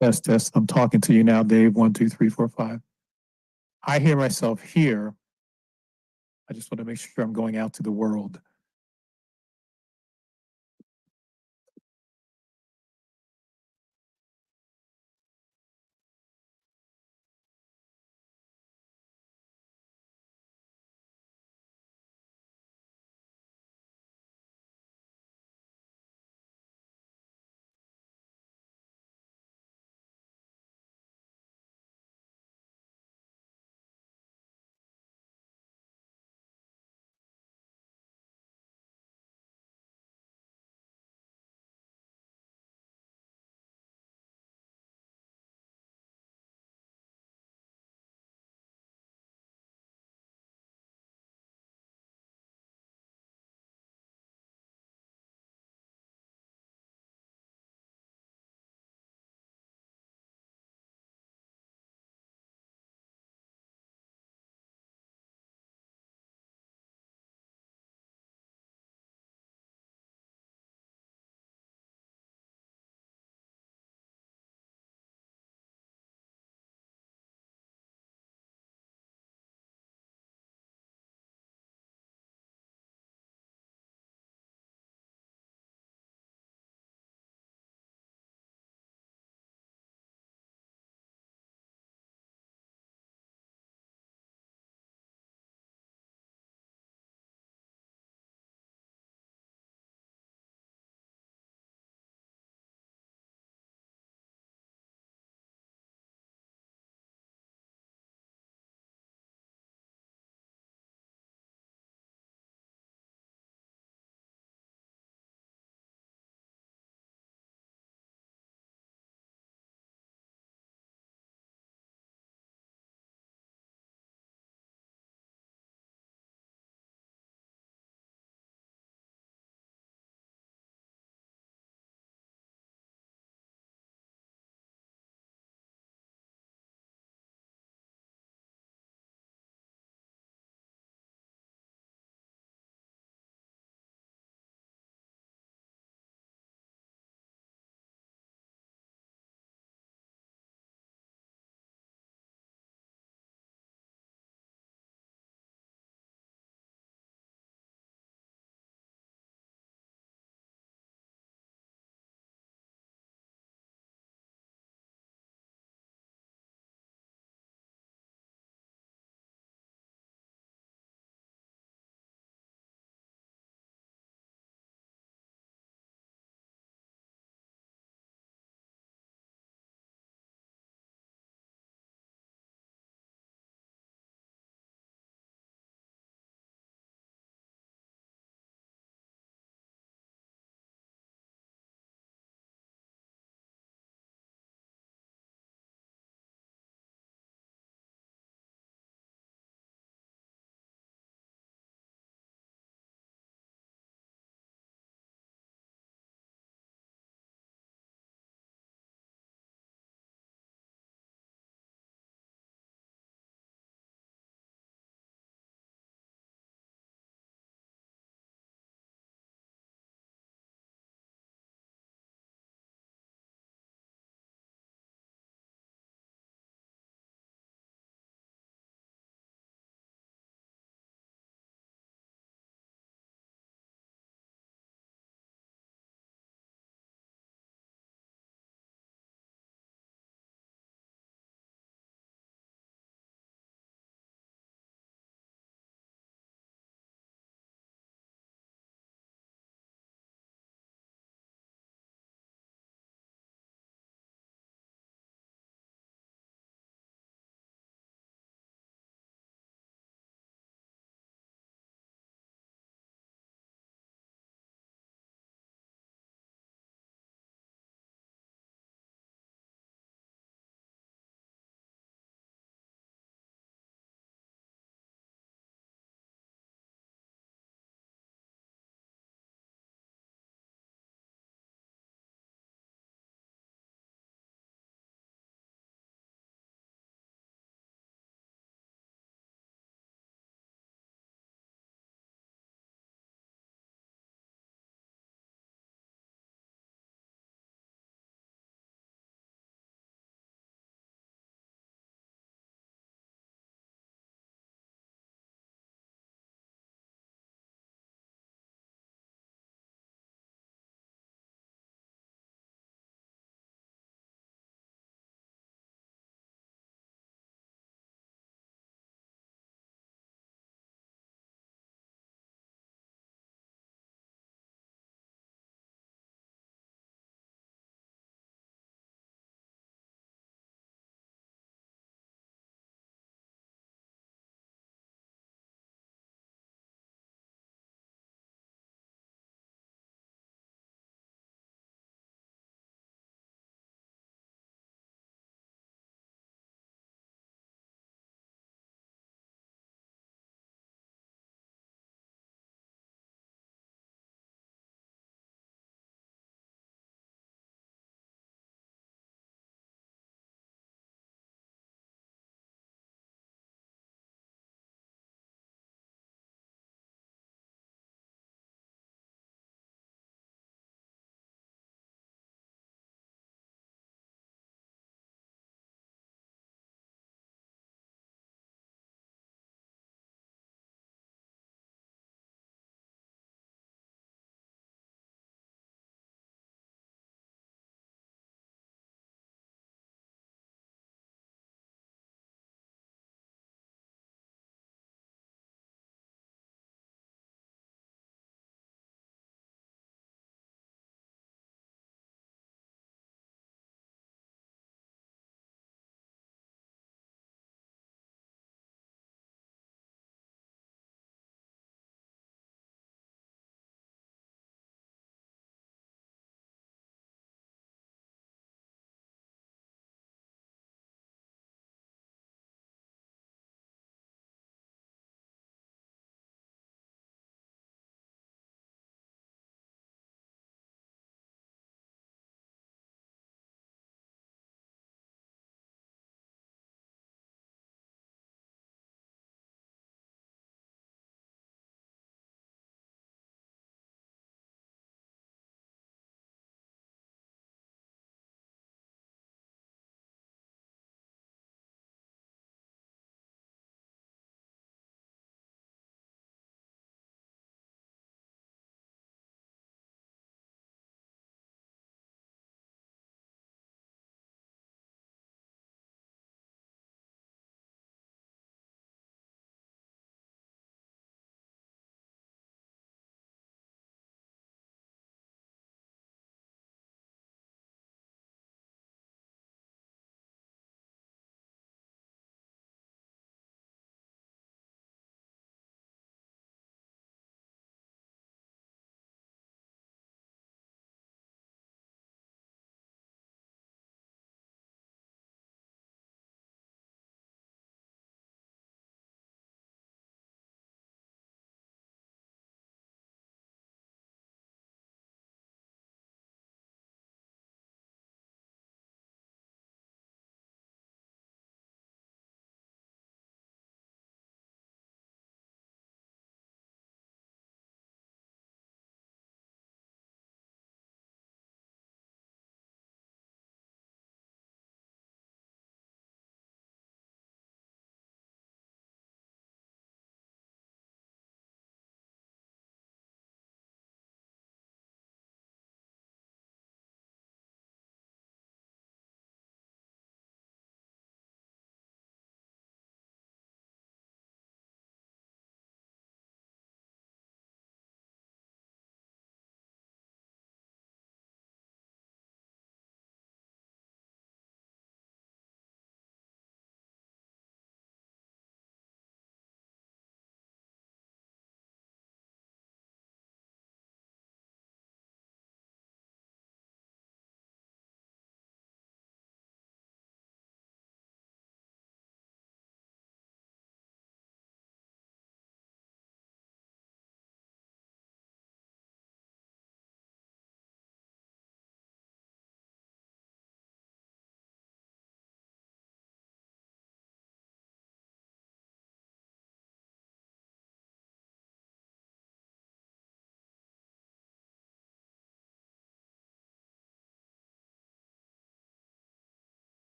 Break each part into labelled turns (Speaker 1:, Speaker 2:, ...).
Speaker 1: Test, test. I'm talking to you now, Dave. One, two, three, four, five. I hear myself here. I just want to make sure I'm going out to the world.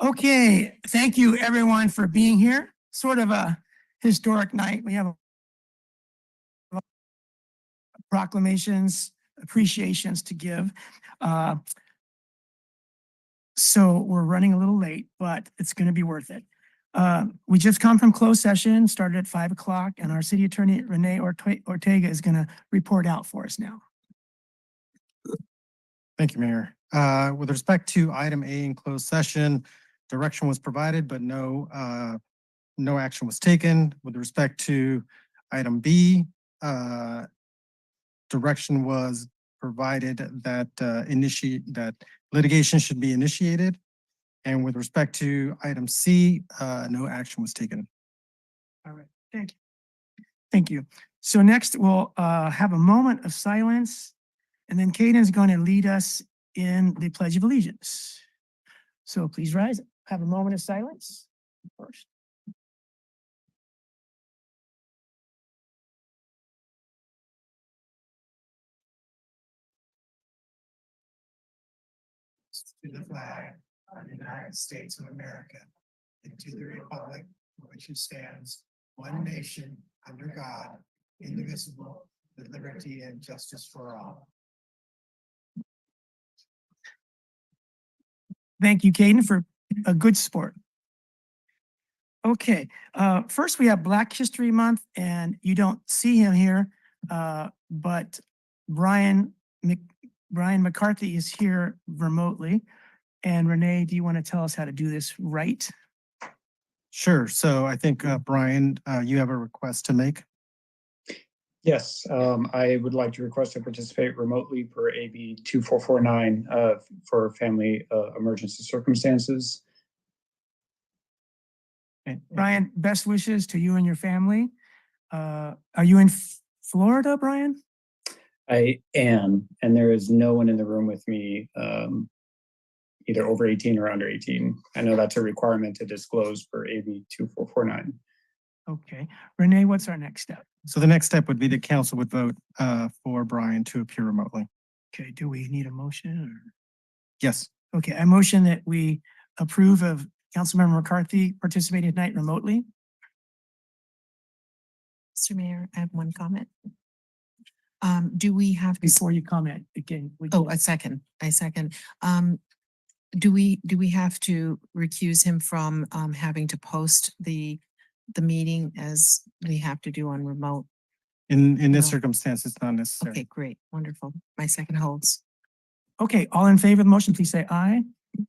Speaker 2: Okay, thank you everyone for being here. Sort of a historic night. We have proclamations, appreciations to give. So we're running a little late, but it's going to be worth it. We just come from closed session, started at 5 o'clock, and our city attorney, Renee Ortega, is going to report out for us now.
Speaker 3: Thank you, Mayor. With respect to item A in closed session, direction was provided, but no action was taken. With respect to item B, direction was provided that that litigation should be initiated. And with respect to item C, no action was taken.
Speaker 2: All right, thank you. Thank you. So next we'll have a moment of silence, and then Caden's going to lead us in the Pledge of Allegiance. So please rise, have a moment of silence first. To the flag of the United States of America and to the republic for which it stands, one nation, under God, indivisible, with liberty and justice for all. Thank you, Caden, for a good sport. Okay, first we have Black History Month, and you don't see him here, but Brian McCarthy is here remotely. And Renee, do you want to tell us how to do this right?
Speaker 3: Sure. So I think, Brian, you have a request to make.
Speaker 4: Yes, I would like to request to participate remotely per AB 2449 for family emergency circumstances.
Speaker 2: Brian, best wishes to you and your family. Are you in Florida, Brian?
Speaker 4: I am, and there is no one in the room with me, either over 18 or under 18. I know that's a requirement to disclose for AB 2449.
Speaker 2: Okay. Renee, what's our next step?
Speaker 3: So the next step would be the council would vote for Brian to appear remotely.
Speaker 2: Okay, do we need a motion or?
Speaker 3: Yes.
Speaker 2: Okay, I motion that we approve of Councilmember McCarthy participating tonight remotely.
Speaker 5: Mr. Mayor, I have one comment. Do we have to?
Speaker 2: Before you comment again?
Speaker 5: I second. Do we have to recuse him from having to post the meeting as we have to do on remote?
Speaker 3: In this
Speaker 5: No.
Speaker 3: circumstance, it's not necessary.
Speaker 5: Okay, great, wonderful. My second holds.
Speaker 2: Okay, all in favor of the motion, please say aye.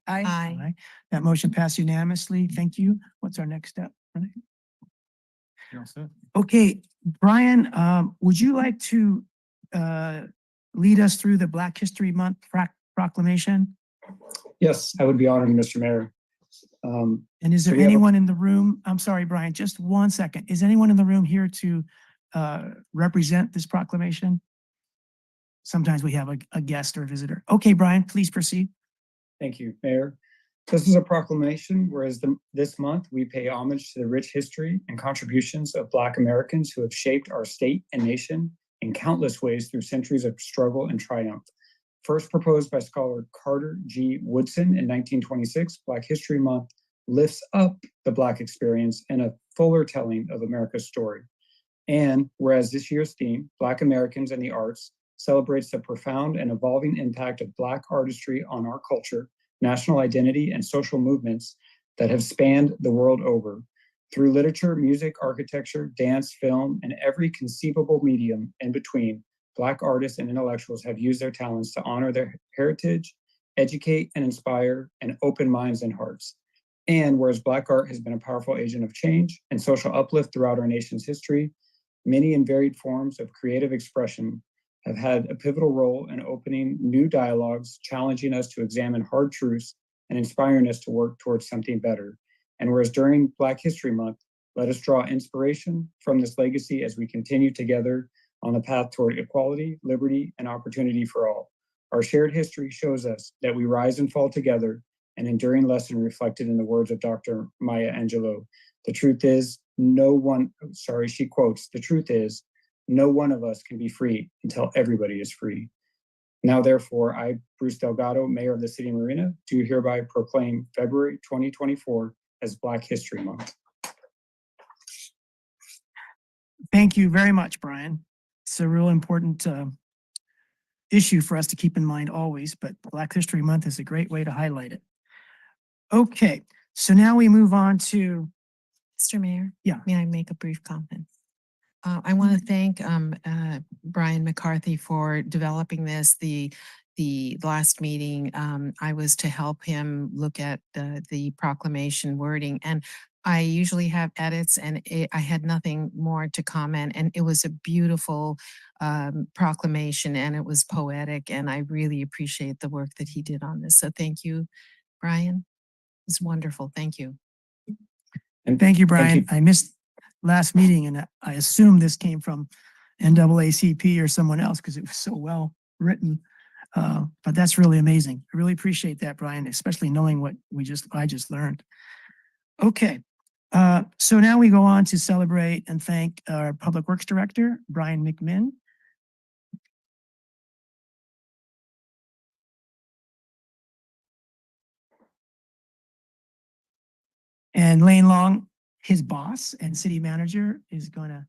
Speaker 5: Aye.
Speaker 2: That motion passed unanimously. Thank you. What's our next step? Renee?
Speaker 3: You're all set?
Speaker 2: Okay, Brian, would you like to lead us through the Black History Month proclamation?
Speaker 4: Yes, I would be honored, Mr. Mayor.
Speaker 2: And is
Speaker 4: So
Speaker 2: there
Speaker 4: we have a-
Speaker 2: anyone in the room? I'm sorry, Brian, just 1 second. Is anyone in the room here to represent this proclamation? Sometimes we have a guest or a visitor. Okay, Brian, please proceed.
Speaker 4: Thank you, Mayor. This is a proclamation, whereas this month we pay homage to the rich history and contributions of Black Americans who have shaped our state and nation in countless ways through centuries of struggle and triumph. First proposed by scholar Carter G. Woodson in 1926, Black History Month lifts up the Black experience and a fuller telling of America's story. And whereas this year's theme, Black Americans and the Arts, celebrates the profound and evolving impact of Black artistry on our culture, national identity, and social movements that have spanned the world over. Through literature, music, architecture, dance, film, and every conceivable medium in between, Black artists and intellectuals have used their talents to honor their heritage, educate and inspire, and open minds and hearts. And whereas Black art has been a powerful agent of change and social uplift throughout our nation's history, many and varied forms of creative expression have had a pivotal role in opening new dialogues, challenging us to examine hard truths and inspiring us to work towards something better. And whereas during Black History Month, let us draw inspiration from this legacy as we continue together on the path toward equality, liberty, and opportunity for all. Our shared history shows us that we rise and fall together, an enduring lesson reflected in the words of Dr. Maya Angelou. The truth is, she quotes, "The truth is, no one of us can be free until everybody is free." Now therefore, I, Bruce Delgado, Mayor of the City of Marina, do hereby proclaim February 2024 as Black History Month.
Speaker 2: Thank you very much, Brian. It's a real important issue for us to keep in mind always, but Black History Month is a great way to highlight it. Okay, so now we move on to,
Speaker 5: Mr. Mayor?
Speaker 2: Yeah.
Speaker 5: May I make a brief comment? I want to thank Brian McCarthy for developing this. The last meeting, I was to help him look at the proclamation wording, and I usually have edits, and I had nothing more to comment, and it was a beautiful proclamation, and it was poetic, and I really appreciate the work that he did on this. So thank you, Brian. It's wonderful. Thank you.
Speaker 4: And
Speaker 2: thank you, Brian.
Speaker 4: you.
Speaker 2: I missed last meeting and I assume this came from NAACP or someone else because it was so well written. But that's really amazing. I really appreciate that, Brian, especially knowing what I just learned. Okay. So now we go on to celebrate and thank our Public Works Director, Brian McMinn. And Lane Long, his boss and city manager, is going to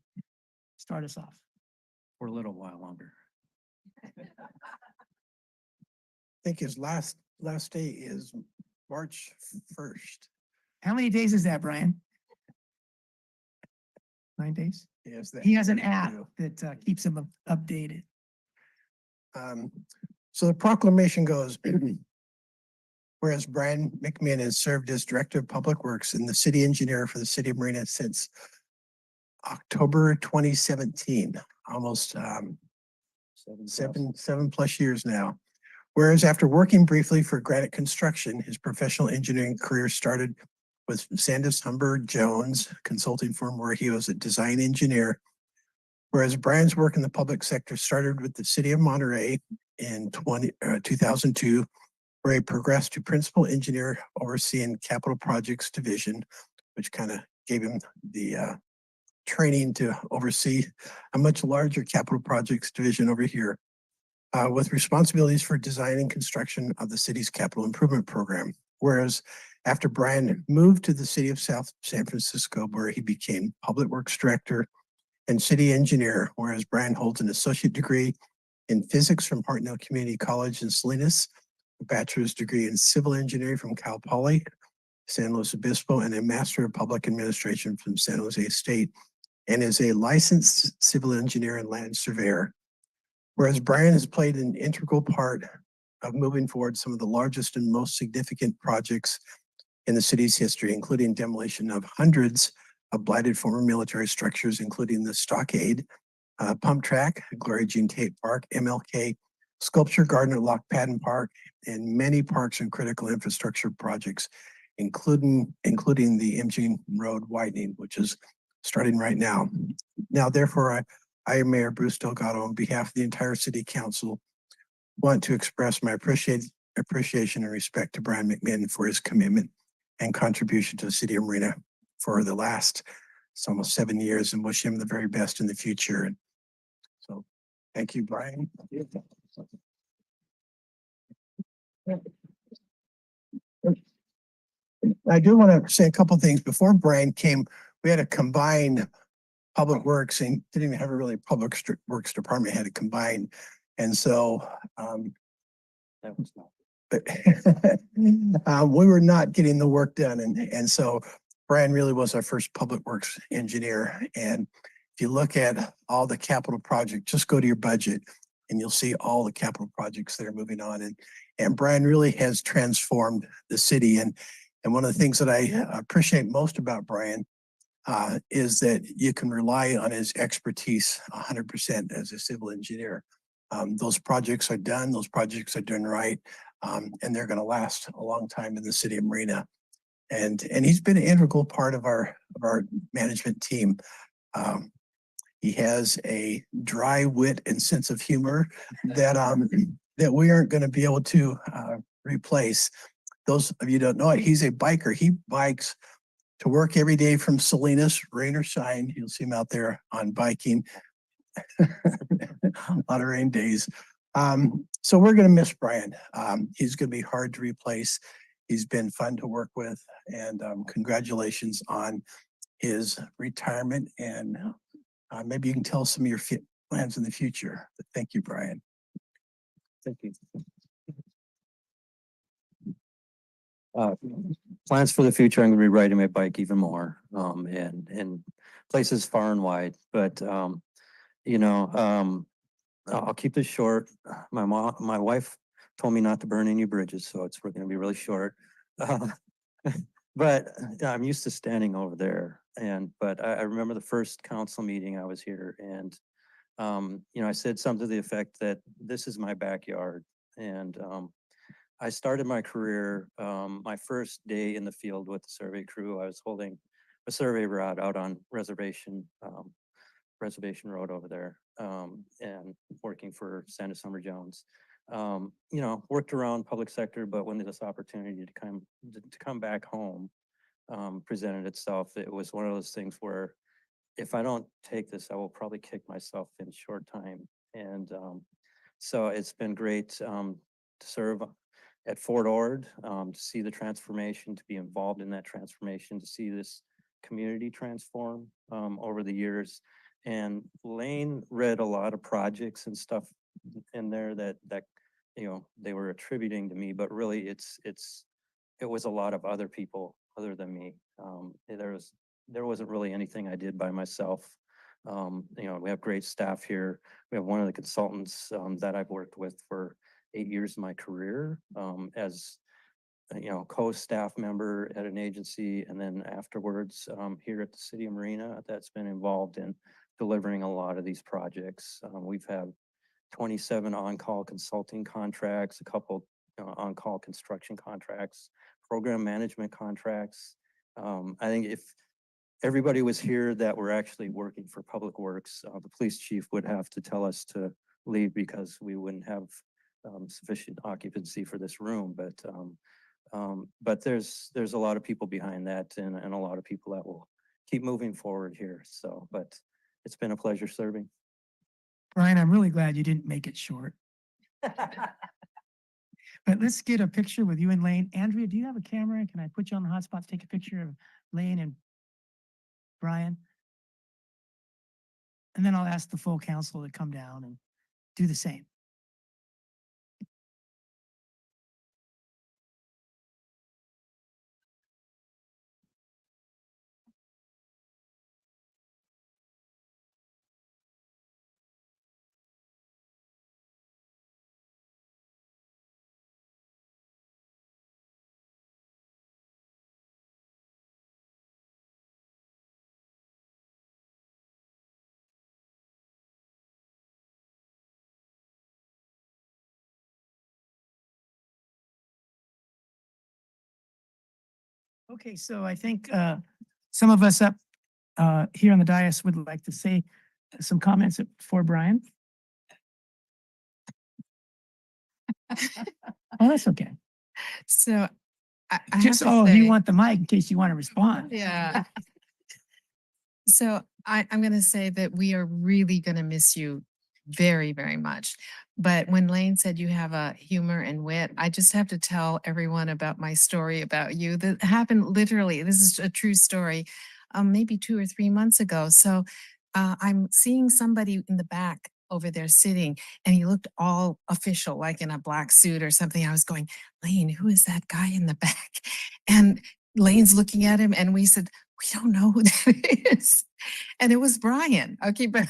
Speaker 2: start us off.
Speaker 6: For a little while longer. I think his last day is March 1st.
Speaker 2: How many days is that, Brian? 9 days?
Speaker 6: Yes,
Speaker 2: He has an app
Speaker 6: too.
Speaker 2: that keeps him updated.
Speaker 6: So the proclamation goes, whereas Brian McMinn has served as Director of Public Works and the City Engineer for the City of Marina since October 2017, almost seven plus years now. Whereas after working briefly for Granite Construction, his professional engineering career started with Sandus Humber Jones consulting firm where he was a design engineer. Whereas Brian's work in the public sector started with the City of Monterey in 2002, where he progressed to principal engineer overseeing capital projects division, which kind of gave him the training to oversee a much larger capital projects division over here, with responsibilities for design and construction of the city's capital improvement program. Whereas after Brian moved to the city of South San Francisco, where he became public works director and city engineer, whereas Brian holds an associate degree in physics from Hartnell Community College in Salinas, a bachelor's degree in civil engineering from Cal Poly, San Luis Obispo, and a master of public administration from San Jose State, and is a licensed civil engineer and land surveyor. Whereas Brian has played an integral part of moving forward some of the largest and most significant projects in the city's history, including demolition of hundreds of blighted former military structures, including the Stockade, Pump Track, Gloria Jean Tate Park, MLK, Sculpture Garden at Lock Padden Park, and many parks and critical infrastructure projects, including the Imogene Road widening, which is starting right now. Now, therefore, I, Mayor Bruce Delgado, on behalf of the entire City Council, want to express my appreciation and respect to Brian McMinn for his commitment and contribution to the City of Marina for the last almost 7 years, and wish him the very best in the future. And so, thank you, Brian. I do want to say a couple of things. Before Brian came, we had a combined public works and didn't even have a really public works department, had a combined. And so that was not. But we were not getting the work done. And so Brian really was our first public works engineer. And if you look at all the capital projects, just go to your budget and you'll see all the capital projects that are moving on. And Brian really has transformed the city. And one of the things that I appreciate most about Brian is that you can rely on his expertise 100% as a civil engineer. Those projects are done, those projects are done right, and they're going to last a long time in the City of Marina. And he's been an integral part of our management team. He has a dry wit and sense of humor that that we aren't going to be able to replace. Those of you who don't know it, he's a biker. He bikes to work every day from Salinas, rain or shine. You'll see him out there on biking. A lot of rain days. So we're gonna miss Brian. He's gonna be hard to replace. He's been fun to work with, and congratulations on his retirement. And maybe you can tell us some of your plans in the future. But thank you, Brian.
Speaker 7: Thank you. Plans for the future, I'm gonna be riding my bike even more, and places far and wide, but, you know, I'll keep this short. My wife told me not to burn any bridges, so we're gonna be really short. But I'm used to standing over there, but I remember the first council meeting I was here, and, you know, I said something to the effect that this is my backyard, and, I started my career, my first day in the field with the survey crew. I was holding a survey route out on Reservation Road over there, and working for Sandus Summer Jones. You know, worked around public sector, but when this opportunity to come back home presented itself, it was one of those things where if I don't take this, I will probably kick myself in short time. And so it's been great to serve at Fort Ord, to see the transformation, to be involved in that transformation, to see this community transform over the years. And Lane read a lot of projects and stuff in there that you know they were attributing to me, but really it was a lot of other people other than me. There wasn't really anything I did by myself. You know, we have great staff here. We have one of the consultants that I've worked with for 8 years of my career as you know, co-staff member at an agency, and then afterwards here at the city of Marina, that's been involved in delivering a lot of these projects. We've had 27 on-call consulting contracts, a couple on-call construction contracts, program management contracts. I think if everybody was here that were actually working for Public Works, the police chief would have to tell us to leave because we wouldn't have sufficient occupancy for this room. But there's a lot of people behind that, and a lot of people that will keep moving forward here. So, but it's been a pleasure serving.
Speaker 2: Brian, I'm really glad you didn't make it short. But let's get a picture with you and Lane. Andrea, do you have a camera? Can I put you on the hotspot to take a picture of Lane and Brian? And then I'll ask the full council to come down and do the same. Okay, so I think some of us up here on the dais would like to say some comments for Brian. Oh, that's okay.
Speaker 5: So I have
Speaker 2: Just,
Speaker 5: to
Speaker 2: oh, you
Speaker 5: say-
Speaker 2: want the mic in case you want to respond.
Speaker 5: Yeah. So I'm going to say that we are really going to miss you very, very much. But when Lane said you have a humor and wit, I just have to tell everyone about my story about you that happened literally. This is a true story, maybe 2 or 3 months ago. So I'm seeing somebody in the back over there sitting, and he looked all official, like in a black suit or something. I was going, Lane, who is that guy in the back? And Lane's looking at him, and we said, we don't know who that is. And it was Brian. Okay, but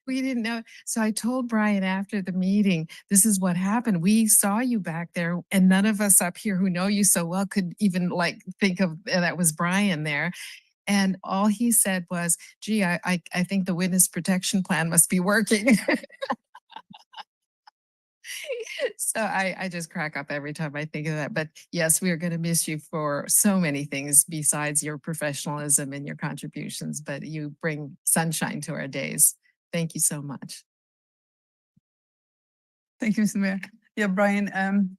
Speaker 5: we didn't know. So I told Brian after the meeting, this is what happened. We saw you back there, and none of us up here who know you so well could even like think of that was Brian there. And all he said was, gee, I think the witness protection plan must be working. So I just crack up every time I think of that. But yes, we are going to miss you for so many things besides your professionalism and your contributions, but you bring sunshine to our days. Thank you so much.
Speaker 8: Thank you, Mr. Mayor. Yeah, Brian,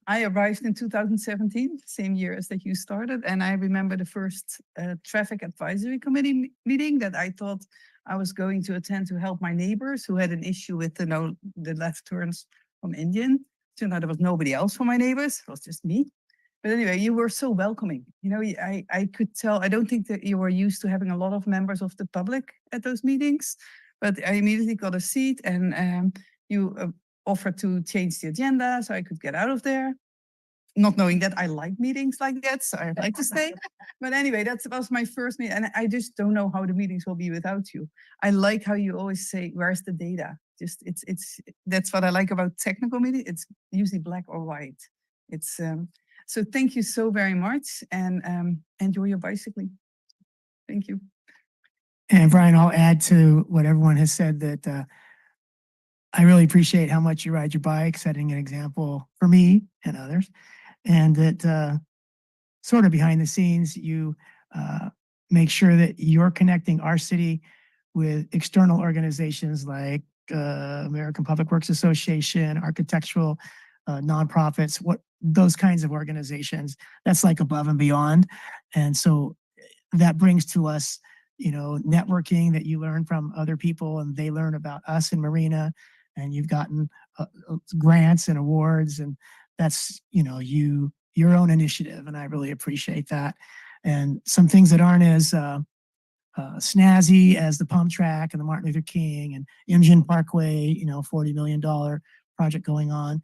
Speaker 8: I arrived in 2017, same year as that you started. And I remember the first traffic advisory committee meeting that I thought I was going to attend to help my neighbors who had an issue with the left turns from Indian. Turned out there was nobody else for my neighbors. It was just me. But anyway, you were so welcoming. You know, I could tell, I don't think that you were used to having a lot of members of the public at those meetings, but I immediately got a seat and you offered to change the agenda so I could get out of there. Not knowing that I like meetings like that, so I'd like to stay. But anyway, that was my first meeting, and I just don't know how the meetings will be without you. I like how you always say, "Where's the data?" Just it's that's what I like about technical meetings. It's usually black or white. It's so thank you so very much, and enjoy your bicycling. Thank you.
Speaker 2: And Brian, I'll add to what everyone has said that I really appreciate how much you ride your bike, setting an example for me and others. And that sort of behind the scenes, you make sure that you're connecting our city with external organizations like American Public Works Association, architectural nonprofits, what those kinds of organizations. That's like above and beyond. And so that brings to us, you know, networking that you learn from other people and they learn about us in Marina, and you've gotten grants and awards, and that's, you know, your own initiative, and I really appreciate that. And some things that aren't as snazzy as the pump track and the Martin Luther King and Imjin Parkway, you know, $40 million project going on.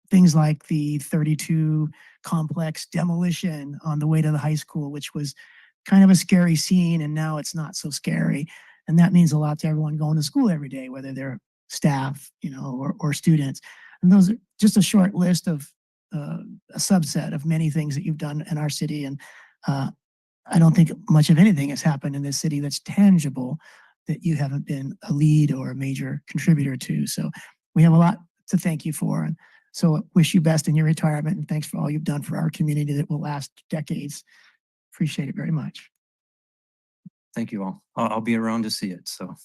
Speaker 2: Things like the 32 complex demolition on the way to the high school, which was kind of a scary scene, and now it's not so scary. And that means a lot to everyone going to school every day, whether they're staff, you know, or students. And those are just a short list of a subset of many things that you've done in our city. And I don't think much of anything has happened in this city that's tangible that you haven't been a lead or a major contributor to. So we have a lot to thank you for. And so wish you best in your retirement, and thanks for all you've done for our community that will last decades. Appreciate it very much.
Speaker 7: Thank you all. I'll be around to see it, so.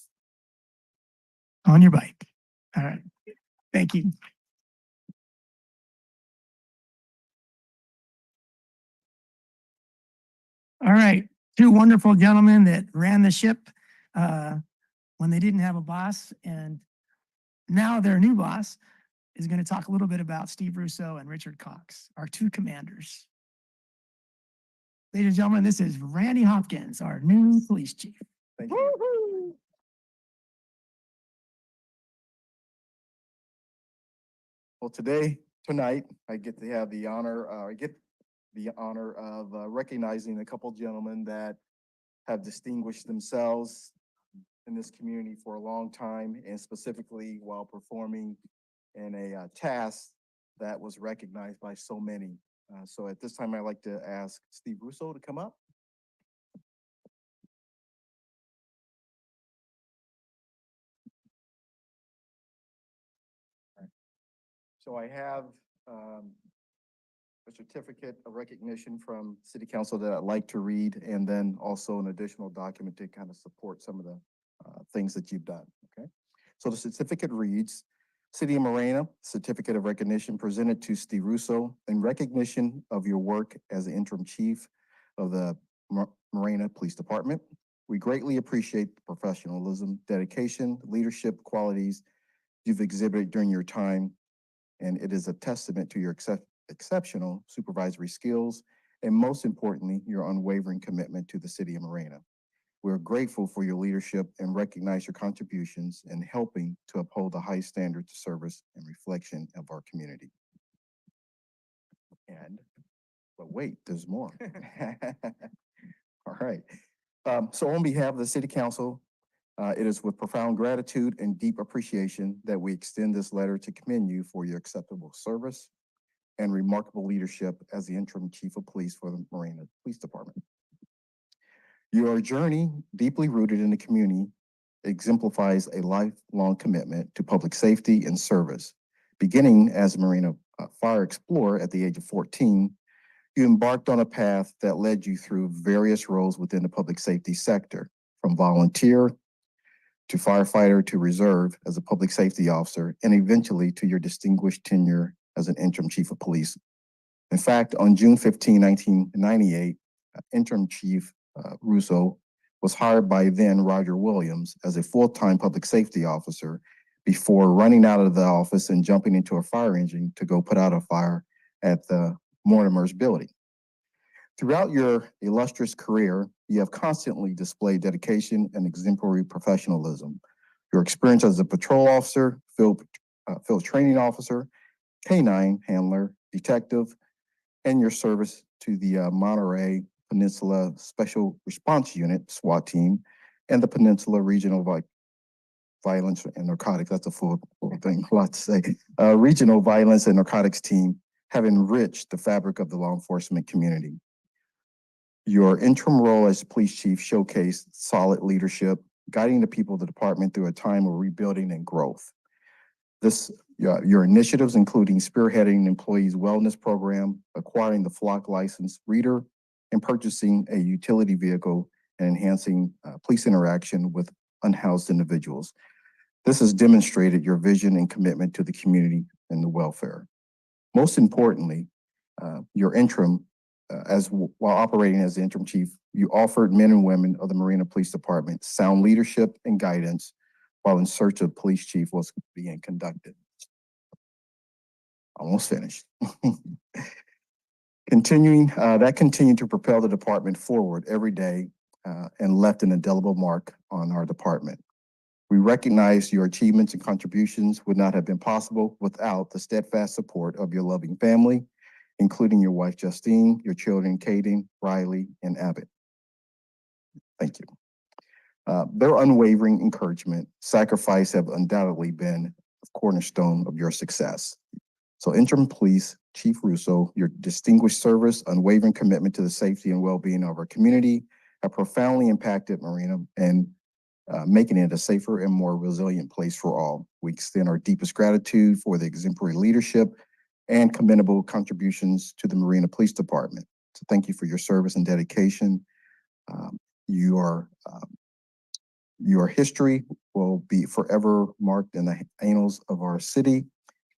Speaker 2: On your bike. All right. Thank you. All right. Two wonderful gentlemen that ran the ship when they didn't have a boss, and now their new boss is going to talk a little bit about Steve Russo and Richard Cox, our two commanders. Ladies and gentlemen, this is Randy Hopkins, our new police chief.
Speaker 9: Thank you. Well, tonight, I get to have the honor, of recognizing a couple gentlemen that have distinguished themselves in this community for a long time, and specifically while performing in a task that was recognized by so many. So at this time, I'd like to ask Steve Russo to come up. So I have a certificate of recognition from City Council that I'd like to read, and then also an additional document to kind of support some of the things that you've done, okay? So the certificate reads, City of Marina, certificate of recognition presented to Steve Russo in recognition of your work as the interim chief of the Marina Police Department. We greatly appreciate the professionalism, dedication, leadership qualities you've exhibited during your time, and it is a testament to your exceptional supervisory skills, and most importantly, your unwavering commitment to the City of Marina. We're grateful for your leadership and recognize your contributions in helping to uphold the high standards of service and reflection of our community. But wait, there's more. All right. So on behalf of the City Council, it is with profound gratitude and deep appreciation that we extend this letter to commend you for your acceptable service and remarkable leadership as the interim chief of police for the Marina Police Department. Your journey, deeply rooted in the community, exemplifies a lifelong commitment to public safety and service. Beginning as a Marina fire explorer at the age of 14, you embarked on a path that led you through various roles within the public safety sector, from volunteer to firefighter to reserve as a public safety officer, and eventually to your distinguished tenure as an interim chief of police. In fact, on June 15, 1998, interim chief Russo was hired by then Roger Williams as a full-time public safety officer before running out of the office and jumping into a fire engine to go put out a fire at the Mortimer's building. Throughout your illustrious career, you have constantly displayed dedication and exemplary professionalism. Your experience as a patrol officer, field training officer, K-9 handler, detective, and your service to the Monterey Peninsula Special Response Unit, SWAT team, and the Peninsula Regional Violence and Narcotics, that's a full thing, a lot to say, Regional Violence and Narcotics team have enriched the fabric of the law enforcement community. Your interim role as police chief showcased solid leadership, guiding the people of the department through a time of rebuilding and growth. Your initiatives, including spearheading employees' wellness program, acquiring the flock license reader, and purchasing a utility vehicle and enhancing police interaction with unhoused individuals. This has demonstrated your vision and commitment to the community and the welfare. Most importantly, your interim, while operating as the interim chief, you offered men and women of the Marina Police Department sound leadership and guidance while in search of police chief was being conducted. Almost finished. That continued to propel the department forward every day and left an indelible mark on our department. We recognize your achievements and contributions would not have been possible without the steadfast support of your loving family, including your wife, Justine, your children, Kaden, Riley, and Abbott. Thank you. Their unwavering encouragement, sacrifice have undoubtedly been a cornerstone of your success. So Interim Police Chief Russo, your distinguished service, unwavering commitment to the safety and well-being of our community have profoundly impacted Marina and making it a safer and more resilient place for all. We extend our deepest gratitude for the exemplary leadership and commendable contributions to the Marina Police Department. So thank you for your service and dedication. Your history will be forever marked in the annals of our city.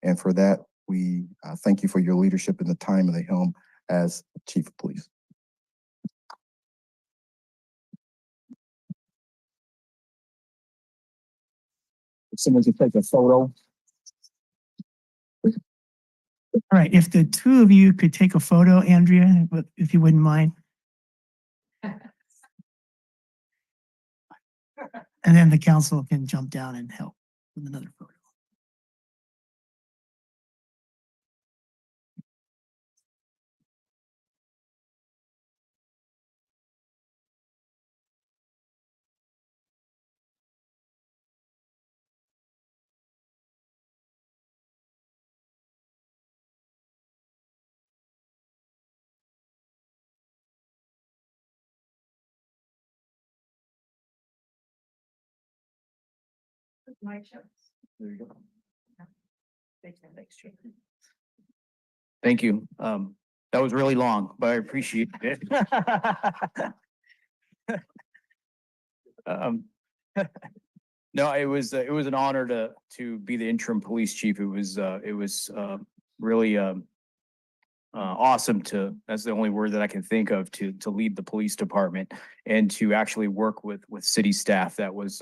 Speaker 9: And for that, we thank you for your leadership in the time of the helm as Chief of Police. If someone could take a photo.
Speaker 2: All right, if the two of you could take a photo, Andrea, if you wouldn't mind. And then the council can jump down and help with another photo.
Speaker 7: There you go. Thank you. That was really long, but I appreciate it. No, it was an honor to be the interim police chief. It was really awesome that's the only word that I can think of to lead the police department and to actually work with city staff. That was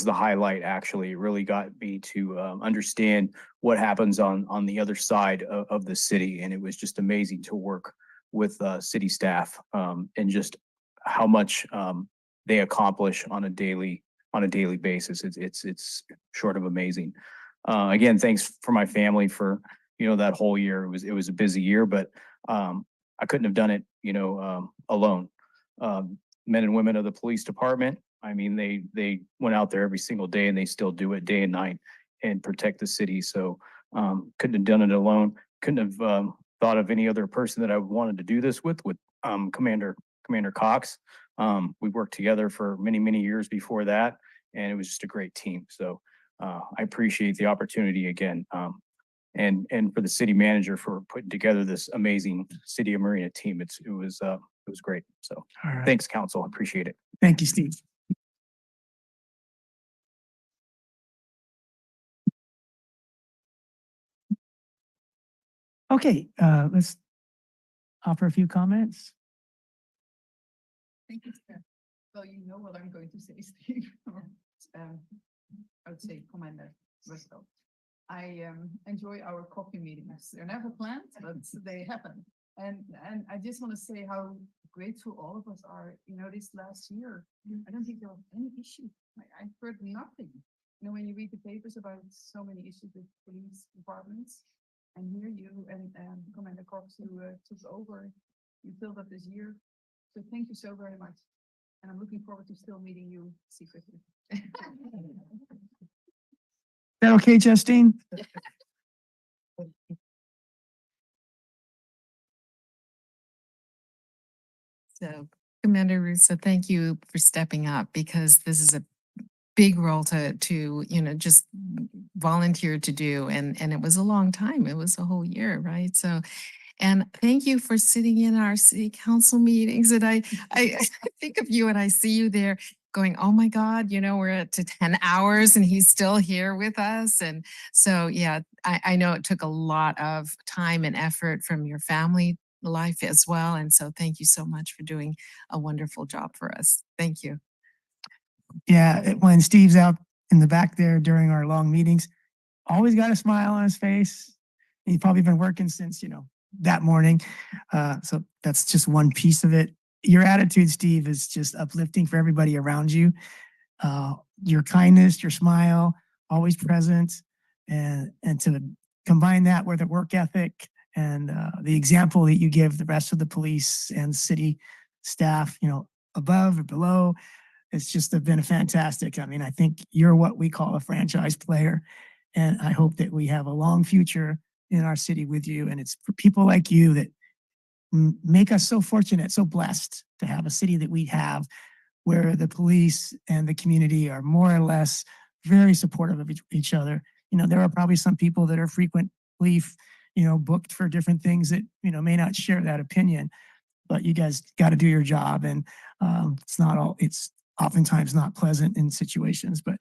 Speaker 7: the highlight. Actually, it really got me to understand what happens on the other side of the city, and it was just amazing to work with city staff and just how much they accomplish on a daily basis. It's short of amazing. Again, thanks for my family for that whole year. It was a busy year, but I couldn't have done it alone. Men and women of the police department, I mean, they went out there every single day and they still do it day and night and protect the city. So couldn't have done it alone. Couldn't have thought of any other person that I wanted to do this with Commander Cox. We worked together for many years before that, and it was just a great team. So I appreciate the opportunity again. And for the city manager for putting together this amazing City of Marina team. It was great. So
Speaker 2: All right.
Speaker 7: thanks, council. I appreciate it.
Speaker 2: Thank you, Steve. Okay, let's offer a few comments.
Speaker 8: Thank you, sir. Well, you know what I'm going to say, Steve. I would say Commander Russell. I enjoy our coffee meetings. They're never planned, but they happen. And I just want to say how grateful all of us are. You know, this last year, I don't think there was any issue. I've heard nothing. You know, when you read the papers about so many issues with police departments, and here you and Commander Cox, who took over, you filled up this year. So thank you so very much. And I'm looking forward to still meeting you secretly.
Speaker 2: Is that okay, Justine?
Speaker 5: So Commander Russo, thank you for stepping up because this is a big role to, you know, just volunteer to do. And it was a long time. It was a whole year, right? So, and thank you for sitting in our city council meetings. And I think of you and I see you there going, oh my God, you know, we're at to 10 hours and he's still here with us. And so, yeah, I know it took a lot of time and effort from your family life as well. And so thank you so much for doing a wonderful job for us. Thank you.
Speaker 2: Yeah, when Steve's out in the back there during our long meetings, always got a smile on his face. He's probably been working since, you know, that morning. So that's just one piece of it. Your attitude, Steve, is just uplifting for everybody around you. Your kindness, your smile, always present, and to combine that with a work ethic and the example that you give the rest of the police and city staff, you know, above or below, it's just been a fantastic. I mean, I think you're what we call a franchise player, and I hope that we have a long future in our city with you. And it's for people like you that make us so fortunate, so blessed to have a city that we have where the police and the community are more or less very supportive of each other. You know, there are probably some people that are frequently, you know, booked for different things that, you know, may not share that opinion, but you guys got to do your job. And it's oftentimes not pleasant in situations, but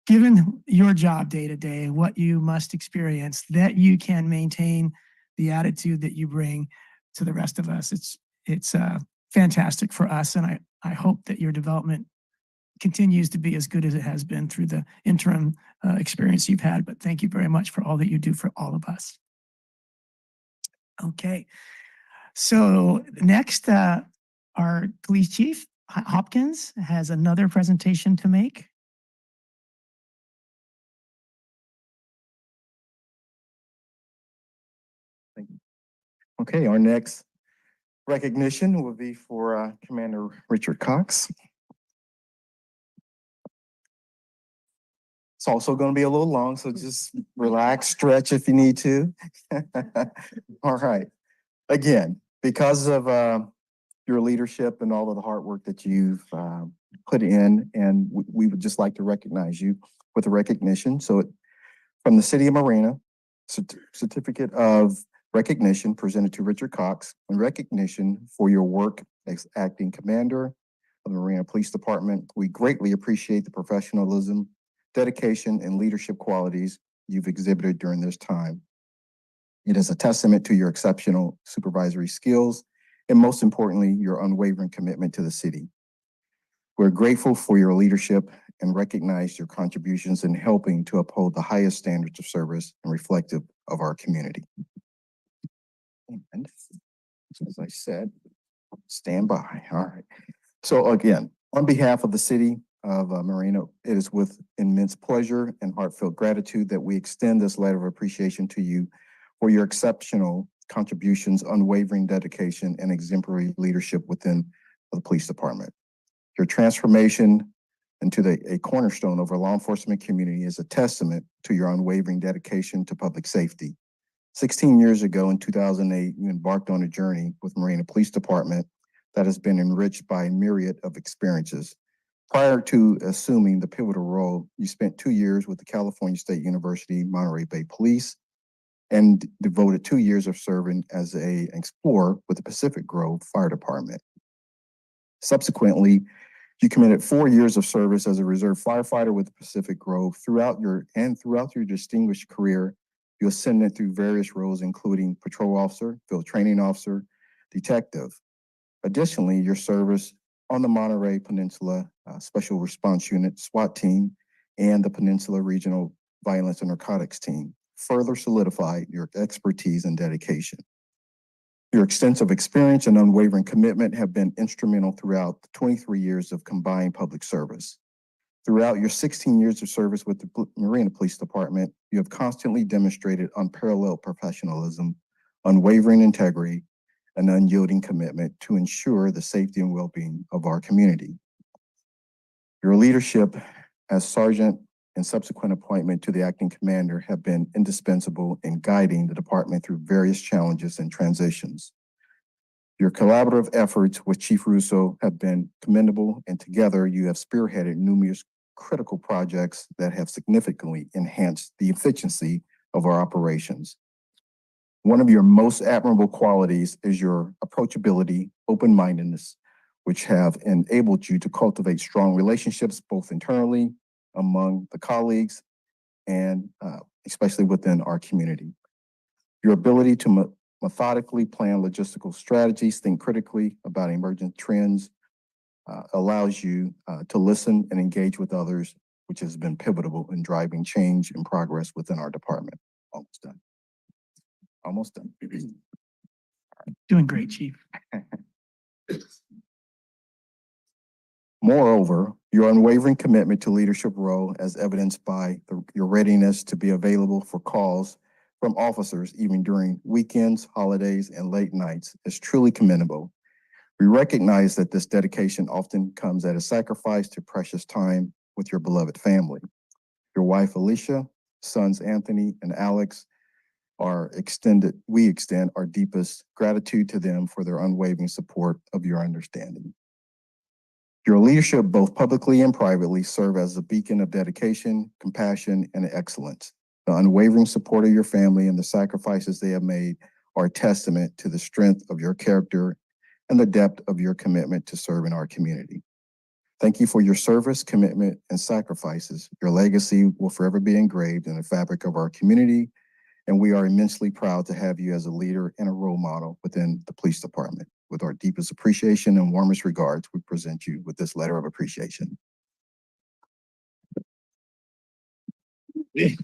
Speaker 2: given your job day to day, what you must experience, that you can maintain the attitude that you bring to the rest of us. It's fantastic for us. And I hope that your development continues to be as good as it has been through the interim experience you've had. But thank you very much for all that you do for all of us. Okay. So next, our police chief, Hopkins, has another presentation to make.
Speaker 9: Thank you. Okay, our next recognition will be for Commander Richard Cox. It's also going to be a little long, so just relax, stretch if you need to. All right. Again, because of your leadership and all of the hard work that you've put in, and we would just like to recognize you with a recognition. So from the City of Marina, certificate of recognition presented to Richard Cox in recognition for your work as acting commander of the Marina Police Department. We greatly appreciate the professionalism, dedication, and leadership qualities you've exhibited during this time. It is a testament to your exceptional supervisory skills and, most importantly, your unwavering commitment to the city. We're grateful for your leadership and recognize your contributions in helping to uphold the highest standards of service and reflective of our community. And as I said, stand by. All right. So again, on behalf of the city of Marina, it is with immense pleasure and heartfelt gratitude that we extend this letter of appreciation to you for your exceptional contributions, unwavering dedication, and exemplary leadership within the police department. Your transformation into a cornerstone of our law enforcement community is a testament to your unwavering dedication to public safety. 16 years ago in 2008, you embarked on a journey with Marina Police Department that has been enriched by a myriad of experiences. Prior to assuming the pivotal role, you spent 2 years with the California State University Monterey Bay Police and devoted 2 years of serving as an explorer with the Pacific Grove Fire Department. Subsequently, you committed 4 years of service as a reserve firefighter with the Pacific Grove. Throughout your distinguished career, you ascended through various roles, including patrol officer, field training officer, detective. Additionally, your service on the Monterey Peninsula Special Response Unit, SWAT team, and the Peninsula Regional Violence and Narcotics team, further solidified your expertise and dedication. Your extensive experience and unwavering commitment have been instrumental throughout the 23 years of combined public service. Throughout your 16 years of service with the Marina Police Department, you have constantly demonstrated unparalleled professionalism, unwavering integrity, and unyielding commitment to ensure the safety and well-being of our community. Your leadership as sergeant and subsequent appointment to the acting commander have been indispensable in guiding the department through various challenges and transitions. Your collaborative efforts with Chief Russo have been commendable, and together you have spearheaded numerous critical projects that have significantly enhanced the efficiency of our operations. One of your most admirable qualities is your approachability, open-mindedness, which have enabled you to cultivate strong relationships both internally among the colleagues and especially within our community. Your ability to methodically plan logistical strategies, think critically about emergent trends, allows you to listen and engage with others, which has been pivotal in driving change and progress within our department. Almost done. Almost done.
Speaker 2: Doing great, Chief.
Speaker 9: Moreover, your unwavering commitment to leadership role, as evidenced by your readiness to be available for calls from officers even during weekends, holidays, and late nights, is truly commendable. We recognize that this dedication often comes at a sacrifice to precious time with your beloved family. Your wife, Alicia, sons, Anthony and Alex, we extend our deepest gratitude to them for their unwavering support of your understanding. Your leadership, both publicly and privately, serve as a beacon of dedication, compassion, and excellence. The unwavering support of your family and the sacrifices they have made are a testament to the strength of your character and the depth of your commitment to serve in our community. Thank you for your service, commitment, and sacrifices. Your legacy will forever be engraved in the fabric of our community, and we are immensely proud to have you as a leader and a role model within the police department. With our deepest appreciation and warmest regards, we present you with this letter of appreciation.
Speaker 2: If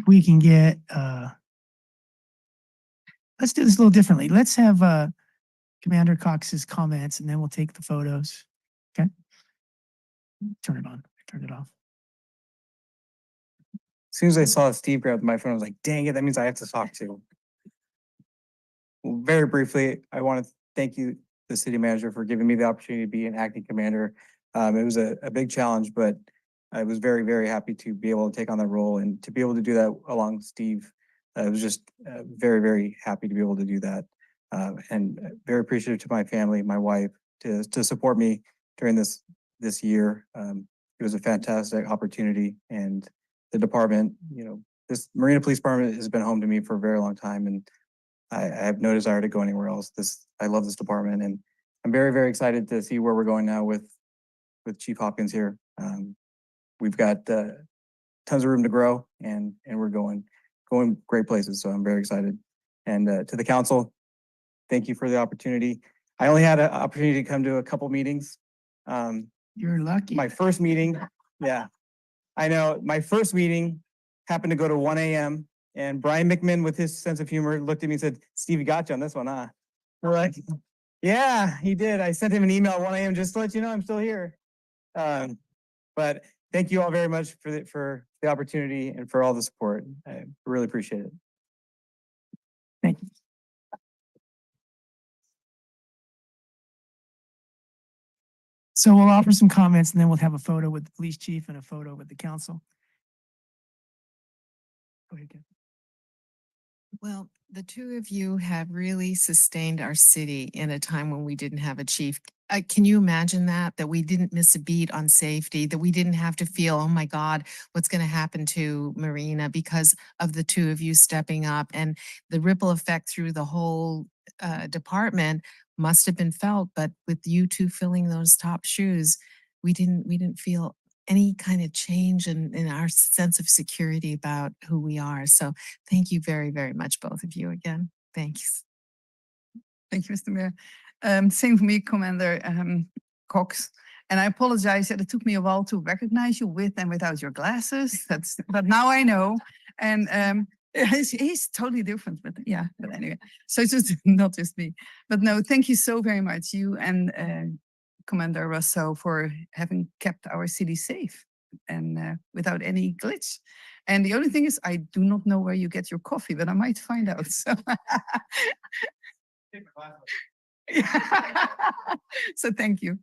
Speaker 2: we can get, let's do this a little differently. Let's have Commander Cox's comments and then we'll take the photos. Okay? Turn it on, turn it off.
Speaker 10: As soon as I saw Steve grab my phone, I was like, dang it, that means I have to talk to. Well, very briefly, I want to thank you, the city manager, for giving me the opportunity to be an acting commander. It was a big challenge, but I was very, very happy to be able to take on that role and to be able to do that along Steve. I was just very, very happy to be able to do that. And very appreciative to my family, my wife, to support me during this year. It was a fantastic opportunity, and the department, this Marina Police Department has been home to me for a very long time, and I have no desire to go anywhere else. I love this department, and I'm very, very excited to see where we're going now with Chief Hopkins here. We've got tons of room to grow, and we're going great places. So I'm very excited. And to the council, thank you for the opportunity. I only had an opportunity to come to a couple meetings.
Speaker 2: You're lucky.
Speaker 10: My first meeting, yeah, I know. My first meeting happened to go to 1 a.m. and Brian McMinn, with his sense of humor, looked at me and said, "Steve, you got you on this one, huh?" We're like, yeah, he did. I sent him an email at 1 a.m. just to let you know I'm still here. But thank you all very much for the opportunity and for all the support. I really appreciate it.
Speaker 2: Thank you. So we'll offer some comments and then we'll have a photo with the police chief and a photo with the council. Go ahead, Ken.
Speaker 5: Well, the two of you have really sustained our city in a time when we didn't have a chief. Can you imagine that we didn't miss a beat on safety, that we didn't have to feel, oh my God, what's going to happen to Marina because of the two of you stepping up, and the ripple effect through the whole department must have been felt. But with you two filling those top shoes, we didn't feel any kind of change in our sense of security about who we are. So thank you very, very much, both of you again. Thanks.
Speaker 8: Thank you, Mr. Mayor. Same for me, Commander Cox. And I apologize that it took me a while to recognize you with and without your glasses. But now I know. And he's totally different, but yeah, but anyway. So it's just not just me. But no, thank you so very much, you and Commander Russo, for having kept our city safe and without any glitch. And the only thing is, I do not know where you get your coffee, but I might find out. So, so thank you.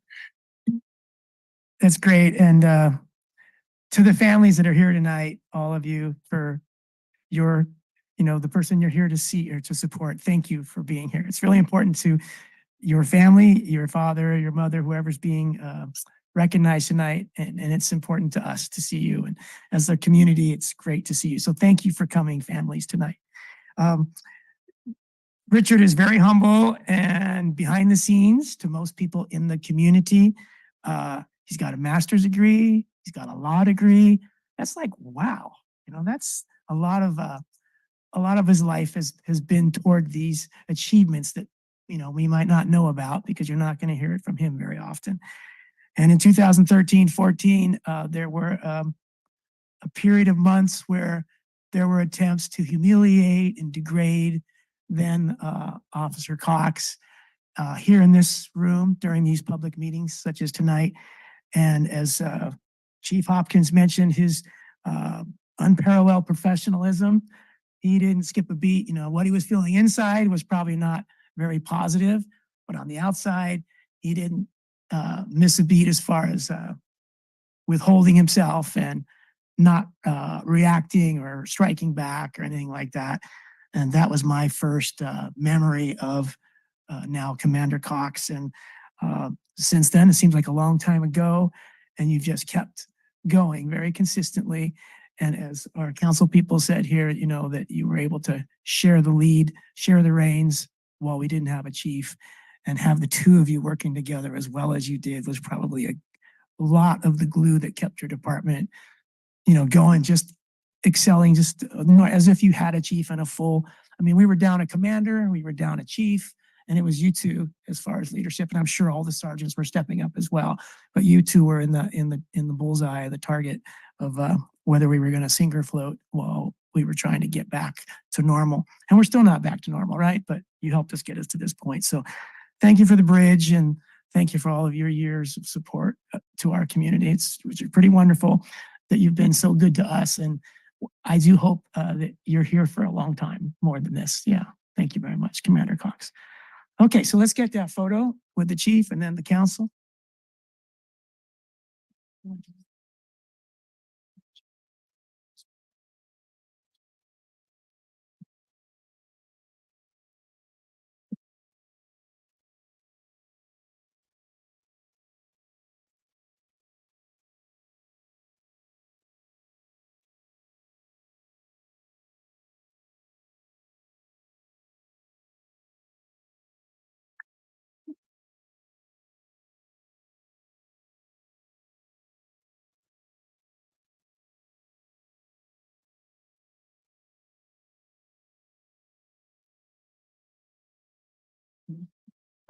Speaker 2: That's great. And to the families that are here tonight, all of you, for your, the person you're here to see or to support, thank you for being here. It's really important to your family, your father, your mother, whoever's being recognized tonight. And it's important to us to see you. And as a community, it's great to see you. So thank you for coming, families, tonight. Richard is very humble and behind the scenes to most people in the community. He's got a master's degree. He's got a law degree. That's like, wow. That's a lot of his life has been toward these achievements that, we might not know about because you're not going to hear it from him very often. And in 2013-14, there were a period of months where there were attempts to humiliate and degrade then Officer Cox here in this room during these public meetings such as tonight. And as Chief Hopkins mentioned, his unparalleled professionalism, he didn't skip a beat. What he was feeling inside was probably not very positive, but on the outside, he didn't miss a beat as far as withholding himself and not reacting or striking back or anything like that. And that was my first memory of now Commander Cox. And since then, it seems like a long time ago, and you've just kept going very consistently. And as our council people said here, that you were able to share the lead, share the reins while we didn't have a chief, and have the two of you working together as well as you did was probably a lot of the glue that kept your department, going, just excelling, just as if you had a chief and a full. I mean, we were down a commander, we were down a chief, and it was you two as far as leadership. And I'm sure all the sergeants were stepping up as well, but you two were in the bullseye, the target of whether we were going to sink or float while we were trying to get back to normal. And we're still not back to normal, right? But you helped us get us to this point. So thank you for the bridge, and thank you for all of your years of support to our community. It's pretty wonderful that you've been so good to us. And I do hope that you're here for a long time, more than this. Yeah. Thank you very much, Commander Cox. Okay, so let's get that photo with the chief and then the council.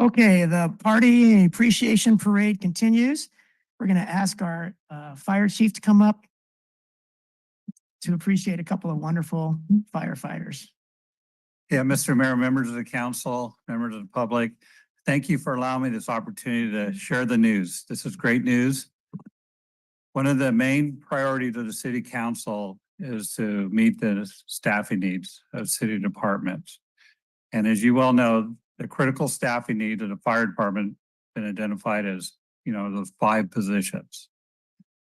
Speaker 2: Okay, the party appreciation parade continues. We're going to ask our fire chief to come up to appreciate a couple of wonderful firefighters.
Speaker 11: Yeah, Mr. Mayor, members of the council, members of the public, thank you for allowing me this opportunity to share the news. This is great news. One of the main priorities of the city council is to meet the staffing needs of city departments. And as you well know, the critical staffing need of the fire department been identified as, those 5 positions.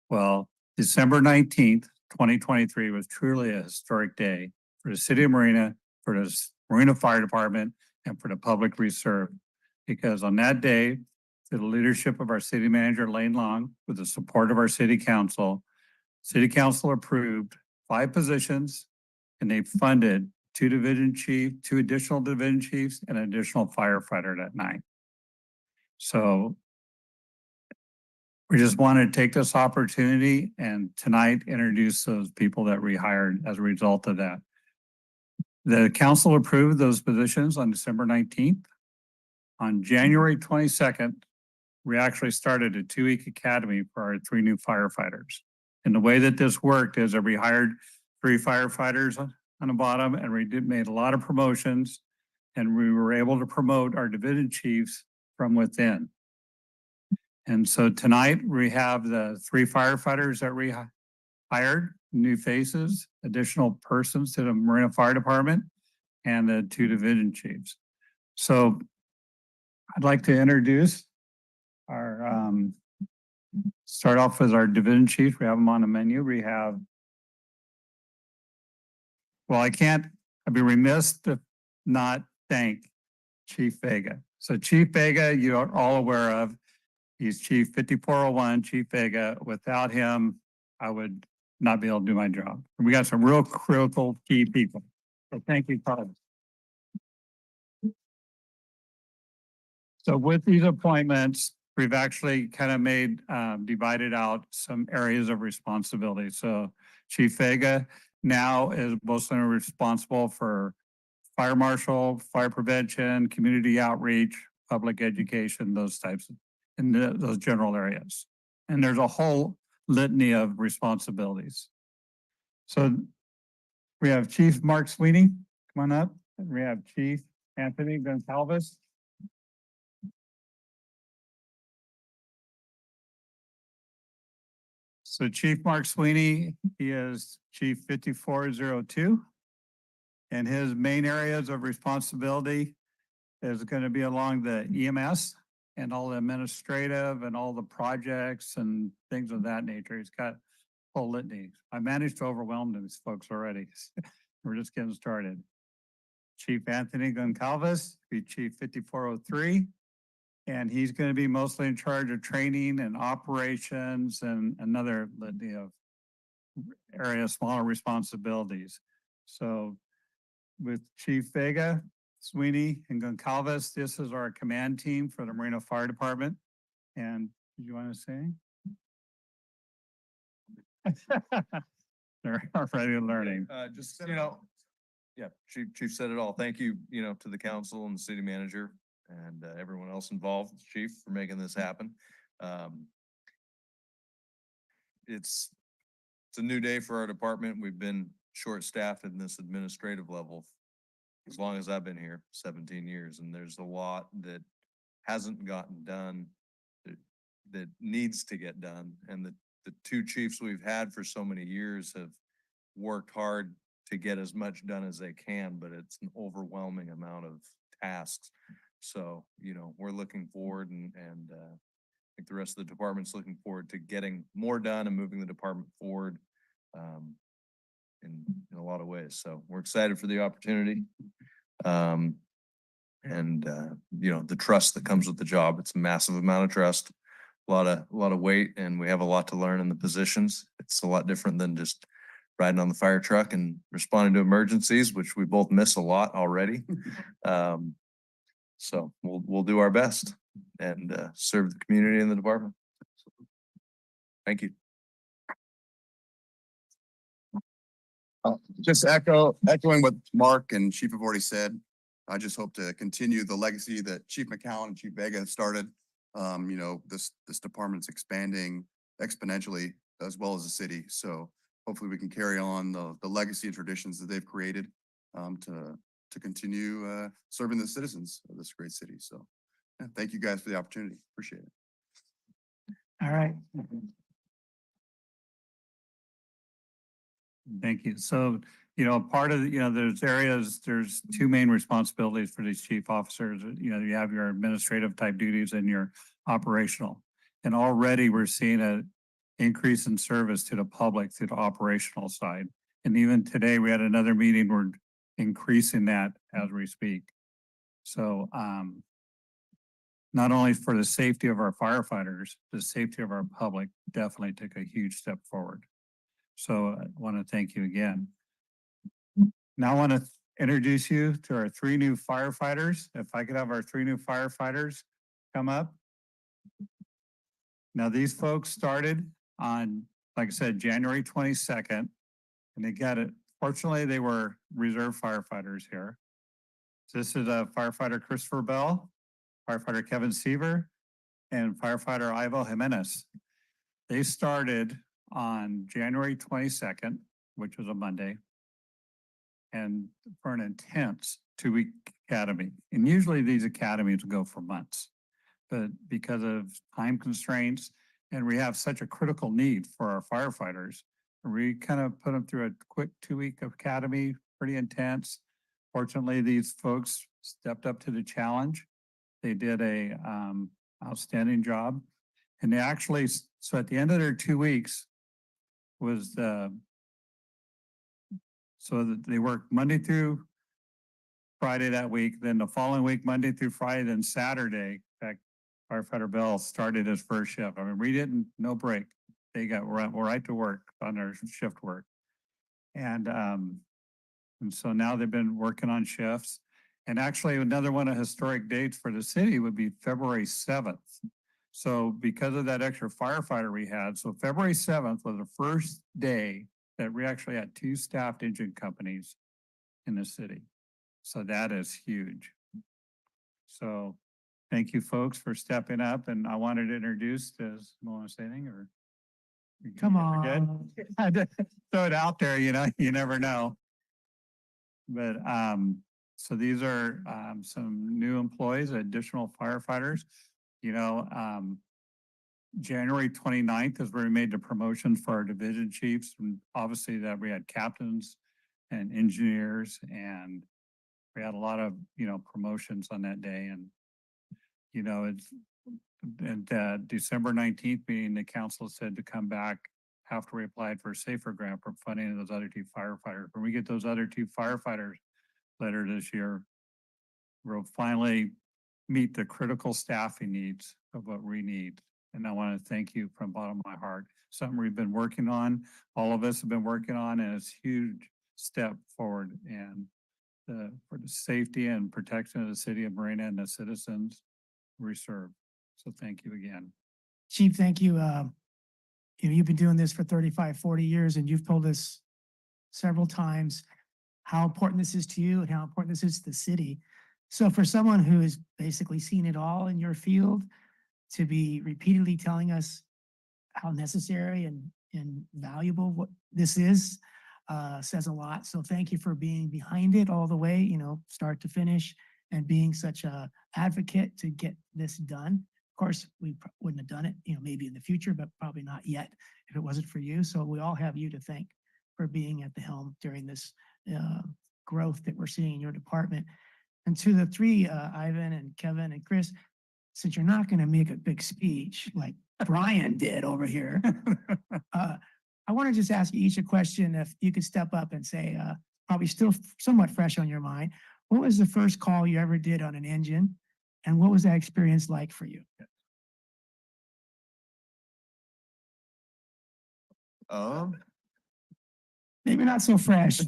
Speaker 11: Well, December 19th, 2023 was truly a historic day for the city of Marina, for the Marina Fire Department, and for the public reserve. Because on that day, through the leadership of our city manager, Lane Long, with the support of our city council approved 5 positions, and they funded 2 additional division chiefs, and an additional firefighter that night. So We just wanted to take this opportunity and tonight introduce those people that we hired as a result of that. The council approved those positions on December 19th. On January 22nd, we actually started a 2-week academy for our 3 new firefighters. And the way that this worked is that we hired 3 firefighters on the bottom, and we made a lot of promotions, and we were able to promote our division chiefs from within. And so tonight we have the 3 firefighters that we hired, new faces, additional persons to the Marina Fire Department, and the 2 division chiefs. So I'd like to introduce our, start off with our division chief. We have them on the menu. We have, well, I'd be remiss to not thank Chief Vega. So Chief Vega, you are all aware of. He's Chief 5401, Chief Vega. Without him, I would not be able to do my job. We got some real critical key people. So thank you, Todd. So with these appointments, we've actually kind of made, divided out some areas of responsibility. So Chief Vega now is mostly responsible for fire marshal, fire prevention, community outreach, public education, those types of, in those general areas. And there's a whole litany of responsibilities. So we have Chief Mark Sweeney, come on up. And we have Chief Anthony Goncalves. So Chief Mark Sweeney, he is Chief 5402. And his main areas of responsibility is going to be along the EMS and all the administrative and all the projects and things of that nature. He's got a whole litany. I managed to overwhelm these folks already. We're just getting started. Chief Anthony Goncalves, be Chief 5403. And he's going to be mostly in charge of training and operations and another litany of areas, smaller responsibilities. So with Chief Vega, Sweeney, and Goncalves, this is our command team for the Marina Fire Department. And did you want to say? They're already learning.
Speaker 12: Just, yeah, Chief said it all. Thank you, to the council and the city manager and everyone else involved, Chief, for making this happen. It's a new day for our department. We've been short-staffed in this administrative level as long as I've been here, 17 years, and there's a lot that hasn't gotten done that needs to get done. And the 2 chiefs we've had for so many years have worked hard to get as much done as they can, but it's an overwhelming amount of tasks. So, we're looking forward and I think the rest of the department's looking forward to getting more done and moving the department forward in a lot of ways. So we're excited for the opportunity. The trust that comes with the job. It's a massive amount of trust, a lot of weight, and we have a lot to learn in the positions. It's a lot different than just riding on the fire truck and responding to emergencies, which we both miss a lot already. So we'll do our best and serve the community and the department. Thank you.
Speaker 13: Just echoing what Mark and Chief have already said. I just hope to continue the legacy that Chief McCowan and Chief Vega have started. This department's expanding exponentially as well as the city. So hopefully we can carry on the legacy and traditions that they've created to continue serving the citizens of this great city. So yeah, thank you guys for the opportunity. Appreciate it.
Speaker 2: All right.
Speaker 11: Thank you. So, part of, there's 2 main responsibilities for these chief officers. You have your administrative type duties and your operational. And already we're seeing an increase in service to the public through the operational side. And even today we had another meeting, we're increasing that as we speak. So, not only for the safety of our firefighters, the safety of our public definitely took a huge step forward. So I want to thank you again. Now I want to introduce you to our 3 new firefighters. If I could have our 3 new firefighters come up. Now, these folks started on, like I said, January 22nd, and they got it. Fortunately, they were reserve firefighters here. This is a firefighter Christopher Bell, firefighter Kevin Seaver, and firefighter Ivo Jimenez. They started on January 22nd, which was a Monday, and for an intense 2-week academy. And usually these academies go for months, but because of time constraints, and we have such a critical need for our firefighters, we kind of put them through a quick 2-week academy, pretty intense. Fortunately, these folks stepped up to the challenge. They did a outstanding job. And they actually, so at the end of their 2 weeks was so that they worked Monday through Friday that week, then the following week, Monday through Friday, then Saturday. In fact, firefighter Bell started his first shift. I mean, we didn't, no break. They got right to work on their shift work. And so now they've been working on shifts. And actually another one of historic dates for the city would be February 7th. So because of that extra firefighter we had, so February 7th was the first day that we actually had 2 staffed engine companies in the city. So that is huge. So thank you folks for stepping up, and I wanted to introduce, does you want to say anything or?
Speaker 2: Come
Speaker 11: We're good?
Speaker 2: on.
Speaker 11: I just throw it out there, you know, you never know. But so these are some new employees, additional firefighters. You know, January 29th is where we made the promotions for our division chiefs, and obviously that we had captains and engineers, and we had a lot of, you know, promotions on that day. And you know, it's and December 19th meeting, the council said to come back after we applied for a SAFER grant for funding of those other 2 firefighters. When we get those other 2 firefighters later this year, we'll finally meet the critical staffing needs of what we need. And I want to thank you from the bottom of my heart. Something we've been working on, all of us have been working on, and it's a huge step forward and for the safety and protection of the city of Marina and the citizens we serve. So thank you again.
Speaker 2: Chief, thank you. You know, you've been doing this for 35, 40 years, and you've told us several times how important this is to you and how important this is to the city. So for someone who has basically seen it all in your field, to be repeatedly telling us how necessary and valuable what this is, says a lot. So thank you for being behind it all the way, you know, start to finish, and being such a advocate to get this done. Of course, we wouldn't have done it, you know, maybe in the future, but probably not yet if it wasn't for you. So we all have you to thank for being at the helm during this growth that we're seeing in your department. And to the 3, Ivan and Kevin and Chris, since you're not going to make a big speech like Brian did over here, I want to just ask you each a question. If you could step up and say, probably still somewhat fresh on your mind, what was the first call you ever did on an engine? And what was that experience like for you? Maybe not so fresh.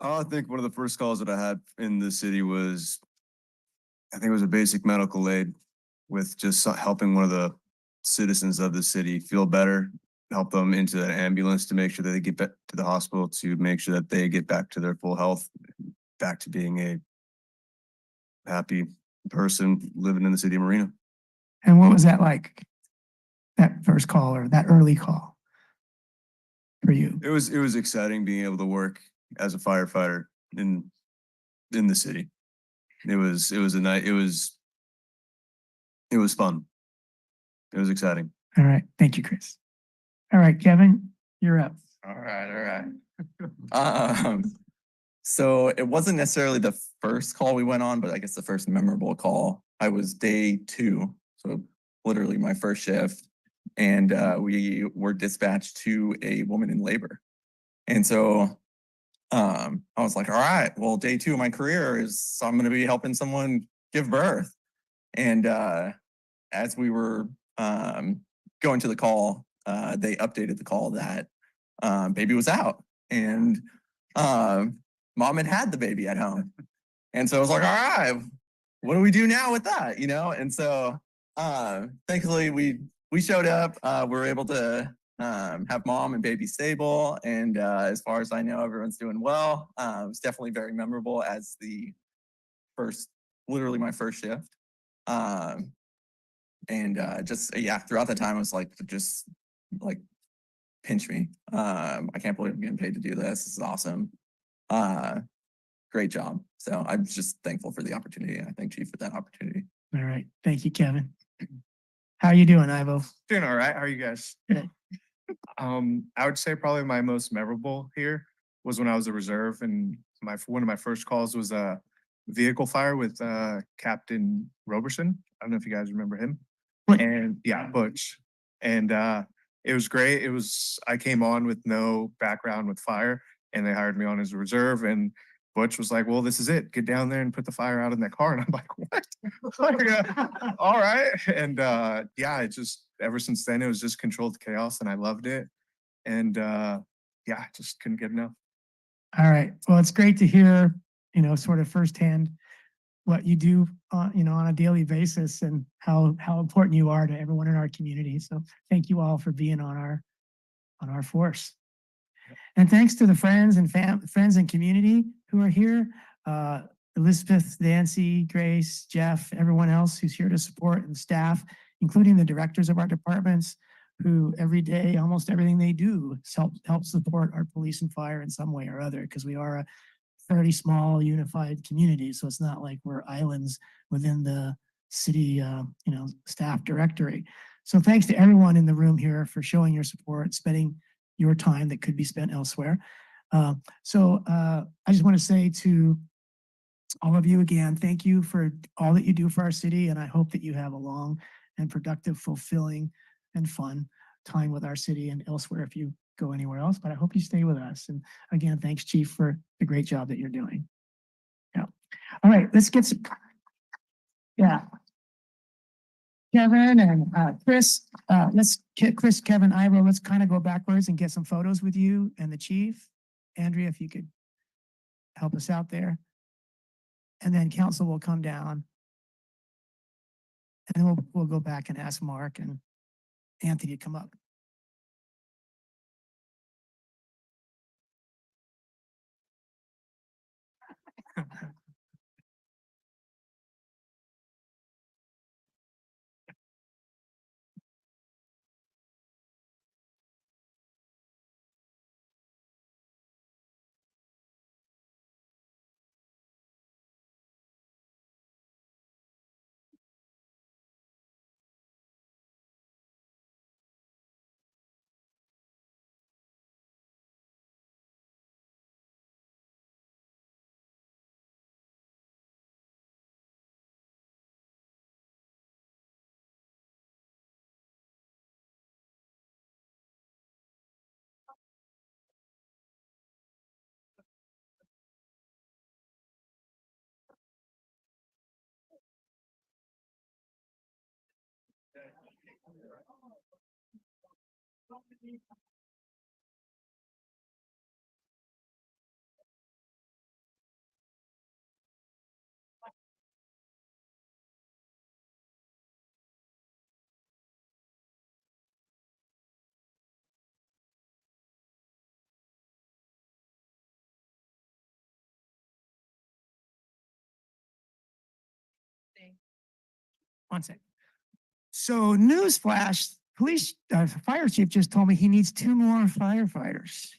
Speaker 12: I think one of the first calls that I had in the city was, I think it was a basic medical aid with just helping one of the citizens of the city feel better, help them into an ambulance to make sure that they get back to the hospital, to make sure that they get back to their full health, back to being a happy person living in the city of Marina.
Speaker 2: And what was that like? That first call or that early call for you?
Speaker 12: It was exciting being able to work as a firefighter in the city. It was fun. It was exciting.
Speaker 2: All right. Thank you, Chris. All right, Kevin, you're up.
Speaker 14: All right. So it wasn't necessarily the first call we went on, but I guess the first memorable call. I was day 2, so literally my first shift, and we were dispatched to a woman in labor. And so I was like, all right, well, day 2 of my career is I'm going to be helping someone give birth. And as we were going to the call, they updated the call that baby was out, and mom had the baby at home. And so I was like, all right, what do we do now with that? You know? And so Thankfully we showed up. We were able to have mom and baby stable, and as far as I know, everyone's doing well. It's definitely very memorable as the literally my first shift. And just yeah, throughout the time, I was like, just like pinch me. I can't believe I'm getting paid to do this. This is awesome. Great job. So I'm just thankful for the opportunity. I thank Chief for that opportunity.
Speaker 2: All right. Thank you, Kevin. How are you doing, Ivo?
Speaker 15: Doing all right. How are you guys?
Speaker 2: Good.
Speaker 15: I would say probably my most memorable here was when I was a reserve, and one of my first calls was a vehicle fire with Captain Roberson. I don't know if you guys remember him. And yeah, Butch. And it was great. I came on with no background with fire, and they hired me on as a reserve. And Butch was like, "Well, this is it. Get down there and put the fire out in that car." And I'm like, "What?" Like, all right. And yeah, it just ever since then it was just controlled chaos, and I loved it. And yeah, just couldn't get enough.
Speaker 2: All right. Well, it's great to hear, sort of firsthand what you do, on a daily basis and how important you are to everyone in our community. So thank you all for being on our force. And thanks to the friends and community who are here, Elizabeth, Nancy, Grace, Jeff, everyone else who's here to support, and staff, including the directors of our departments, who every day, almost everything they do help support our police and fire in some way or other, because we are a fairly small unified community. So it's not like we're islands within the city, staff directory. So thanks to everyone in the room here for showing your support, spending your time that could be spent elsewhere. I just want to say to all of you again, thank you for all that you do for our city. And I hope that you have a long and productive, fulfilling and fun time with our city and elsewhere if you go anywhere else, but I hope you stay with us. And again, thanks, Chief, for the great job that you're doing. Yeah. All right, let's get some, yeah. Kevin and Chris, Chris, Kevin, Ivo, let's kind of go backwards and get some photos with you and the chief. Andrea, if you could help us out there. And then council will come down. And then we'll go back and ask Mark and Anthony to come up. One sec. So newsflash, fire chief just told me he needs 2 more firefighters.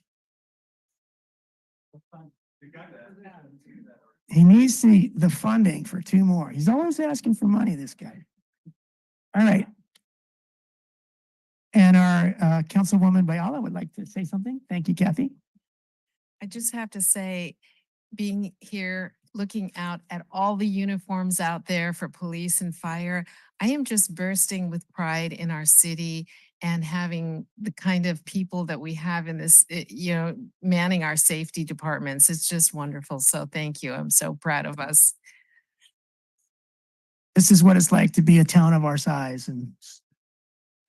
Speaker 2: He needs the funding for 2 more. He's always asking for money, this guy. All right. And our Councilwoman Bayala would like to say something. Thank you, Kathy.
Speaker 5: I just have to say, being here, looking out at all the uniforms out there for police and fire, I am just bursting with pride in our city and having the kind of people that we have in this, manning our safety departments. It's just wonderful. So thank you. I'm so proud of us.
Speaker 2: This is what it's like to be a town of our size. And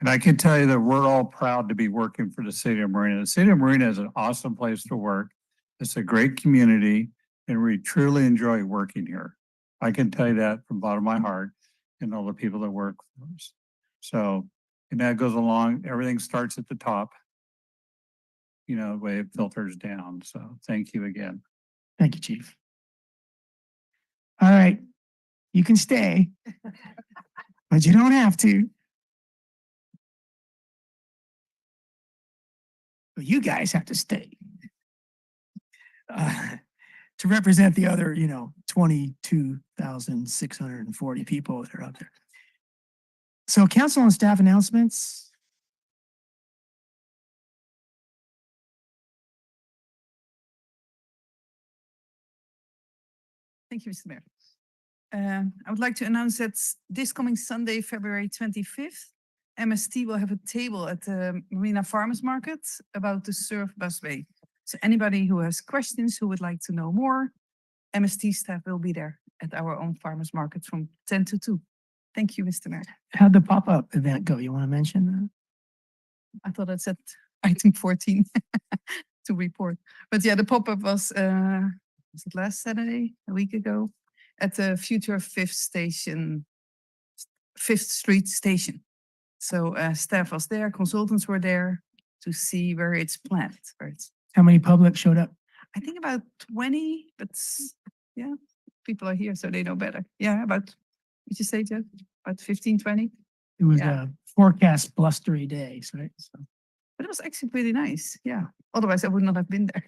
Speaker 11: I can tell you that we're all proud to be working for the city of Marina. The city of Marina is an awesome place to work. It's a great community, and we truly enjoy working here. I can tell you that from the bottom of my heart. and all the people that work for us. So, and that goes along, everything starts at the top. You know, the way it filters down. So thank you again.
Speaker 2: Thank you, Chief. All right, you can stay, but you don't have to. But you guys have to stay. To represent the other, 22,640 people that are out there. So council and staff announcements.
Speaker 8: Thank you, Mr. Mayor. I would like to announce that this coming Sunday, February 25th, MST will have a table at the Marina Farmers Market about the Surf Busway. So anybody who has questions, who would like to know more, MST staff will be there at our own farmers market from 10 to 2. Thank you, Mr. Mayor.
Speaker 2: How'd the pop-up event go? You want to mention that?
Speaker 8: I thought I said item 14 to report. But yeah, the pop-up was it last Saturday, a week ago, at the future Fifth Street station. So staff was there, consultants were there to see where it's planned.
Speaker 2: How many public showed up?
Speaker 8: I think about 20, but yeah, people are here, so they know better. Yeah, about, would you say, Jeff? About 15, 20?
Speaker 2: It was
Speaker 8: Yeah.
Speaker 2: a forecast blustery days, right? So
Speaker 8: But it was actually pretty nice. Yeah. Otherwise, I would not have been there.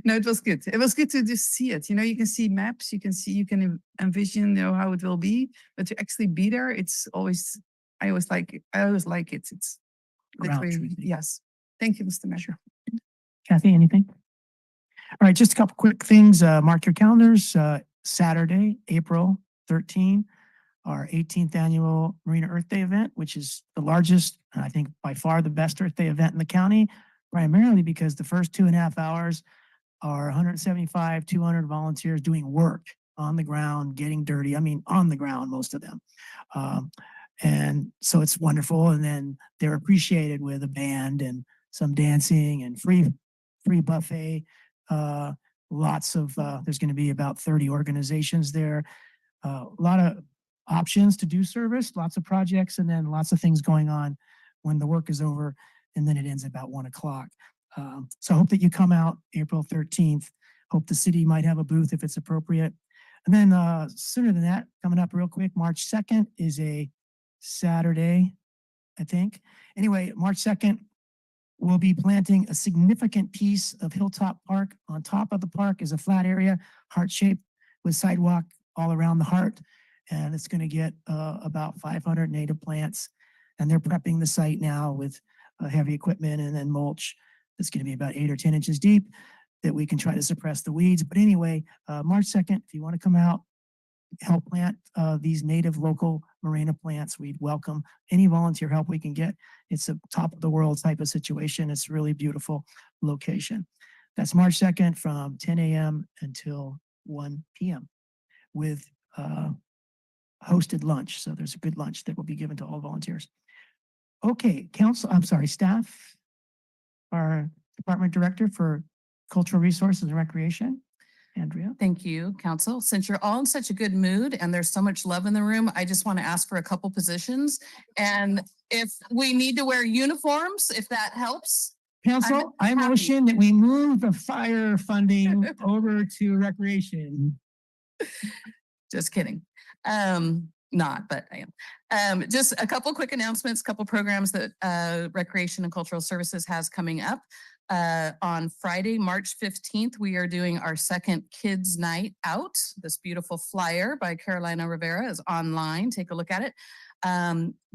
Speaker 8: No, it was good. It was good to just see it. You can see maps, you can envision, how it will be, but to actually be there, it's always, I always like it. It's
Speaker 2: Around
Speaker 8: literally,
Speaker 2: everything.
Speaker 8: yes. Thank you, Mr. Mayor.
Speaker 2: Kathy, anything? All right, just a couple quick things. Mark your calendars. Saturday, April 13, our 18th annual Marina Earth Day event, which is the largest, and I think by far the best Earth Day event in the county, primarily because the first 2.5 hours are 175, 200 volunteers doing work on the ground, getting dirty. I mean, on the ground, most of them. And so it's wonderful. And then they're appreciated with a band and some dancing and free buffet. Lots of, there's going to be about 30 organizations there. A lot of options to do service, lots of projects, and then lots of things going on when the work is over. And then it ends about 1 o'clock. So I hope that you come out April 13th. Hope the city might have a booth if it's appropriate. And then sooner than that, coming up real quick, March 2nd is a Saturday, I think. Anyway, March 2nd, we'll be planting a significant piece of Hilltop Park. On top of the park is a flat area, heart-shaped, with sidewalk all around the heart. And it's going to get about 500 native plants. And they're prepping the site now with heavy equipment and then mulch. It's going to be about 8 or 10 inches deep that we can try to suppress the weeds. But anyway, March 2nd, if you want to come out, help plant these native local Marina plants, we'd welcome any volunteer help we can get. It's a top of the world type of situation. It's a really beautiful location. That's March 2nd from 10 a.m. until 1 p.m. with hosted lunch. So there's a good lunch that will be given to all volunteers. Okay, staff. Our department director for cultural resources and recreation, Andrea.
Speaker 16: Thank you, council. Since you're all in such a good mood and there's so much love in the room, I just want to ask for a couple positions. And if we need to wear uniforms, if that helps.
Speaker 2: Council, I
Speaker 16: happy.
Speaker 2: motion that we move the fire funding over to recreation.
Speaker 16: Just kidding. Not, but I am. Just a couple quick announcements, couple programs that Recreation and Cultural Services has coming up. On Friday, March 15th, we are doing our second Kids Night Out. This beautiful flyer by Carolina Rivera is online. Take a look at it.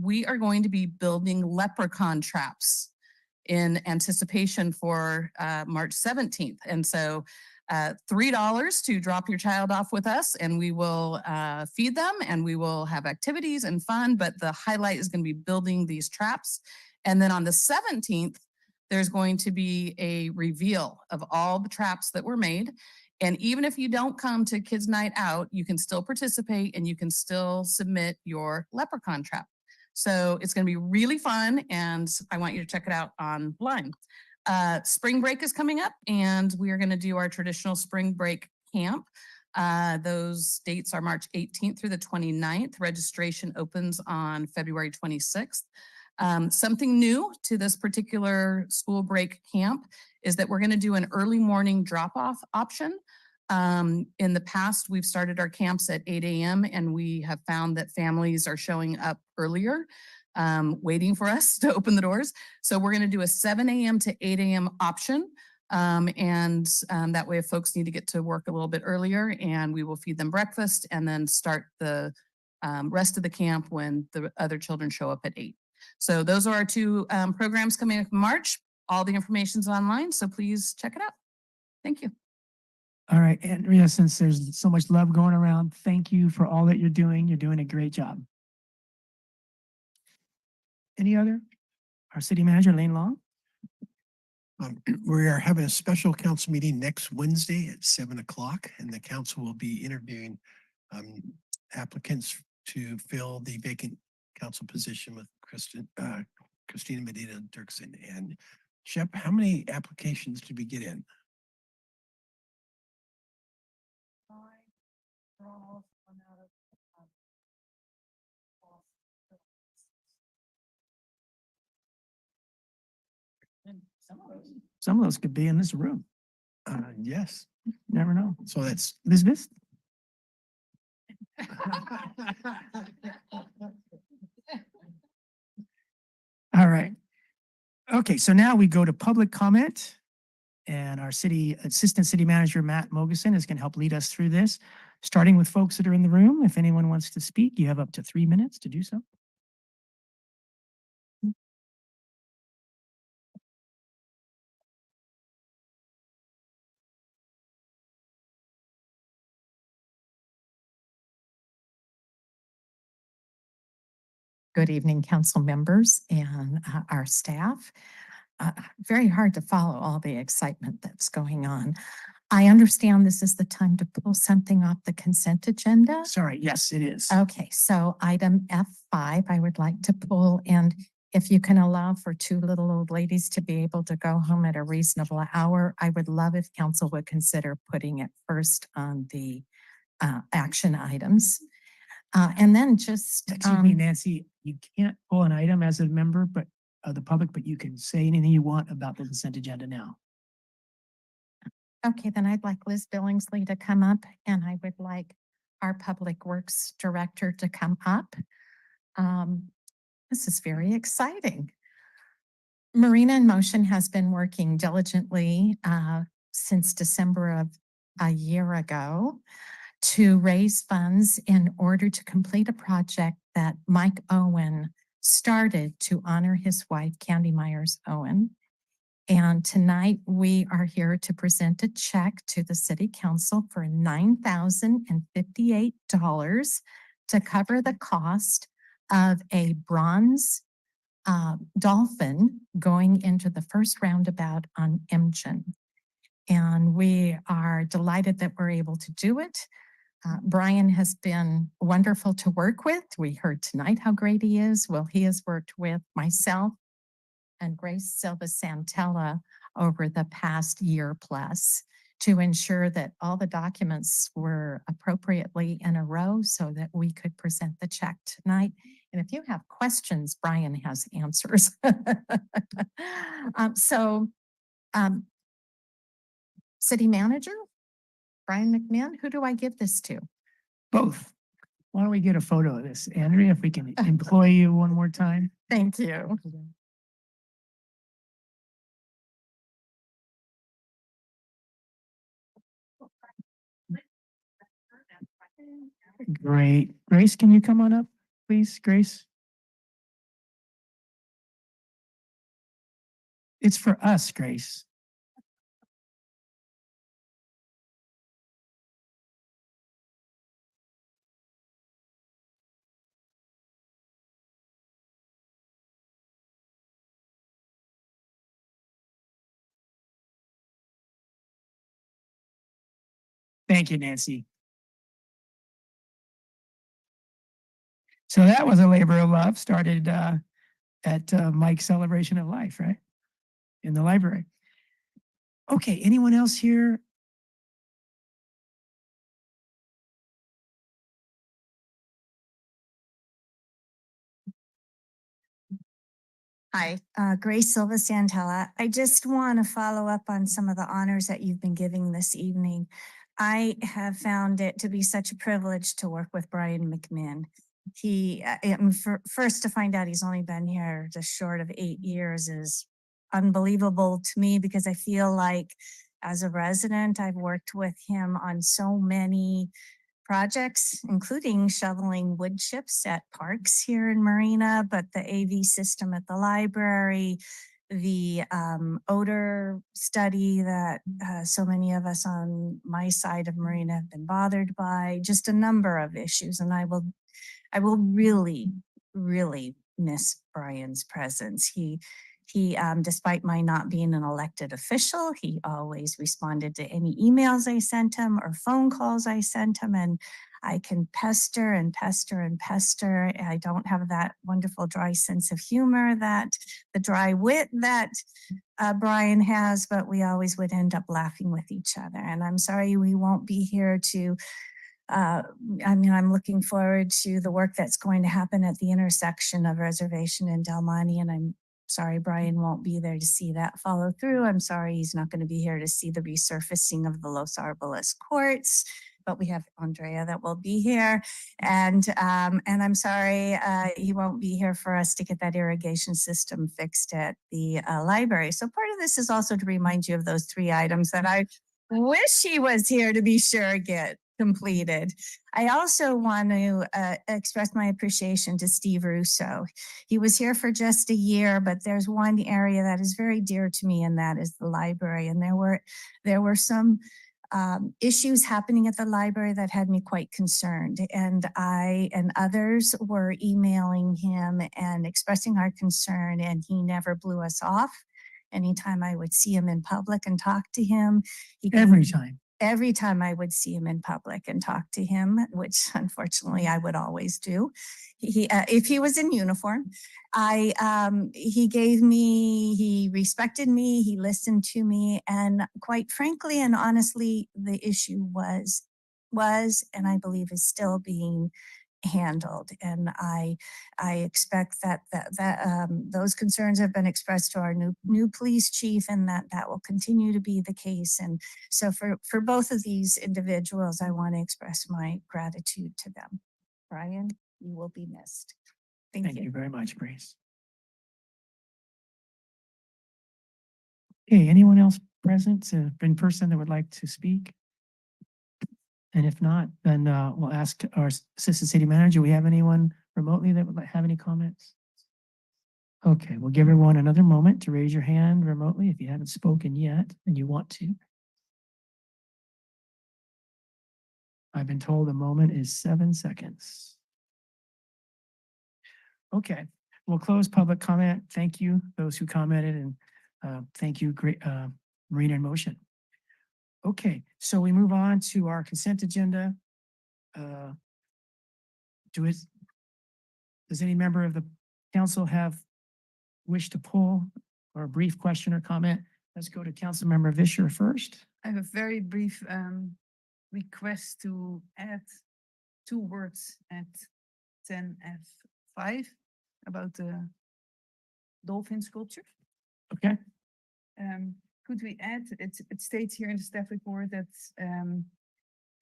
Speaker 16: We are going to be building leprechaun traps in anticipation for March 17th. And so $3 to drop your child off with us, and we will feed them and we will have activities and fun, but the highlight is going to be building these traps. And then on the 17th, there's going to be a reveal of all the traps that were made. And even if you don't come to Kids Night Out, you can still participate and you can still submit your leprechaun trap. So it's going to be really fun, and I want you to check it out online. Spring break is coming up, and we are going to do our traditional spring break camp. Those dates are March 18th through the 29th. Registration opens on February 26th. Something new to this particular school break camp is that we're going to do an early morning drop-off option. In the past, we've started our camps at 8 a.m. and we have found that families are showing up earlier, waiting for us to open the doors. So we're going to do a 7 a.m. to 8 a.m. option. That way if folks need to get to work a little bit earlier, and we will feed them breakfast and then start the rest of the camp when the other children show up at 8. So those are our two programs coming up in March. All the information's online, so please check it out. Thank you.
Speaker 2: All right, Andrea, since there's so much love going around, thank you for all that you're doing. You're doing a great job. Any other? Our city manager, Lane Long.
Speaker 6: We are having a special council meeting next Wednesday at 7 o'clock, and the council will be interviewing applicants to fill the vacant council position with Christina Medina Dirksen. And Shep, how many applications did we get in?
Speaker 2: Some of those could be in this room.
Speaker 6: Yes.
Speaker 2: Never know.
Speaker 6: So that's
Speaker 2: Elizabeth? All right. Okay, so now we go to public comment. And our assistant city manager, Matt Mogeson, is going to help lead us through this, starting with folks that are in the room. If anyone wants to speak, you have up to 3 minutes to do so.
Speaker 5: Good evening, council members and our staff. Very hard to follow all the excitement that's going on. I understand this is the time to pull something off the consent agenda.
Speaker 2: Sorry, yes, it is.
Speaker 5: Okay, so item F5, I would like to pull, and if you can allow for 2 little old ladies to be able to go home at a reasonable hour, I would love if council would consider putting it first on the action items. And then just,
Speaker 2: Excuse me, Nancy, you can't pull an item as a member, but of the public, but you can say anything you want about the consent agenda now.
Speaker 5: okay, then I'd like Liz Billingsley to come up, and I would like our Public Works Director to come up. This is very exciting. Marina in Motion has been working diligently since December of a year ago to raise funds in order to complete a project that Mike Owen started to honor his wife, Candy Myers Owen. And tonight we are here to present a check to the city council for $9,058 to cover the cost of a bronze dolphin going into the first roundabout on Emgen. And we are delighted that we're able to do it. Brian has been wonderful to work with. We heard tonight how great he is. Well, he has worked with myself and Grace Silva Santella over the past year plus to ensure that all the documents were appropriately in a row so that we could present the check tonight. And if you have questions, Brian has answers. City Manager, Brian McMahon, who do I give this to?
Speaker 2: Both. Why don't we get a photo of this? Andrea, if we can employ you one more time.
Speaker 5: Thank you.
Speaker 2: Great. Grace, can you come on up, please, Grace? It's for us, Grace. Thank you, Nancy. So that was a labor of love, started at Mike's Celebration of Life, right? In the library. Okay, anyone else here
Speaker 17: Hi, Grace Silva Santella. I just want to follow up on some of the honors that you've been giving this evening. I have found it to be such a privilege to work with Brian McMinn. First to find out he's only been here just short of 8 years is unbelievable to me because I feel like as a resident, I've worked with him on so many projects, including shoveling wood chips at parks here in Marina, but the AV system at the library, the odor study that so many of us on my side of Marina have been bothered by, just a number of issues. And I will really, really miss Brian's presence. Despite my not being an elected official, he always responded to any emails I sent him or phone calls I sent him. And I can pester and pester and pester. I don't have that wonderful dry sense of humor, that the dry wit that Brian has, but we always would end up laughing with each other. And I'm sorry we won't be here to I'm looking forward to the work that's going to happen at the intersection of Reservation and Del Monte, and I'm sorry Brian won't be there to see that follow through. I'm sorry he's not going to be here to see the resurfacing of the Los Arboles courts, but we have Andrea that will be here, and I'm sorry he won't be here for us to get that irrigation system fixed at the library. So part of this is also to remind you of those 3 items that I wish he was here to be sure get completed. I also want to express my appreciation to Steve Russo. He was here for just a year, but there's one area that is very dear to me, and that is the library. And there were some issues happening at the library that had me quite concerned. And I and others were emailing him and expressing our concern, and he never blew us off. Anytime I would see him in public and talk to him, every time I would see him in public and talk to him, which unfortunately I would always do, if he was in uniform, he respected me, he listened to me, and quite frankly and honestly, the issue was, and I believe is still being handled. And I expect that those concerns have been expressed to our new police chief, and that will continue to be the case. And so for both of these individuals, I want to express my gratitude to them. Brian, you will be missed.
Speaker 2: Thank you very much, Grace. Okay, anyone else present in person that would like to speak? And if not, then we'll ask our assistant city manager, we have anyone remotely that would have any comments? Okay, we'll give everyone another moment to raise your hand remotely if you haven't spoken yet and you want to. I've been told the moment is 7 seconds. Okay, we'll close public comment. Thank you, those who commented, and thank you, Marina in Motion. Okay, so we move on to our consent agenda. Does any member of the council wish to pull or a brief question or comment? Let's go to Council Member Vischer first.
Speaker 8: I have a very brief request to add 2 words at 10F5 about the dolphin sculpture.
Speaker 2: Okay.
Speaker 8: Could we add, it states here in the staff report that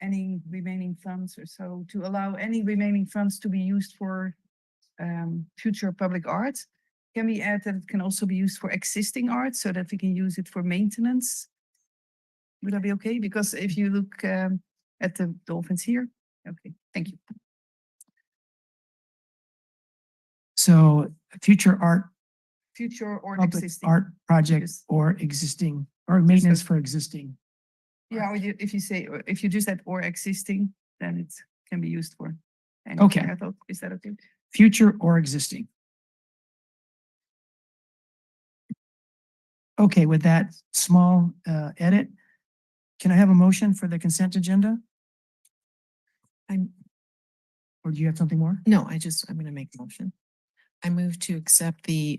Speaker 8: any remaining funds or so, to allow any remaining funds to be used for future public art. Can we add that it can also be used for existing art so that we can use it for maintenance? Would that be okay? Because if you look at the dolphins here, okay, thank you.
Speaker 2: So future or
Speaker 8: public
Speaker 2: existing art projects or existing or maintenance for existing.
Speaker 8: Yeah, or if you just said or existing, then it can be used for anything.
Speaker 2: Okay.
Speaker 8: I thought, is that okay?
Speaker 2: Future or existing. Okay, with that small edit, can I have a motion for the consent agenda? Or do you have something more?
Speaker 5: No, I'm going to make a motion. I move to accept the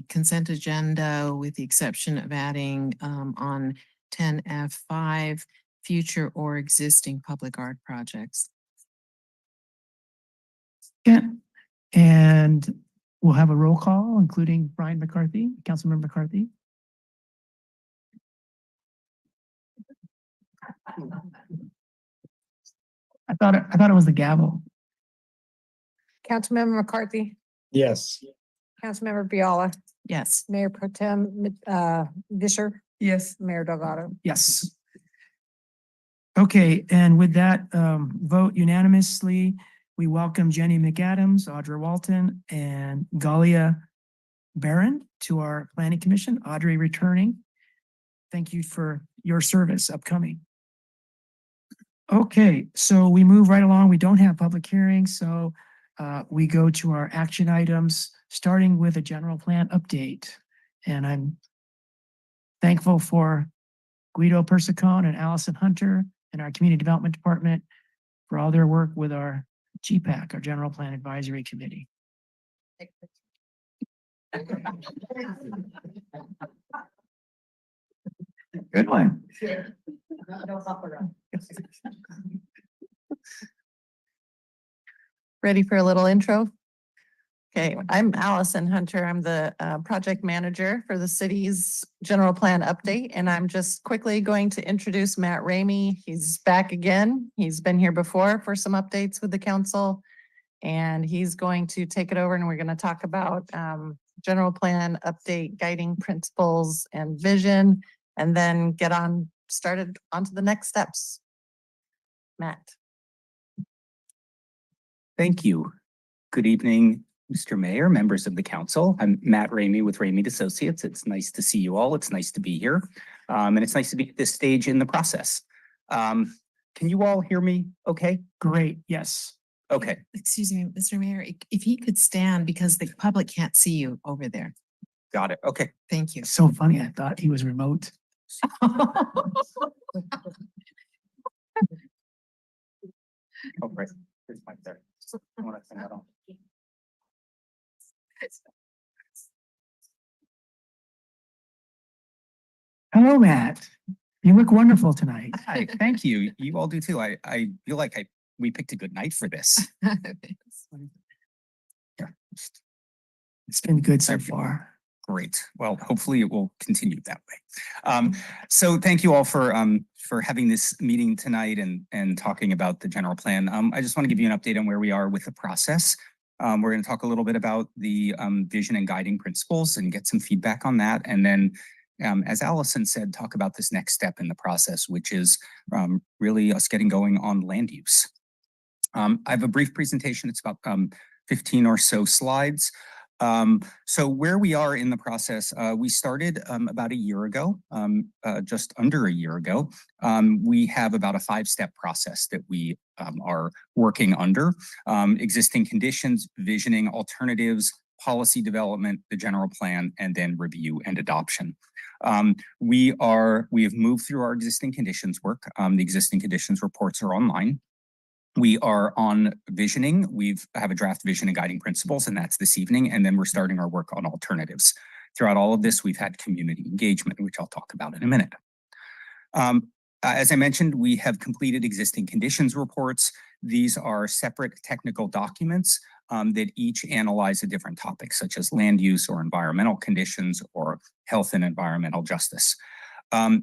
Speaker 5: consent agenda with the exception of adding on 10F5 future or existing public art projects.
Speaker 2: Yeah. And we'll have a roll call, including Brian McCarthy, Councilmember McCarthy. I thought it was the gavel.
Speaker 18: Councilmember McCarthy,
Speaker 4: Yes.
Speaker 18: Councilmember Biala,
Speaker 5: Yes.
Speaker 18: Mayor Pro Tem, Visser,
Speaker 8: Yes.
Speaker 18: Mayor Delgado.
Speaker 2: Yes. Okay, and with that, vote unanimously, we welcome Jenny McAdams, Audra Walton, and Galia Barron to our planning commission. Audrey returning. Thank you for your service upcoming. Okay, so we move right along. We don't have public hearings, so we go to our action items, starting with a general plan update. And I'm thankful for Guido Persicone and Allison Hunter and our Community Development Department for all their work with our GPAC, our General Plan Advisory Committee. Good one.
Speaker 5: Ready for a little intro? Okay, I'm Allison Hunter. I'm the project manager for the city's general plan update, and I'm just quickly going to introduce Matt Ramey. He's back again. He's been here before for some updates with the council, and he's going to take it over, and we're going to talk about general plan update, guiding principles and vision, and then get started onto the next steps. Matt.
Speaker 19: Thank you. Good evening, Mr. Mayor, members of the council. I'm Matt Ramey with Ramey Associates. It's nice to see you all. It's nice to be here. And it's nice to be at this stage in the process. Can you all hear me okay?
Speaker 2: Great, yes.
Speaker 19: Okay.
Speaker 5: Excuse me, Mr. Mayor, if he could stand because the public can't see you over there.
Speaker 19: Got it. Okay.
Speaker 5: Thank you.
Speaker 2: So funny, I thought he was remote.
Speaker 19: Oh, right. Here's my there. I want to send that on.
Speaker 2: Hello, Matt. You look wonderful tonight.
Speaker 19: Hi, thank you. You all do too. I feel like we picked a good night for this. Here.
Speaker 2: It's been good so far.
Speaker 19: Great. Well, hopefully it will continue that way. So thank you all for having this meeting tonight and talking about the general plan. I just want to give you an update on where we are with the process. We're going to talk a little bit about the vision and guiding principles and get some feedback on that. And then, as Allison said, talk about this next step in the process, which is really us getting going on land use. I have a brief presentation. It's about 15 or so slides. So where we are in the process, we started about a year ago, just under a year ago. We have about a 5-step process that we are working under. Existing conditions, visioning, alternatives, policy development, the general plan, and then review and adoption. We have moved through our existing conditions work. The existing conditions reports are online. We are on visioning. We have a draft vision and guiding principles, and that's this evening. And then we're starting our work on alternatives. Throughout all of this, we've had community engagement, which I'll talk about in a minute. As I mentioned, we have completed existing conditions reports. These are separate technical documents that each analyze a different topic, such as land use or environmental conditions or health and environmental justice.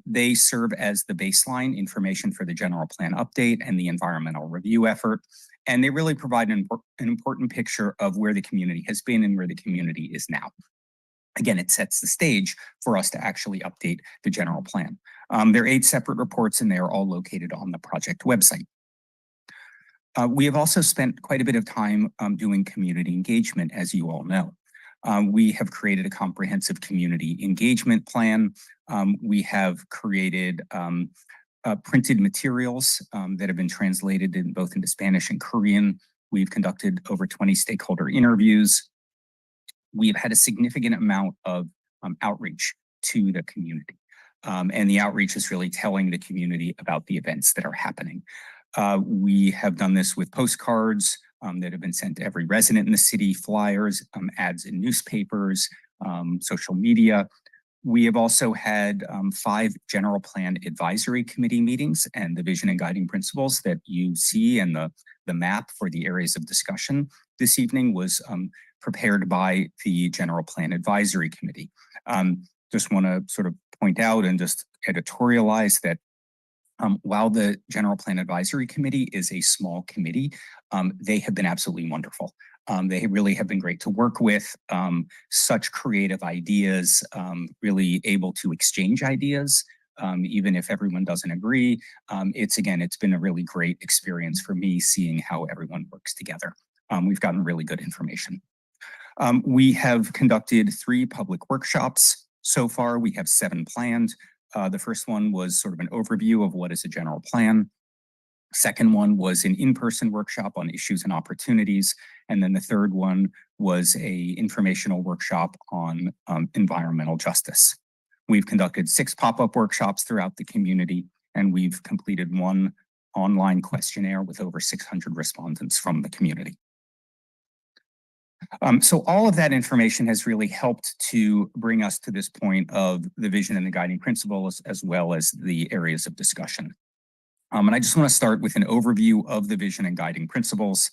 Speaker 19: They serve as the baseline information for the general plan update and the environmental review effort. And they really provide an important picture of where the community has been and where the community is now. Again, it sets the stage for us to actually update the general plan. There are 8 separate reports and they are all located on the project website. We have also spent quite a bit of time doing community engagement, as you all know. We have created a comprehensive community engagement plan. We have created printed materials that have been translated both into Spanish and Korean. We've conducted over 20 stakeholder interviews. We've had a significant amount of outreach to the community. And the outreach is really telling the community about the events that are happening. We have done this with postcards that have been sent to every resident in the city, flyers, ads in newspapers, social media. We have also had 5 general plan advisory committee meetings, and the vision and guiding principles that you see and the map for the areas of discussion this evening was prepared by the general plan advisory committee. Just want to sort of point out and just editorialize that while the General Plan Advisory Committee is a small committee, they have been absolutely wonderful. They really have been great to work with, such creative ideas, really able to exchange ideas, even if everyone doesn't agree. It's been a really great experience for me seeing how everyone works together. We've gotten really good information. We have conducted 3 public workshops so far. We have 7 planned. The first one was sort of an overview of what is a general plan. Second one was an in-person workshop on issues and opportunities. And then the third one was a informational workshop on environmental justice. We've conducted 6 pop-up workshops throughout the community, and we've completed 1 online questionnaire with over 600 respondents from the community. So all of that information has really helped to bring us to this point of the vision and the guiding principles, as well as the areas of discussion. And I just want to start with an overview of the vision and guiding principles.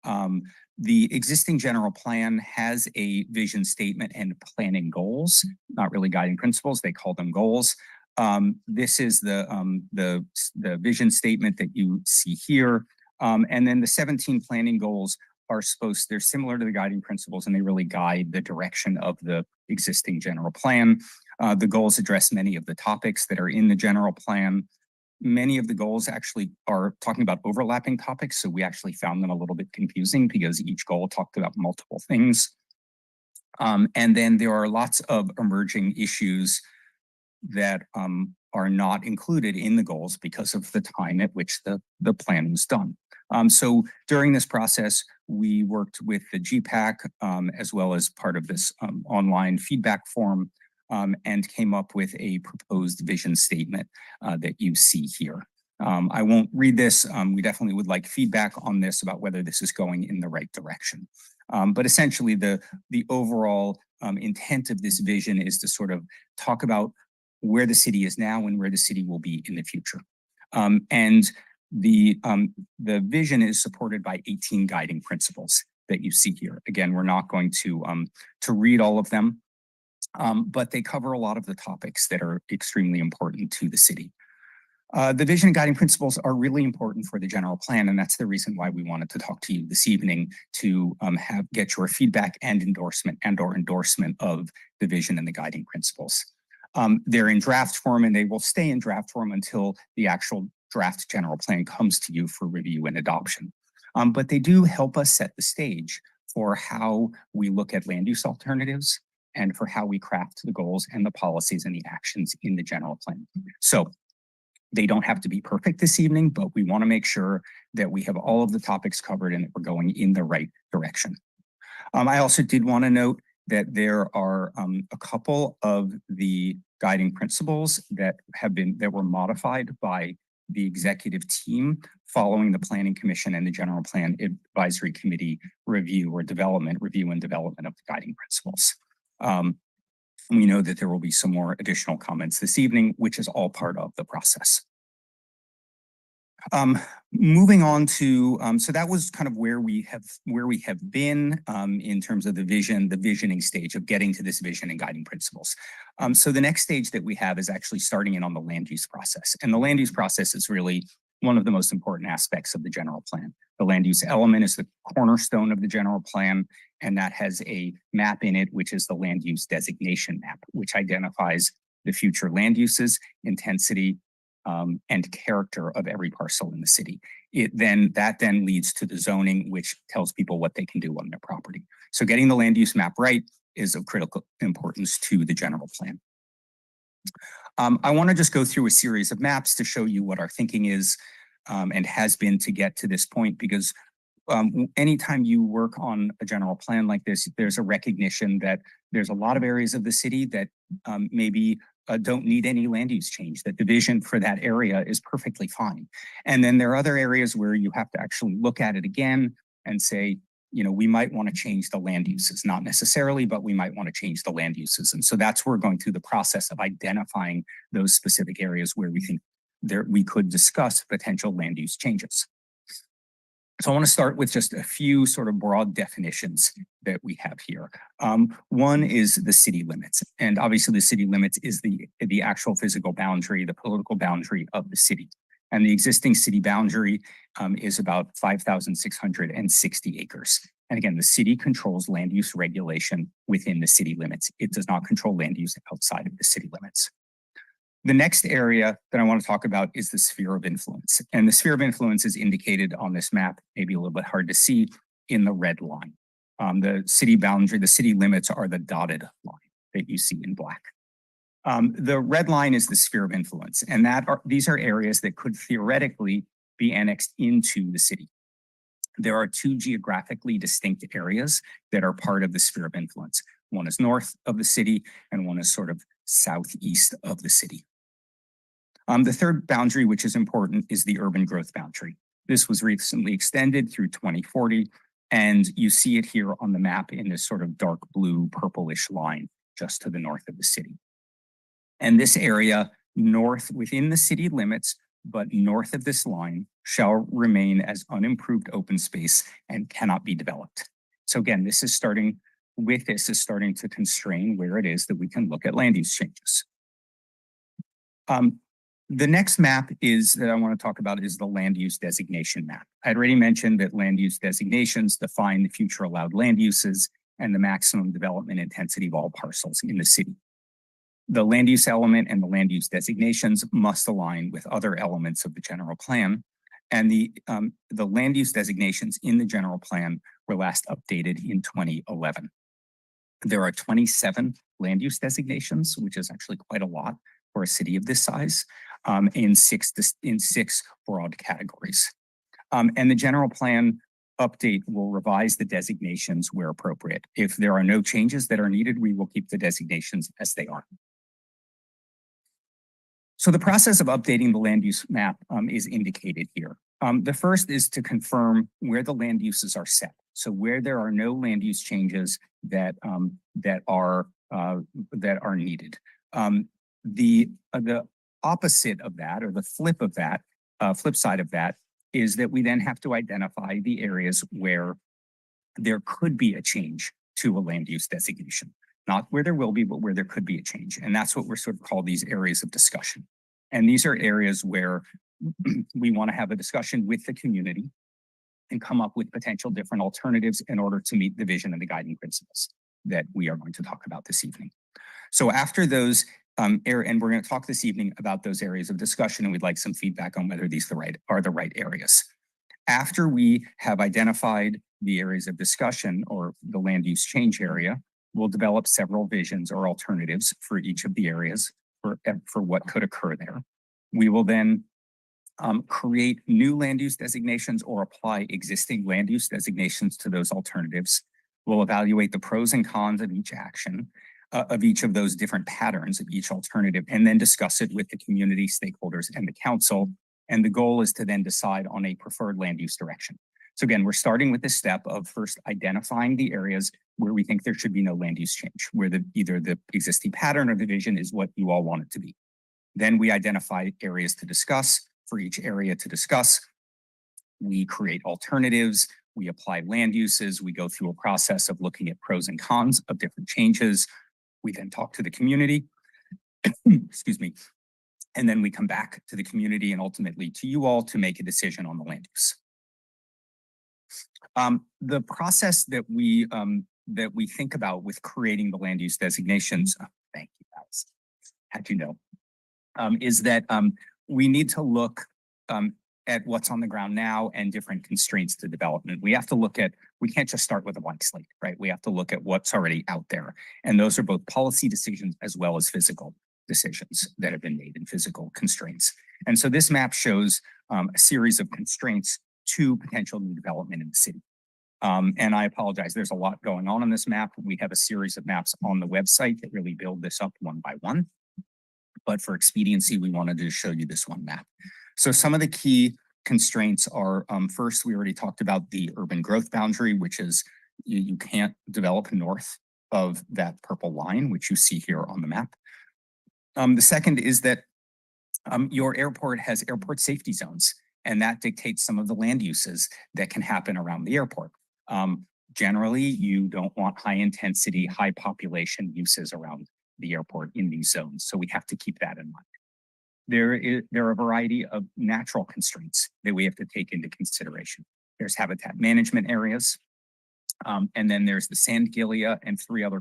Speaker 19: The existing general plan has a vision statement and planning goals, not really guiding principles, they call them goals. This is the vision statement that you see here. And then the 17 planning goals they're similar to the guiding principles, and they really guide the direction of the existing general plan. The goals address many of the topics that are in the general plan. Many of the goals actually are talking about overlapping topics, so we actually found them a little bit confusing because each goal talked about multiple things. And then there are lots of emerging issues that are not included in the goals because of the time at which the plan was done. So during this process, we worked with the GPAC as well as part of this online feedback form and came up with a proposed vision statement that you see here. I won't read this. We definitely would like feedback on this about whether this is going in the right direction. But essentially, the overall intent of this vision is to sort of talk about where the city is now and where the city will be in the future. And the vision is supported by 18 guiding principles that you see here. Again, we're not going to read all of them, but they cover a lot of the topics that are extremely important to the city. The vision and guiding principles are really important for the general plan, and that's the reason why we wanted to talk to you this evening to get your feedback and endorsement of the vision and the guiding principles. They're in draft form, and they will stay in draft form until the actual draft general plan comes to you for review and adoption. But they do help us set the stage for how we look at land use alternatives and for how we craft the goals and the policies and the actions in the general plan. So they don't have to be perfect this evening, but we want to make sure that we have all of the topics covered and that we're going in the right direction. I also did want to note that there are a couple of the guiding principles that were modified by the executive team following the Planning Commission and the General Plan Advisory Committee review and development of the guiding principles. We know that there will be some more additional comments this evening, which is all part of the process. Moving on to, so that was kind of where we have been in terms of the visioning stage of getting to this vision and guiding principles. So the next stage that we have is actually starting in on the land use process. And the land use process is really one of the most important aspects of the general plan. The land use element is the cornerstone of the general plan, and that has a map in it, which is the land use designation map, which identifies the future land uses, intensity, and character of every parcel in the city. That then leads to the zoning, which tells people what they can do on their property. So getting the land use map right is of critical importance to the general plan. I want to just go through a series of maps to show you what our thinking is and has been to get to this point, because anytime you work on a general plan like this, there's a recognition that there's a lot of areas of the city that maybe don't need any land use change, that the vision for that area is perfectly fine. And then there are other areas where you have to actually look at it again and say, we might want to change the land uses, not necessarily, but we might want to change the land uses. And so that's where we're going through the process of identifying those specific areas where we think we could discuss potential land use changes. So I want to start with just a few sort of broad definitions that we have here. One is the city limits. And obviously the city limits is the actual physical boundary, the political boundary of the city. And the existing city boundary is about 5,660 acres. And again, the city controls land use regulation within the city limits. It does not control land use outside of the city limits. The next area that I want to talk about is the sphere of influence. And the sphere of influence is indicated on this map, maybe a little bit hard to see, in the red line. The city boundary, the city limits are the dotted line that you see in black. The red line is the sphere of influence, and these are areas that could theoretically be annexed into the city. There are two geographically distinct areas that are part of the sphere of influence. One is north of the city, and one is sort of southeast of the city. The third boundary, which is important, is the urban growth boundary. This was recently extended through 2040, and you see it here on the map in this sort of dark blue purplish line just to the north of the city. And this area north within the city limits, but north of this line, shall remain as unimproved open space and cannot be developed. So again, this is starting to constrain where it is that we can look at land use changes. The next map that I want to talk about is the land use designation map. I'd already mentioned that land use designations define the future allowed land uses and the maximum development intensity of all parcels in the city. The land use element and the land use designations must align with other elements of the general plan. And the land use designations in the general plan were last updated in 2011. There are 27 land use designations, which is actually quite a lot for a city of this size, in six broad categories. And the general plan update will revise the designations where appropriate. If there are no changes that are needed, we will keep the designations as they are. So the process of updating the land use map is indicated here. The first is to confirm where the land uses are set. So where there are no land use changes that are needed. The opposite of that, or the flip side of that, is that we then have to identify the areas where there could be a change to a land use designation. Not where there will be, but where there could be a change. And that's what we're sort of call these areas of discussion. And these are areas where we want to have a discussion with the community and come up with potential different alternatives in order to meet the vision and the guiding principles that we are going to talk about this evening. So after those, and we're going to talk this evening about those areas of discussion, and we'd like some feedback on whether these are the right areas. After we have identified the areas of discussion or the land use change area, we'll develop several visions or alternatives for each of the areas for what could occur there. We will then create new land use designations or apply existing land use designations to those alternatives. We'll evaluate the pros and cons of each action, of each of those different patterns of each alternative, and then discuss it with the community stakeholders and the council. And the goal is to then decide on a preferred land use direction. So again, we're starting with this step of first identifying the areas where we think there should be no land use change, where either the existing pattern or the vision is what you all want it to be. Then we identify areas to discuss. For each area to discuss, we create alternatives, we apply land uses, we go through a process of looking at pros and cons of different changes. We then talk to the community, excuse me, and then we come back to the community and ultimately to you all to make a decision on the land use. The process that we think about with creating the land use designations, thank you guys, how'd you know, is that we need to look at what's on the ground now and different constraints to development. We have to look at, we can't just start with a blank slate, right? We have to look at what's already out there. And those are both policy decisions as well as physical decisions that have been made and physical constraints. And so this map shows a series of constraints to potential new development in the city. And I apologize, there's a lot going on this map. We have a series of maps on the website that really build this up one by one. But for expediency, we wanted to show you this one map. So some of the key constraints are, first, we already talked about the urban growth boundary, which is you can't develop north of that purple line, which you see here on the map. The second is that your airport has airport safety zones, and that dictates some of the land uses that can happen around the airport. Generally, you don't want high intensity, high population uses around the airport in these zones. So we have to keep that in mind. There are a variety of natural constraints that we have to take into consideration. There's habitat management areas, and then there's the sand gilia and 3 other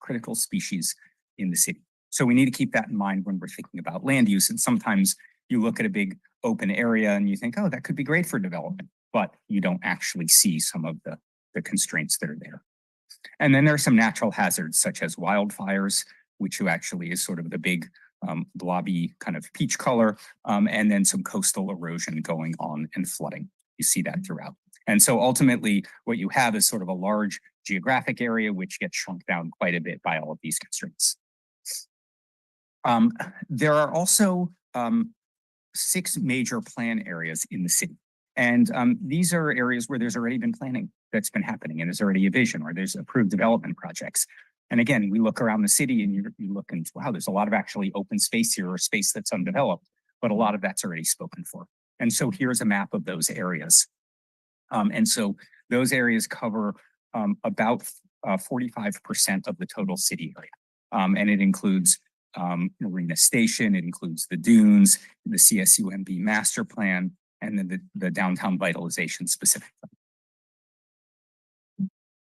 Speaker 19: critical species in the city. So we need to keep that in mind when we're thinking about land use. And sometimes you look at a big open area and you think, oh, that could be great for development, but you don't actually see some of the constraints that are there. And then there are some natural hazards such as wildfires, which actually is sort of the big blobby kind of peach color, and then some coastal erosion going on and flooding. You see that throughout. And so ultimately what you have is sort of a large geographic area which gets shrunk down quite a bit by all of these constraints. There are also 6 major plan areas in the city. And these are areas where there's already been planning that's been happening, and there's already a vision or there's approved development projects. And again, we look around the city and you look and wow, there's a lot of actually open space here or space that's undeveloped, but a lot of that's already spoken for. And so here's a map of those areas. And so those areas cover about 45% of the total city area. And it includes Marina Station, it includes the dunes, the CSUMB master plan, and then the downtown vitalization specific.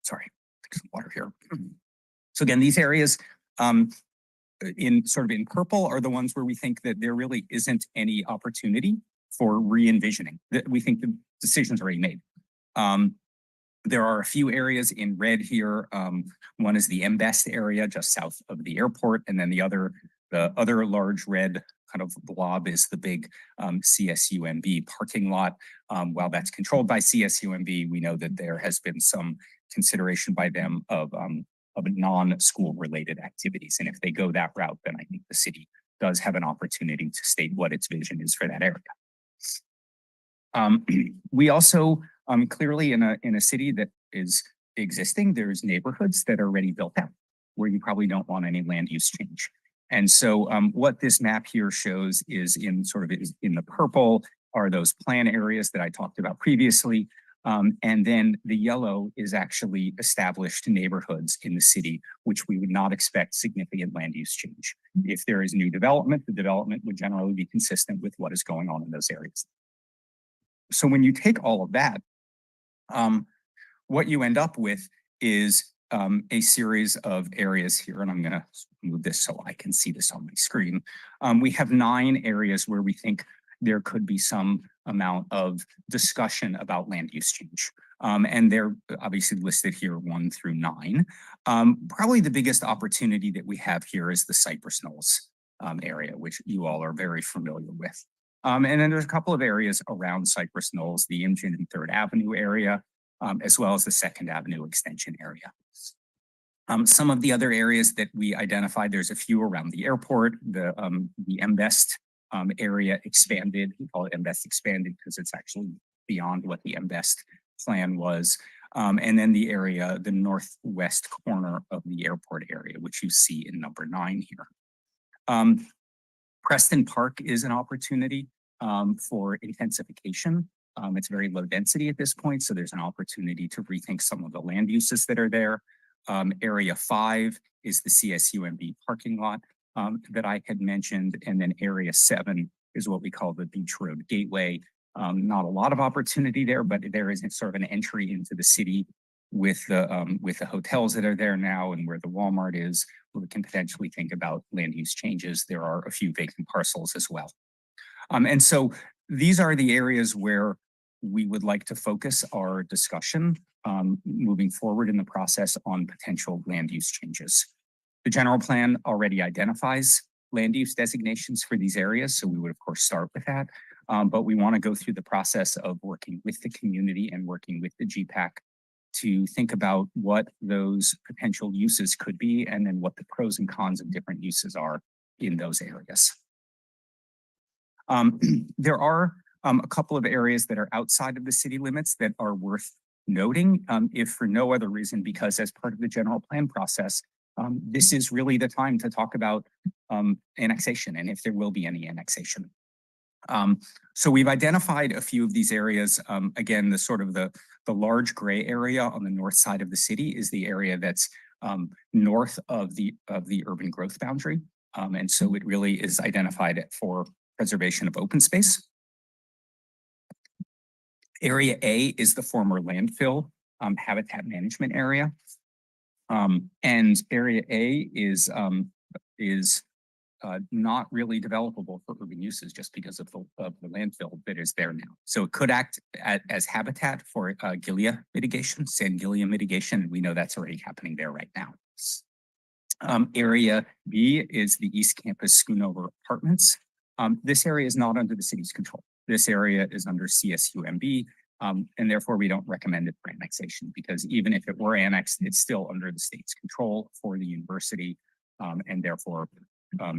Speaker 19: Sorry, take some water here. So again, these areas in purple are the ones where we think that there really isn't any opportunity for re-envisioning. We think the decision's already made. There are a few areas in red here. One is the MBEST area just south of the airport, and then the other large red kind of blob is the big CSUMB parking lot. While that's controlled by CSUMB, we know that there has been some consideration by them of non-school related activities. And if they go that route, then I think the city does have an opportunity to state what its vision is for that area. We also clearly in a city that is existing, there's neighborhoods that are already built out where you probably don't want any land use change. And so what this map here shows is in the purple are those plan areas that I talked about previously. And then the yellow is actually established neighborhoods in the city, which we would not expect significant land use change. If there is new development, the development would generally be consistent with what is going on in those areas. So when you take all of that, what you end up with is a series of areas here, and I'm going to move this so I can see this on my screen. We have 9 areas where we think there could be some amount of discussion about land use change. And they're obviously listed here 1 through 9. Probably the biggest opportunity that we have here is the Cypress Knolls area, which you all are very familiar with. And then there's a couple of areas around Cypress Knolls, the Imgen and 3rd Avenue area, as well as the 2nd Avenue extension area. Some of the other areas that we identified, there's a few around the airport, the MBEST area expanded. We call it MBEST expanded because it's actually beyond what the MBEST plan was. And then the area, the northwest corner of the airport area, which you see in number 9 here. Preston Park is an opportunity for intensification. It's very low density at this point, so there's an opportunity to rethink some of the land uses that are there. Area 5 is the CSUMB parking lot that I had mentioned, and then Area 7 is what we call the Beach Road Gateway. Not a lot of opportunity there, but there is sort of an entry into the city with the hotels that are there now and where the Walmart is, where we can potentially think about land use changes. There are a few vacant parcels as well. And so these are the areas where we would like to focus our discussion moving forward in the process on potential land use changes. The general plan already identifies land use designations for these areas, so we would of course start with that. But we want to go through the process of working with the community and working with the GPAC to think about what those potential uses could be and then what the pros and cons of different uses are in those areas. There are a couple of areas that are outside of the city limits that are worth noting, if for no other reason, because as part of the general plan process, this is really the time to talk about annexation and if there will be any annexation. So we've identified a few of these areas. Again, the sort of the large gray area on the north side of the city is the area that's north of the urban growth boundary. And so it really is identified for preservation of open space. Area A is the former landfill habitat management area. And Area A is not really developable for urban uses just because of the landfill that is there now. So it could act as habitat for Gilia mitigation, sand Gilia mitigation, and we know that's already happening there right now. Area B is the East Campus Schoonover Apartments. This area is not under the city's control. This area is under CSUMB, and therefore we don't recommend it for annexation because even if it were annexed, it's still under the state's control for the university, and therefore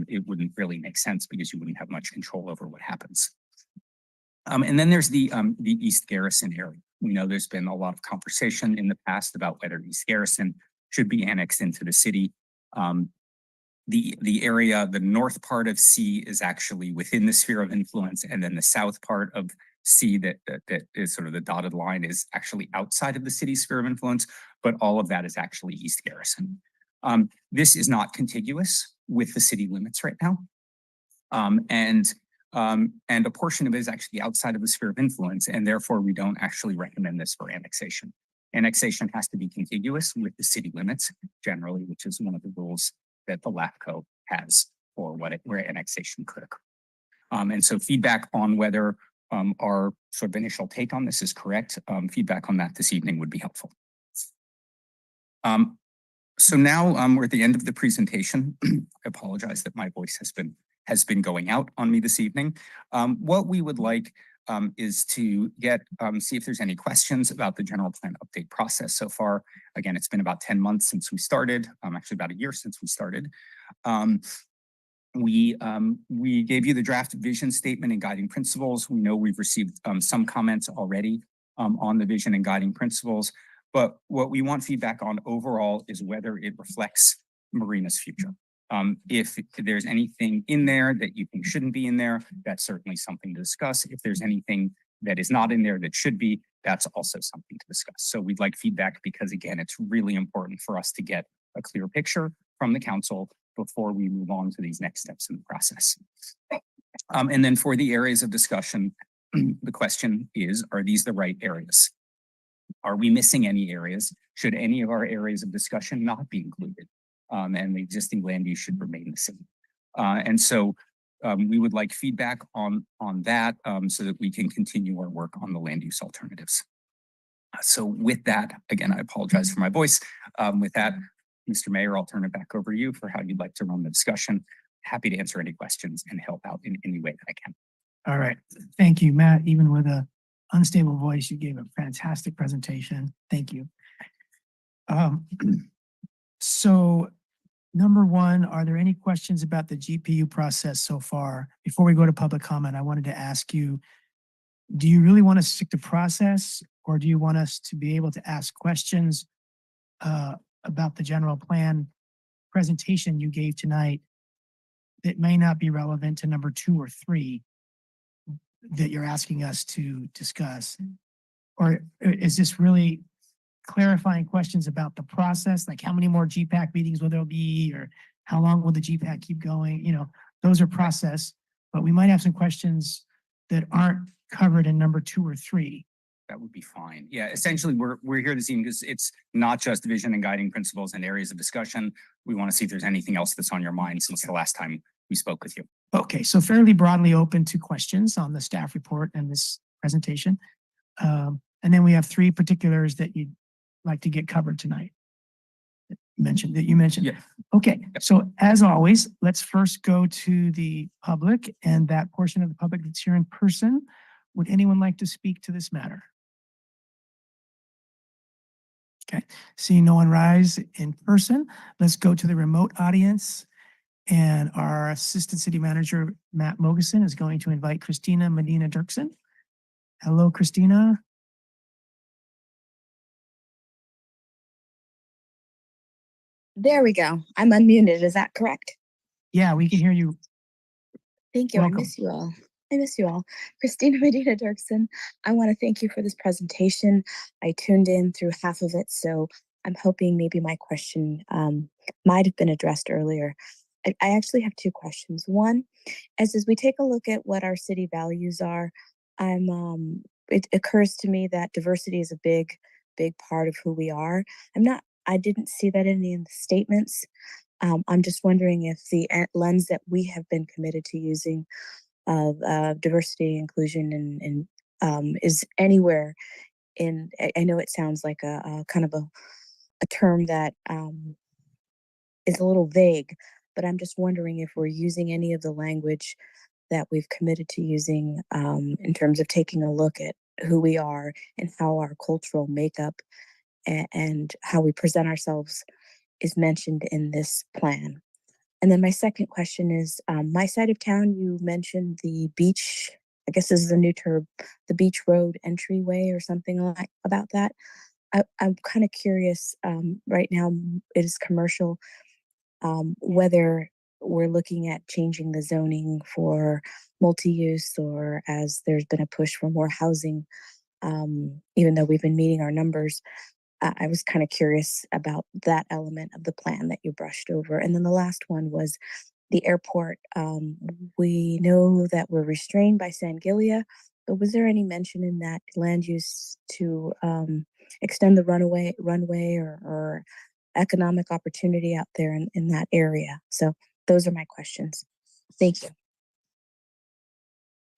Speaker 19: it wouldn't really make sense because you wouldn't have much control over what happens. And then there's the East Garrison area. We know there's been a lot of conversation in the past about whether East Garrison should be annexed into the city. The area, the north part of C is actually within the sphere of influence, and then the south part of C that is sort of the dotted line is actually outside of the city's sphere of influence, but all of that is actually East Garrison. This is not contiguous with the city limits right now. And a portion of it is actually outside of the sphere of influence, and therefore we don't actually recommend this for annexation. Annexation has to be contiguous with the city limits generally, which is one of the rules that the LAFCO has for where annexation could occur. And so feedback on whether our sort of initial take on this is correct, feedback on that this evening would be helpful. So now we're at the end of the presentation. I apologize that my voice has been going out on me this evening. What we would like is to see if there's any questions about the general plan update process so far. Again, it's been about 10 months since we started, actually about a year since we started. We gave you the draft vision statement and guiding principles. We know we've received some comments already on the vision and guiding principles, but what we want feedback on overall is whether it reflects Marina's future. If there's anything in there that you think shouldn't be in there, that's certainly something to discuss. If there's anything that is not in there that should be, that's also something to discuss. So we'd like feedback because again, it's really important for us to get a clear picture from the council before we move on to these next steps in the process. And then for the areas of discussion, the question is, are these the right areas? Are we missing any areas? Should any of our areas of discussion not be included? And the existing land use should remain the same. And so we would like feedback on that so that we can continue our work on the land use alternatives. So with that, again, I apologize for my voice. With that, Mr. Mayor, I'll turn it back over to you for how you'd like to run the discussion. Happy to answer any questions and help out in any way that I can.
Speaker 2: All right. Thank you, Matt. Even with a unstable voice, you gave a fantastic presentation. Thank you. So number one, are there any questions about the GPU process so far? Before we go to public comment, I wanted to ask you, do you really want to stick to process, or do you want us to be able to ask questions about the general plan presentation you gave tonight that may not be relevant to number 2 or 3 that you're asking us to discuss? Or is this really clarifying questions about the process, like how many more GPAC meetings will there be, or how long will the GPAC keep going? You know, those are process, but we might have some questions that aren't covered in number 2 or 3.
Speaker 19: That would be fine. Yeah, essentially, we're here this evening because it's not just vision and guiding principles and areas of discussion. We want to see if there's anything else that's on your mind since the last time we spoke with you.
Speaker 2: Okay, so fairly broadly open to questions on the staff report and this presentation. And then we have 3 particulars that you'd like to get covered tonight. You mentioned.
Speaker 19: Yeah.
Speaker 2: Okay, so as always, let's first go to the public and that portion of the public that's here in person. Would anyone like to speak to this matter? Okay, seeing no one rise in person, let's go to the remote audience. And our Assistant City Manager, Matt Mogeson, is going to invite Christina Medina Dirksen Hello, Christina.
Speaker 20: There we go. I'm unmuted. Is that correct?
Speaker 2: Yeah, we can hear you.
Speaker 20: Thank you.
Speaker 2: Welcome.
Speaker 20: I miss you all. I miss you all. Christina Medina Dirksen, I want to thank you for this presentation. I tuned in through half of it, so I'm hoping maybe my question might have been addressed earlier. I actually have two questions. One, as we take a look at what our city values are, it occurs to me that diversity is a big part of who we are. I didn't see that in any of the statements. I'm just wondering if the lens that we have been committed to using of diversity, inclusion, and is anywhere in. I know it sounds like a kind of a term that is a little vague, but I'm just wondering if we're using any of the language that we've committed to using in terms of taking a look at who we are and how our cultural makeup and how we present ourselves is mentioned in this plan. And then my second question is, my side of town, you mentioned the beach, I guess this is a new term, the beach road entryway or something like about that. I'm kind of curious, right now it is commercial, whether we're looking at changing the zoning for multi-use, or as there's been a push for more housing, even though we've been meeting our numbers. I was kind of curious about that element of the plan that you brushed over. And then the last one was the airport. We know that we're restrained by Sangilia, but was there any mention in that land use to extend the runway or economic opportunity out there in that area? So those are my questions. Thank you.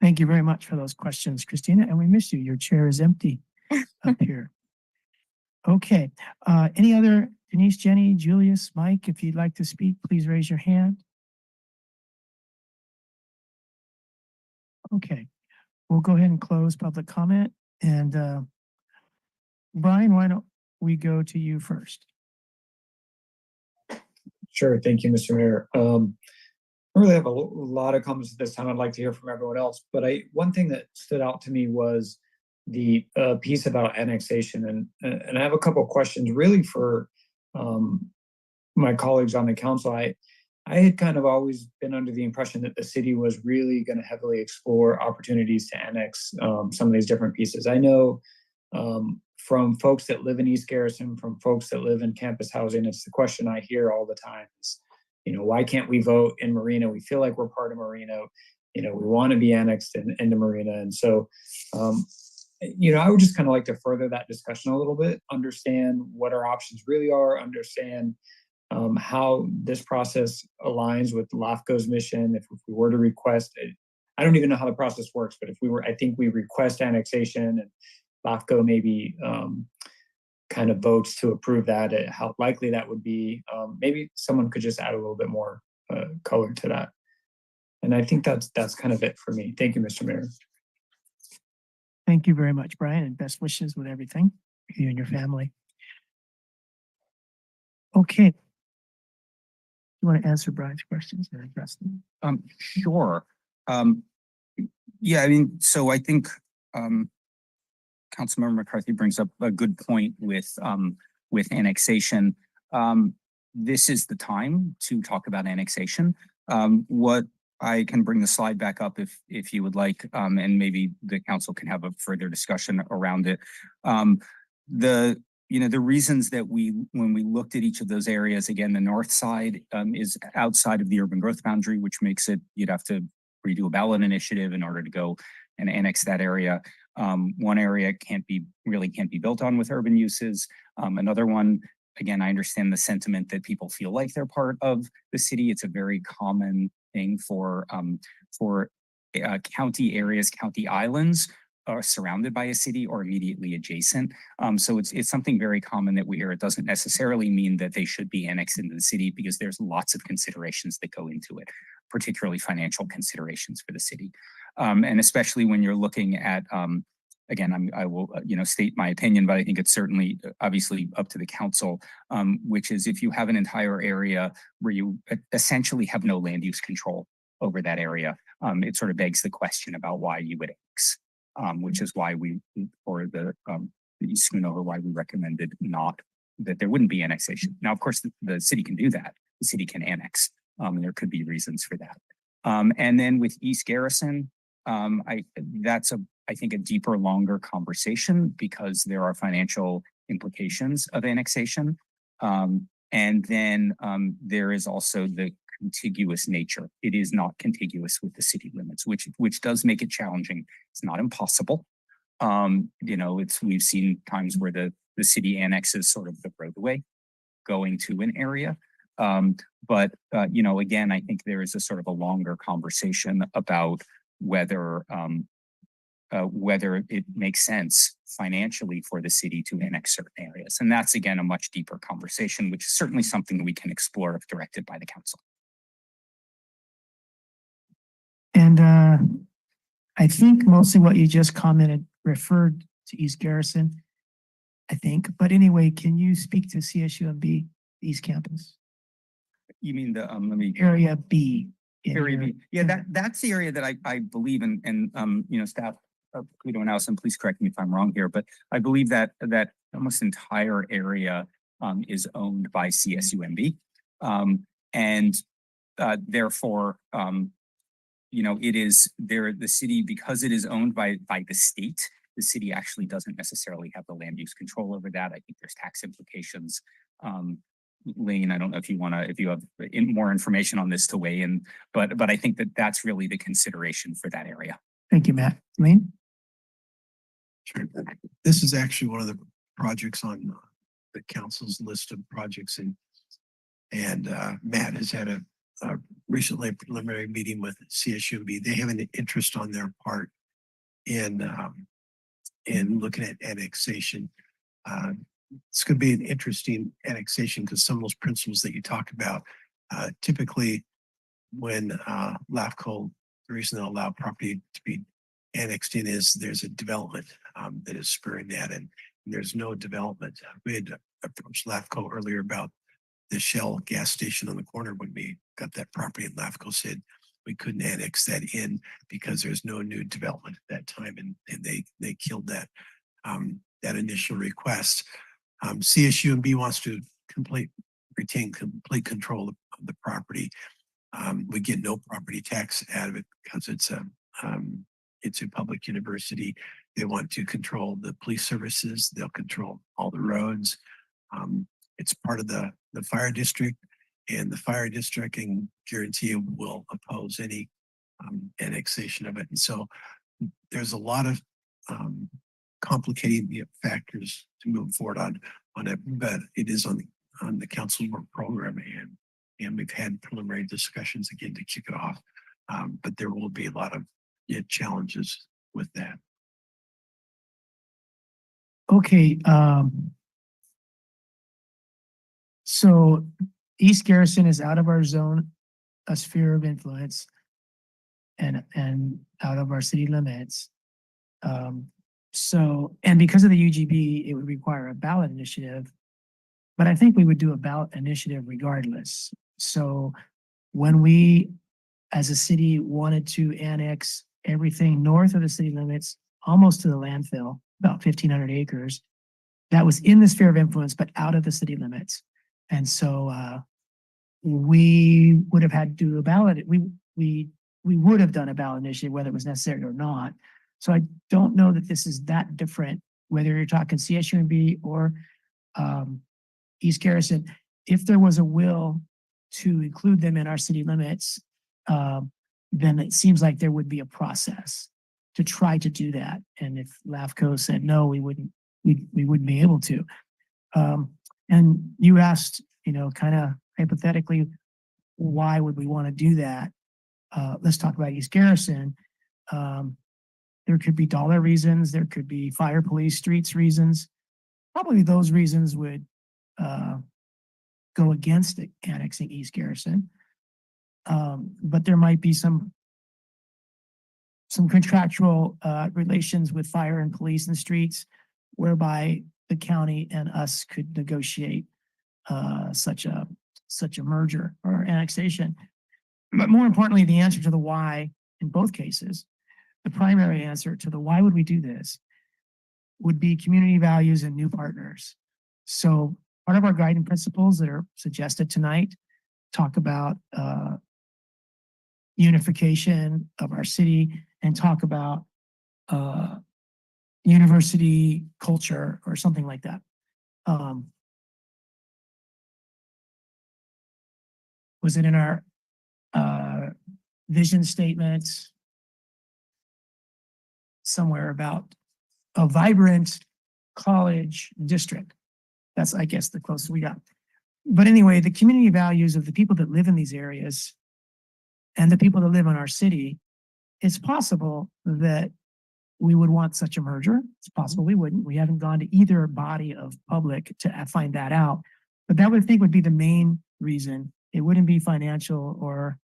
Speaker 2: Thank you very much for those questions, Christina. And we miss you. Your chair is empty up here. Okay. Any other, Denise, Jenny, Julius, Mike, if you'd like to speak, please raise your hand. Okay. We'll go ahead and close public comment. And Brian, why don't we go to you first?
Speaker 4: Sure. Thank you, Mr. Mayor. I don't really have a lot of comments at this time. I'd like to hear from everyone else. But one thing that stood out to me was the piece about annexation. And I have a couple of questions really for my colleagues on the council. I had kind of always been under the impression that the city was really going to heavily explore opportunities to annex some of these different pieces. I know from folks that live in East Garrison, from folks that live in campus housing, it's the question I hear all the time is, why can't we vote in Marina? We feel like we're part of Marina. We want to be annexed into Marina. And so, I would just kind of like to further that discussion a little bit, understand what our options really are, understand how this process aligns with LAFCO's mission. If we were to request it, I don't even know how the process works, but I think we request annexation and LAFCO maybe kind of votes to approve that, how likely that would be. Maybe someone could just add a little bit more color to that. And I think that's kind of it for me. Thank you, Mr. Mayor.
Speaker 2: Thank you very much, Brian, and best wishes with everything, you and your family. Okay. You want to answer Brian's questions and address them?
Speaker 19: Sure. Yeah, I mean, so I think Councilmember McCarthy brings up a good point with annexation. This is the time to talk about annexation. What I can bring the slide back up if you would like, and maybe the council can have a further discussion around it. The reasons that when we looked at each of those areas, again, the north side is outside of the urban growth boundary, which makes it, you'd have to redo a ballot initiative in order to go and annex that area. One area really can't be built on with urban uses. Another one, again, I understand the sentiment that people feel like they're part of the city. It's a very common thing for county areas, county islands are surrounded by a city or immediately adjacent. So it's something very common that we hear. It doesn't necessarily mean that they should be annexed into the city, because there's lots of considerations that go into it, particularly financial considerations for the city. And especially when you're looking at, again, I will state my opinion, but I think it's certainly obviously up to the council, which is if you have an entire area where you essentially have no land use control over that area, it sort of begs the question about why you would annex. which is why for the East Schoonover, why we recommended not, that there wouldn't be annexation. Now, of course, the city can do that. The city can annex, and there could be reasons for that. And then with East Garrison, that's I think a deeper, longer conversation because there are financial implications of annexation. And then there is also the contiguous nature. It is not contiguous with the city limits, which does make it challenging. It's not impossible. You know, we've seen times where the city annexes sort of the roadway going to an area. But you know, again, I think there is a sort of a longer conversation about whether it makes sense financially for the city to annex certain areas. And that's, again, a much deeper conversation, which is certainly something we can explore if directed by the council.
Speaker 2: And I think mostly what you just commented referred to East Garrison, I think. But anyway, can you speak to CSUMB East Campus?
Speaker 19: You mean the, let me.
Speaker 2: Area B.
Speaker 19: Area B. Yeah, that's the area that I believe in, and you know, staff, Pluto and Allison, please correct me if I'm wrong here, but I believe that almost entire area is owned by CSUMB. And therefore, you know, it is there, the city, because it is owned by the state, the city actually doesn't necessarily have the land use control over that. I think there's tax implications. Lane, I don't know if you have more information on this to weigh in, but I think that's really the consideration for that area.
Speaker 2: Thank you, Matt. Lane?
Speaker 6: Sure. This is actually one of the projects on the council's list of projects, and Matt has had a recently preliminary meeting with CSUMB. They have an interest on their part in looking at annexation. It's going to be an interesting annexation because some of those principles that you talked about, typically when LAFCO, the reason they'll allow property to be annexed in is there's a development that is spurring that, and there's no development. We had approached LAFCO earlier about the Shell gas station on the corner when we got that property, and LAFCO said we couldn't annex that in because there's no new development at that time, and they killed that that initial request. CSUMB wants to retain complete control of the property. We get no property tax out of it because it's a public university. They want to control the police services. They'll control all the roads. It's part of the fire district, and the fire district can guarantee will oppose any annexation of it. And so there's a lot of complicating factors to move forward on it, but it is on the council work program, and we've had preliminary discussions again to kick it off. But there will be a lot of challenges with that.
Speaker 2: Okay. So East Garrison is out of our zone, a sphere of influence, and out of our city limits. So, and because of the UGB, it would require a ballot initiative, but I think we would do a ballot initiative regardless. So when we, as a city, wanted to annex everything north of the city limits, almost to the landfill, about 1,500 acres, that was in the sphere of influence, but out of the city limits. And so we would have had to do a ballot. We would have done a ballot initiative, whether it was necessary or not. So I don't know that this is that different, whether you're talking CSUMB or East Garrison. If there was a will to include them in our city limits, then it seems like there would be a process to try to do that. And if LAFCO said no, we wouldn't be able to. And you asked, kind of hypothetically, why would we want to do that? Let's talk about East Garrison. There could be dollar reasons. There could be fire, police, streets reasons. Probably those reasons would go against annexing East Garrison. But there might be some contractual relations with fire and police and streets whereby the county and us could negotiate such a merger or annexation. But more importantly, the answer to the why in both cases. the primary answer to the why would we do this would be community values and new partners. So part of our guiding principles that are suggested tonight talk about unification of our city and talk about university culture or something like that. Was it in our vision statement somewhere about a vibrant college district? That's, I guess, the closest we got. But anyway, the community values of the people that live in these areas and the people that live in our city, it's possible that we would want such a merger. It's possible we wouldn't. We haven't gone to either body of public to find that out. But that would think would be the main reason. It wouldn't be financial or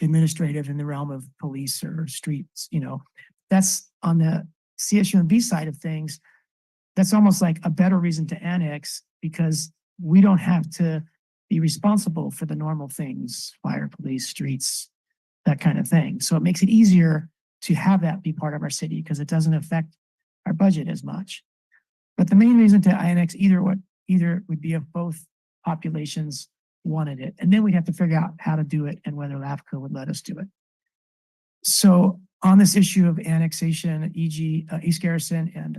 Speaker 2: administrative in the realm of police or streets, you know. That's on the CSUMB side of things. That's almost like a better reason to annex because we don't have to be responsible for the normal things, fire, police, streets, that kind of thing. So it makes it easier to have that be part of our city because it doesn't affect our budget as much. But the main reason to annex either would be if both populations wanted it. And then we'd have to figure out how to do it and whether LAFCO would let us do it. So on this issue of annexation, e.g. East Garrison and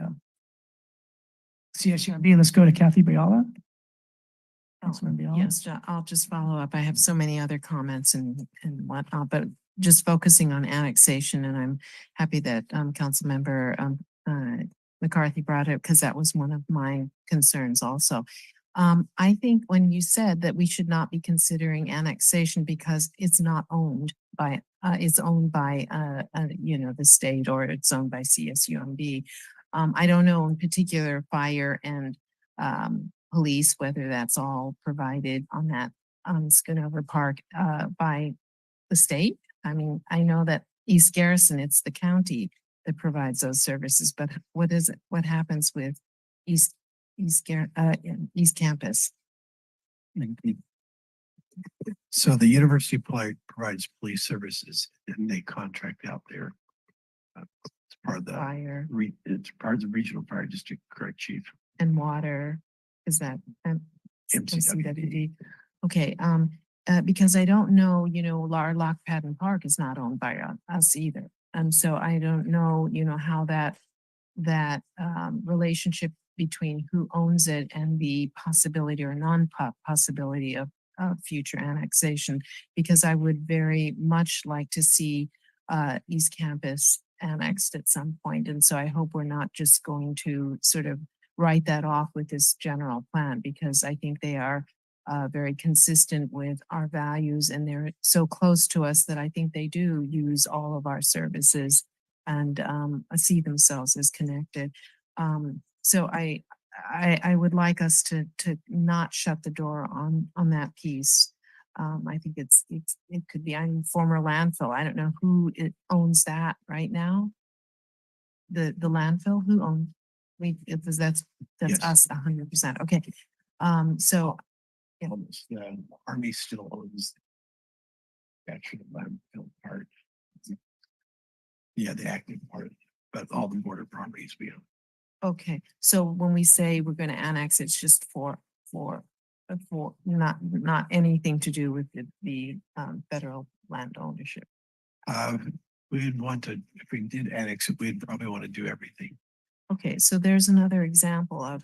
Speaker 2: CSUMB, let's go to Kathy Biala. Councilman Biala.
Speaker 5: Yes, I'll just follow up. I have so many other comments and whatnot, but just focusing on annexation, and I'm happy that Councilmember McCarthy brought it because that was one of my concerns also. I think when you said that we should not be considering annexation because it's not owned by, it's owned by, you know, the state or it's owned by CSUMB. I don't know in particular fire and police, whether that's all provided on that Schoonover Park by the state. I mean, I know that East Garrison, it's the county that provides those services, but what is it? What happens with East Campus?
Speaker 6: So the university provides police services and they contract out there. It's part of the
Speaker 5: Fire
Speaker 6: it's part of the regional fire district, correct, chief?
Speaker 5: and water, is that
Speaker 6: MCWD.
Speaker 5: Okay, because I don't know, you know, our Lock Padden Park is not owned by us either. And so I don't know, you know, how that relationship between who owns it and the possibility or non-possibility of future annexation, because I would very much like to see East Campus annexed at some point. And so I hope we're not just going to sort of write that off with this general plan, because I think they are very consistent with our values and they're so close to us that I think they do use all of our services and see themselves as connected. So I would like us to not shut the door on that piece. I think it could be, I'm former landfill. I don't know who owns that right now. The landfill, who owns? That's
Speaker 6: Yes.
Speaker 5: us 100%. Okay. So yeah.
Speaker 6: Almost, the Army still owns actually the landfill part. Yeah, the active part, but all the border properties we own.
Speaker 5: Okay, so when we say we're going to annex, it's just for not anything to do with the federal land ownership.
Speaker 6: We'd want to, if we did annex it, we'd probably want to do everything.
Speaker 5: Okay, so there's another example of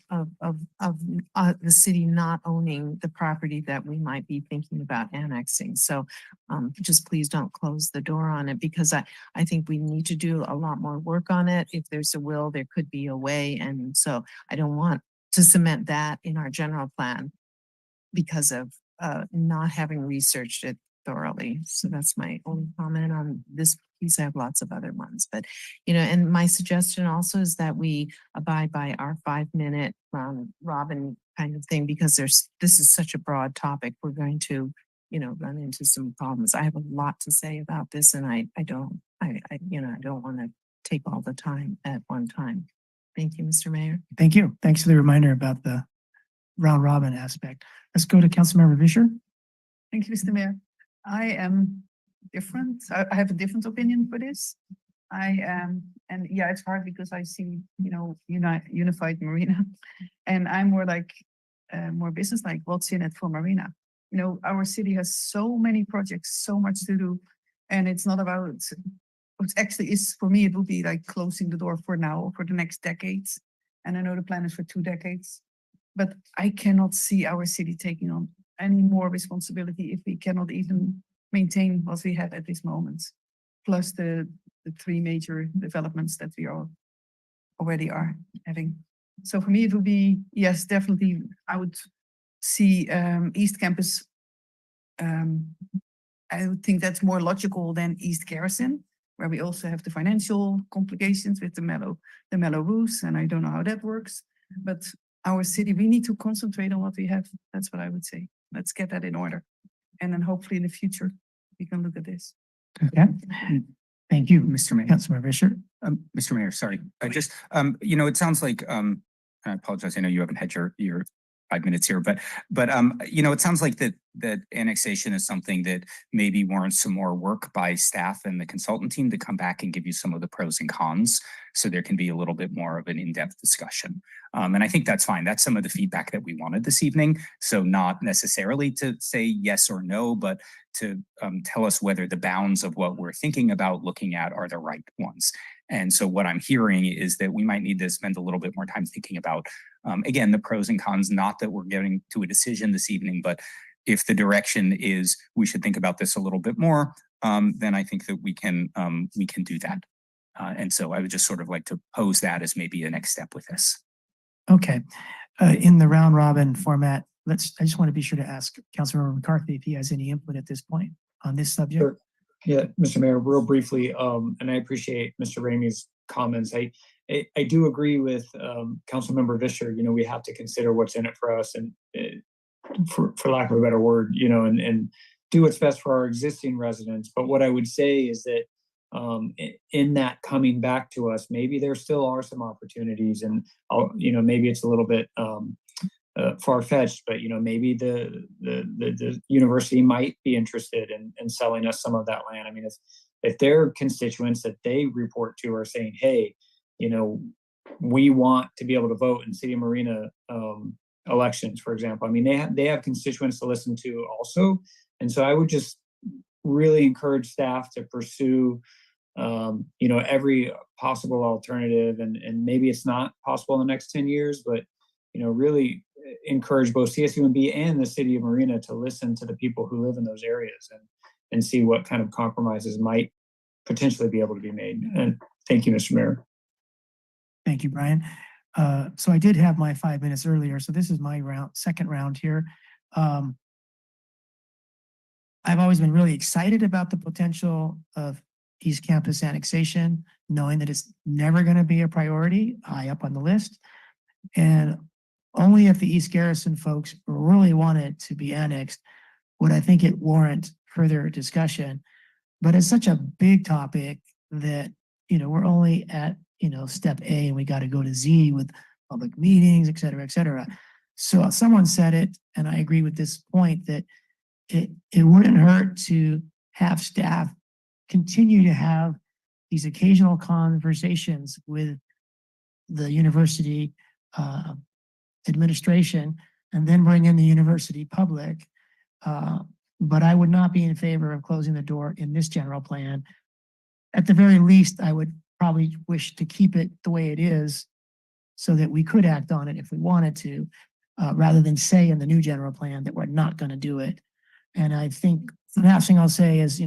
Speaker 5: the city not owning the property that we might be thinking about annexing. So just please don't close the door on it, because I think we need to do a lot more work on it. If there's a will, there could be a way. And so I don't want to cement that in our general plan because of not having researched it thoroughly. So that's my only comment on this piece. I have lots of other ones, but you know, and my suggestion also is that we abide by our 5-minute round robin kind of thing, because this is such a broad topic. We're going to, you know, run into some problems. I have a lot to say about this, and I don't want to take all the time at one time. Thank you, Mr. Mayor.
Speaker 2: Thank you. Thanks for the reminder about the round robin aspect. Let's go to Councilmember Vischer.
Speaker 8: Thank you, Mr. Mayor. I am different. I have a different opinion for this. And yeah, it's hard because I see, unified Marina. And I'm more like, more business like, what's in it for Marina? Our city has so many projects, so much to do. And it's not about, what actually is, for me, it will be like closing the door for now, for the next decades. And I know the plan is for 2 decades. But I cannot see our city taking on any more responsibility if we cannot even maintain what we have at this moment. Plus the 3 major developments that we already are having. So for me, it would be, yes, definitely, I would see East Campus. I would think that's more logical than East Garrison, where we also have the financial complications with the mellow roofs, and I don't know how that works. But our city, we need to concentrate on what we have. That's what I would say. Let's get that in order. And then hopefully in the future, we can look at this.
Speaker 2: Okay. Thank you,
Speaker 19: Mr. Mayor.
Speaker 2: Councilmember Fisher.
Speaker 19: Mr. Mayor, sorry. I just, it sounds like, I apologize. I know you haven't had your 5 minutes here, but it sounds like that annexation is something that maybe warrants some more work by staff and the consultant team to come back and give you some of the pros and cons, so there can be a little bit more of an in-depth discussion. And I think that's fine. That's some of the feedback that we wanted this evening. So not necessarily to say yes or no, but to tell us whether the bounds of what we're thinking about looking at are the right ones. And so what I'm hearing is that we might need to spend a little bit more time thinking about, again, the pros and cons, not that we're getting to a decision this evening, but if the direction is we should think about this a little bit more, then I think that we can do that. And so I would just sort of like to pose that as maybe a next step with this.
Speaker 2: Okay. In the round robin format, I just want to be sure to ask Councilmember McCarthy if he has any input at this point on this subject.
Speaker 4: Sure. Yeah, Mr. Mayor, real briefly, and I appreciate Mr. Ramey's comments. I do agree with Councilmember Vischer. We have to consider what's in it for us, and for lack of a better word, and do what's best for our existing residents. But what I would say is that in that coming back to us, maybe there still are some opportunities, and maybe it's a little bit far-fetched, but maybe the university might be interested in selling us some of that land. I mean, if their constituents that they report to are saying, hey, we want to be able to vote in City of Marina elections, for example. I mean, they have constituents to listen to also. And so I would just really encourage staff to pursue every possible alternative, and maybe it's not possible in the next 10 years, but really encourage both CSUMB and the City of Marina to listen to the people who live in those areas and see what kind of compromises might potentially be able to be made. And thank you, Mr. Mayor.
Speaker 2: Thank you, Brian. So I did have my 5 minutes earlier, so this is my second round here. I've always been really excited about the potential of East Campus annexation, knowing that it's never going to be a priority high up on the list. And only if the East Garrison folks really want it to be annexed would I think it warrant further discussion. But it's such a big topic that, we're only at, step A, and we got to go to Z with public meetings, et cetera, et cetera. So someone said it, and I agree with this point, that it wouldn't hurt to have staff continue to have these occasional conversations with the university administration, and then bring in the university public. But I would not be in favor of closing the door in this general plan. At the very least, I would probably wish to keep it the way it is so that we could act on it if we wanted to, rather than say in the new general plan that we're not going to do it. And I think the last thing I'll say is,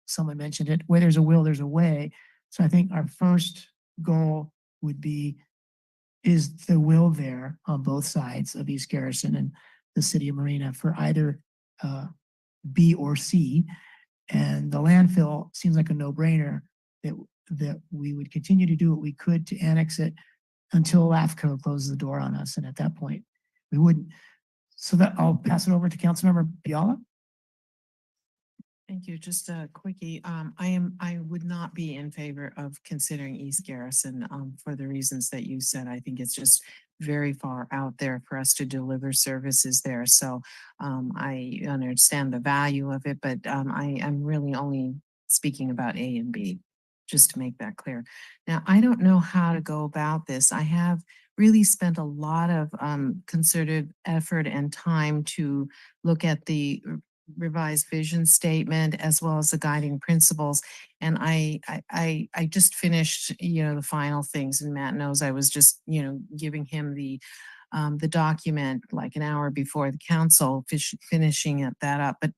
Speaker 2: someone mentioned it, where there's a will, there's a way. So I think our first goal would be, is the will there on both sides of East Garrison and the City of Marina for either B or C? And the landfill seems like a no-brainer that we would continue to do what we could to annex it until LAFCO closes the door on us. And at that point, we wouldn't. So that I'll pass it over to Councilmember Biala.
Speaker 5: Thank you. Just a quickie. I would not be in favor of considering East Garrison for the reasons that you said. I think it's just very far out there for us to deliver services there. So I understand the value of it, but I'm really only speaking about A and B. just to make that clear. Now, I don't know how to go about this. I have really spent a lot of concerted effort and time to look at the revised vision statement as well as the guiding principles. And I just finished, the final things, and Matt knows I was just, giving him the document like an hour before the council, finishing that up. But,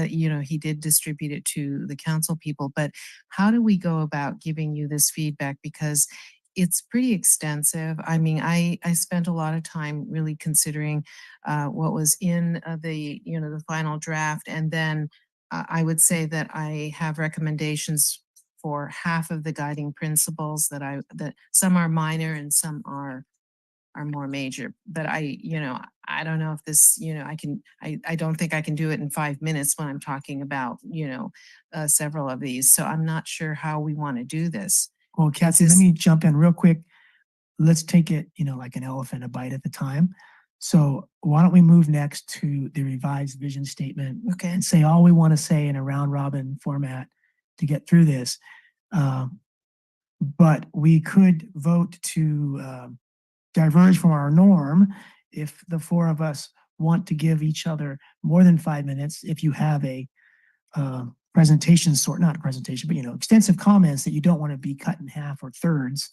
Speaker 5: he did distribute it to the council people. But how do we go about giving you this feedback? Because it's pretty extensive. I mean, I spent a lot of time really considering what was in the final draft. And then I would say that I have recommendations for half of the guiding principles that some are minor and some are more major. But I don't know if this, I don't think I can do it in 5 minutes when I'm talking about, several of these. So I'm not sure how we want to do this.
Speaker 2: Well, Kathy, let me jump in real quick. Let's take it, like an elephant, a bite at a time. So why don't we move next to the revised vision statement?
Speaker 5: Okay.
Speaker 2: And say all we want to say in a round robin format to get through this. But we could vote to diverge from our norm if the four of us want to give each other more than 5 minutes. If you have a presentation not a presentation, but extensive comments that you don't want to be cut in half or thirds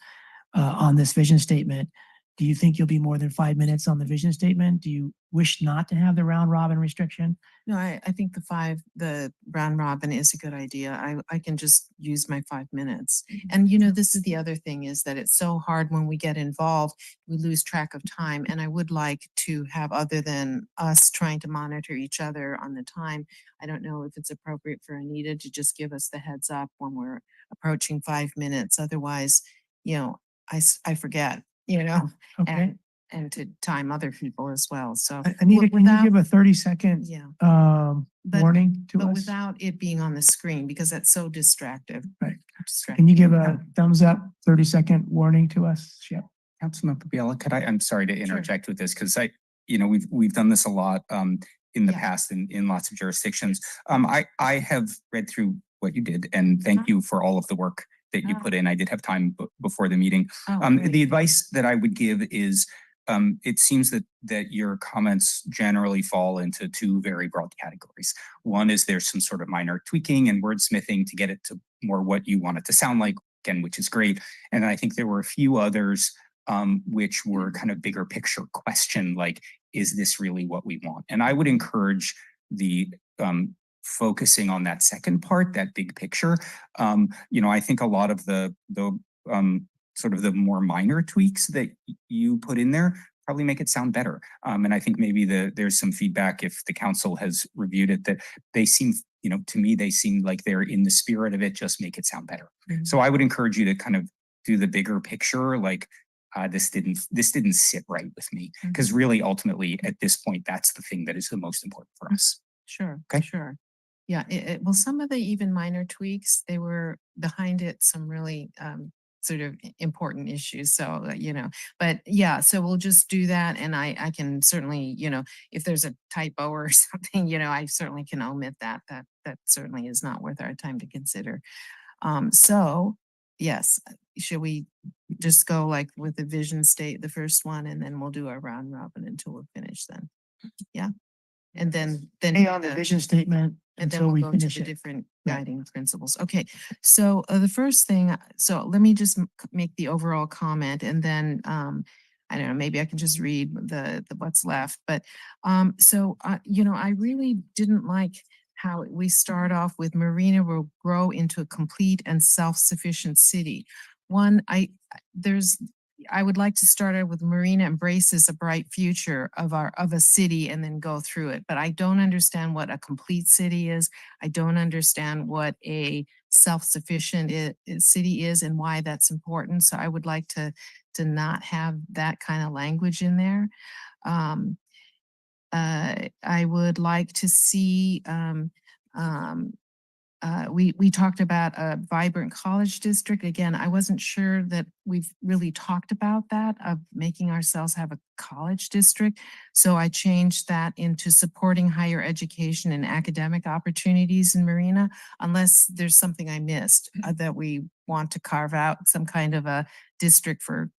Speaker 2: on this vision statement. Do you think you'll be more than 5 minutes on the vision statement? Do you wish not to have the round robin restriction?
Speaker 5: No, I think the round robin is a good idea. I can just use my 5 minutes. And this is the other thing, is that it's so hard when we get involved, we lose track of time. And I would like to have, other than us trying to monitor each other on the time, I don't know if it's appropriate for Anita to just give us the heads up when we're approaching 5 minutes. Otherwise, I forget,
Speaker 2: Okay.
Speaker 5: and to time other people as well. So
Speaker 2: Anita, can you
Speaker 5: without-
Speaker 2: give a 30-second
Speaker 5: Yeah.
Speaker 2: warning to
Speaker 5: But
Speaker 2: us?
Speaker 5: without it being on the screen, because that's so distractive.
Speaker 2: Right.
Speaker 5: Distracting.
Speaker 2: Can you give a thumbs up, 30-second warning to us? Yep.
Speaker 19: Councilmember Biella, I'm sorry to interject with this, because we've done this a lot in the
Speaker 5: Yeah.
Speaker 19: past in lots of jurisdictions. I have read through what you did, and thank you for all of the work that you put in. I did have time before the meeting.
Speaker 5: Great.
Speaker 19: The advice that I would give is, it seems that your comments generally fall into two very broad categories. One is there's some sort of minor tweaking and wordsmithing to get it to more what you want it to sound like, again, which is great. And I think there were a few others which were kind of bigger picture question, like, is this really what we want? And I would encourage the focusing on that second part, that big picture. I think a lot of the sort of the more minor tweaks that you put in there probably make it sound better. And I think maybe there's some feedback, if the council has reviewed it, that they seem, to me, they seem like they're in the spirit of it, just make it sound better.
Speaker 5: Mhm.
Speaker 19: So I would encourage you to kind of do the bigger picture, like, this didn't sit right with me. Because really, ultimately, at this point, that's the thing that is the most important for us.
Speaker 5: Sure.
Speaker 19: Okay.
Speaker 5: Sure. Yeah. Well, some of the even minor tweaks, they were behind it some really sort of important issues. So, but yeah, so we'll just do that. And I can certainly, if there's a typo or something, I certainly can omit that. That certainly is not worth our time to consider. So yes, should we just go like with the vision state, the first one, and then we'll do our round robin until we're finished then? Yeah. And then
Speaker 2: Stay on the vision statement
Speaker 5: and then
Speaker 2: until
Speaker 5: we'll
Speaker 2: we
Speaker 5: go into
Speaker 2: finish
Speaker 5: the
Speaker 2: it.
Speaker 5: different
Speaker 2: Yeah.
Speaker 5: guiding principles. Okay, so the first thing, so let me just make the overall comment, and then I don't know, maybe I can just read the what's left. But I really didn't like how we start off with Marina will grow into a complete and self-sufficient city. I would like to start out with Marina embraces a bright future of a city and then go through it. But I don't understand what a complete city is. I don't understand what a self-sufficient city is and why that's important. So I would like to not have that kind of language in there. I would like to see we talked about a vibrant college district. Again, I wasn't sure that we've really talked about that, of making ourselves have a college district. So I changed that into supporting higher education and academic opportunities in Marina, unless there's something I missed that we want to carve out some kind of a district for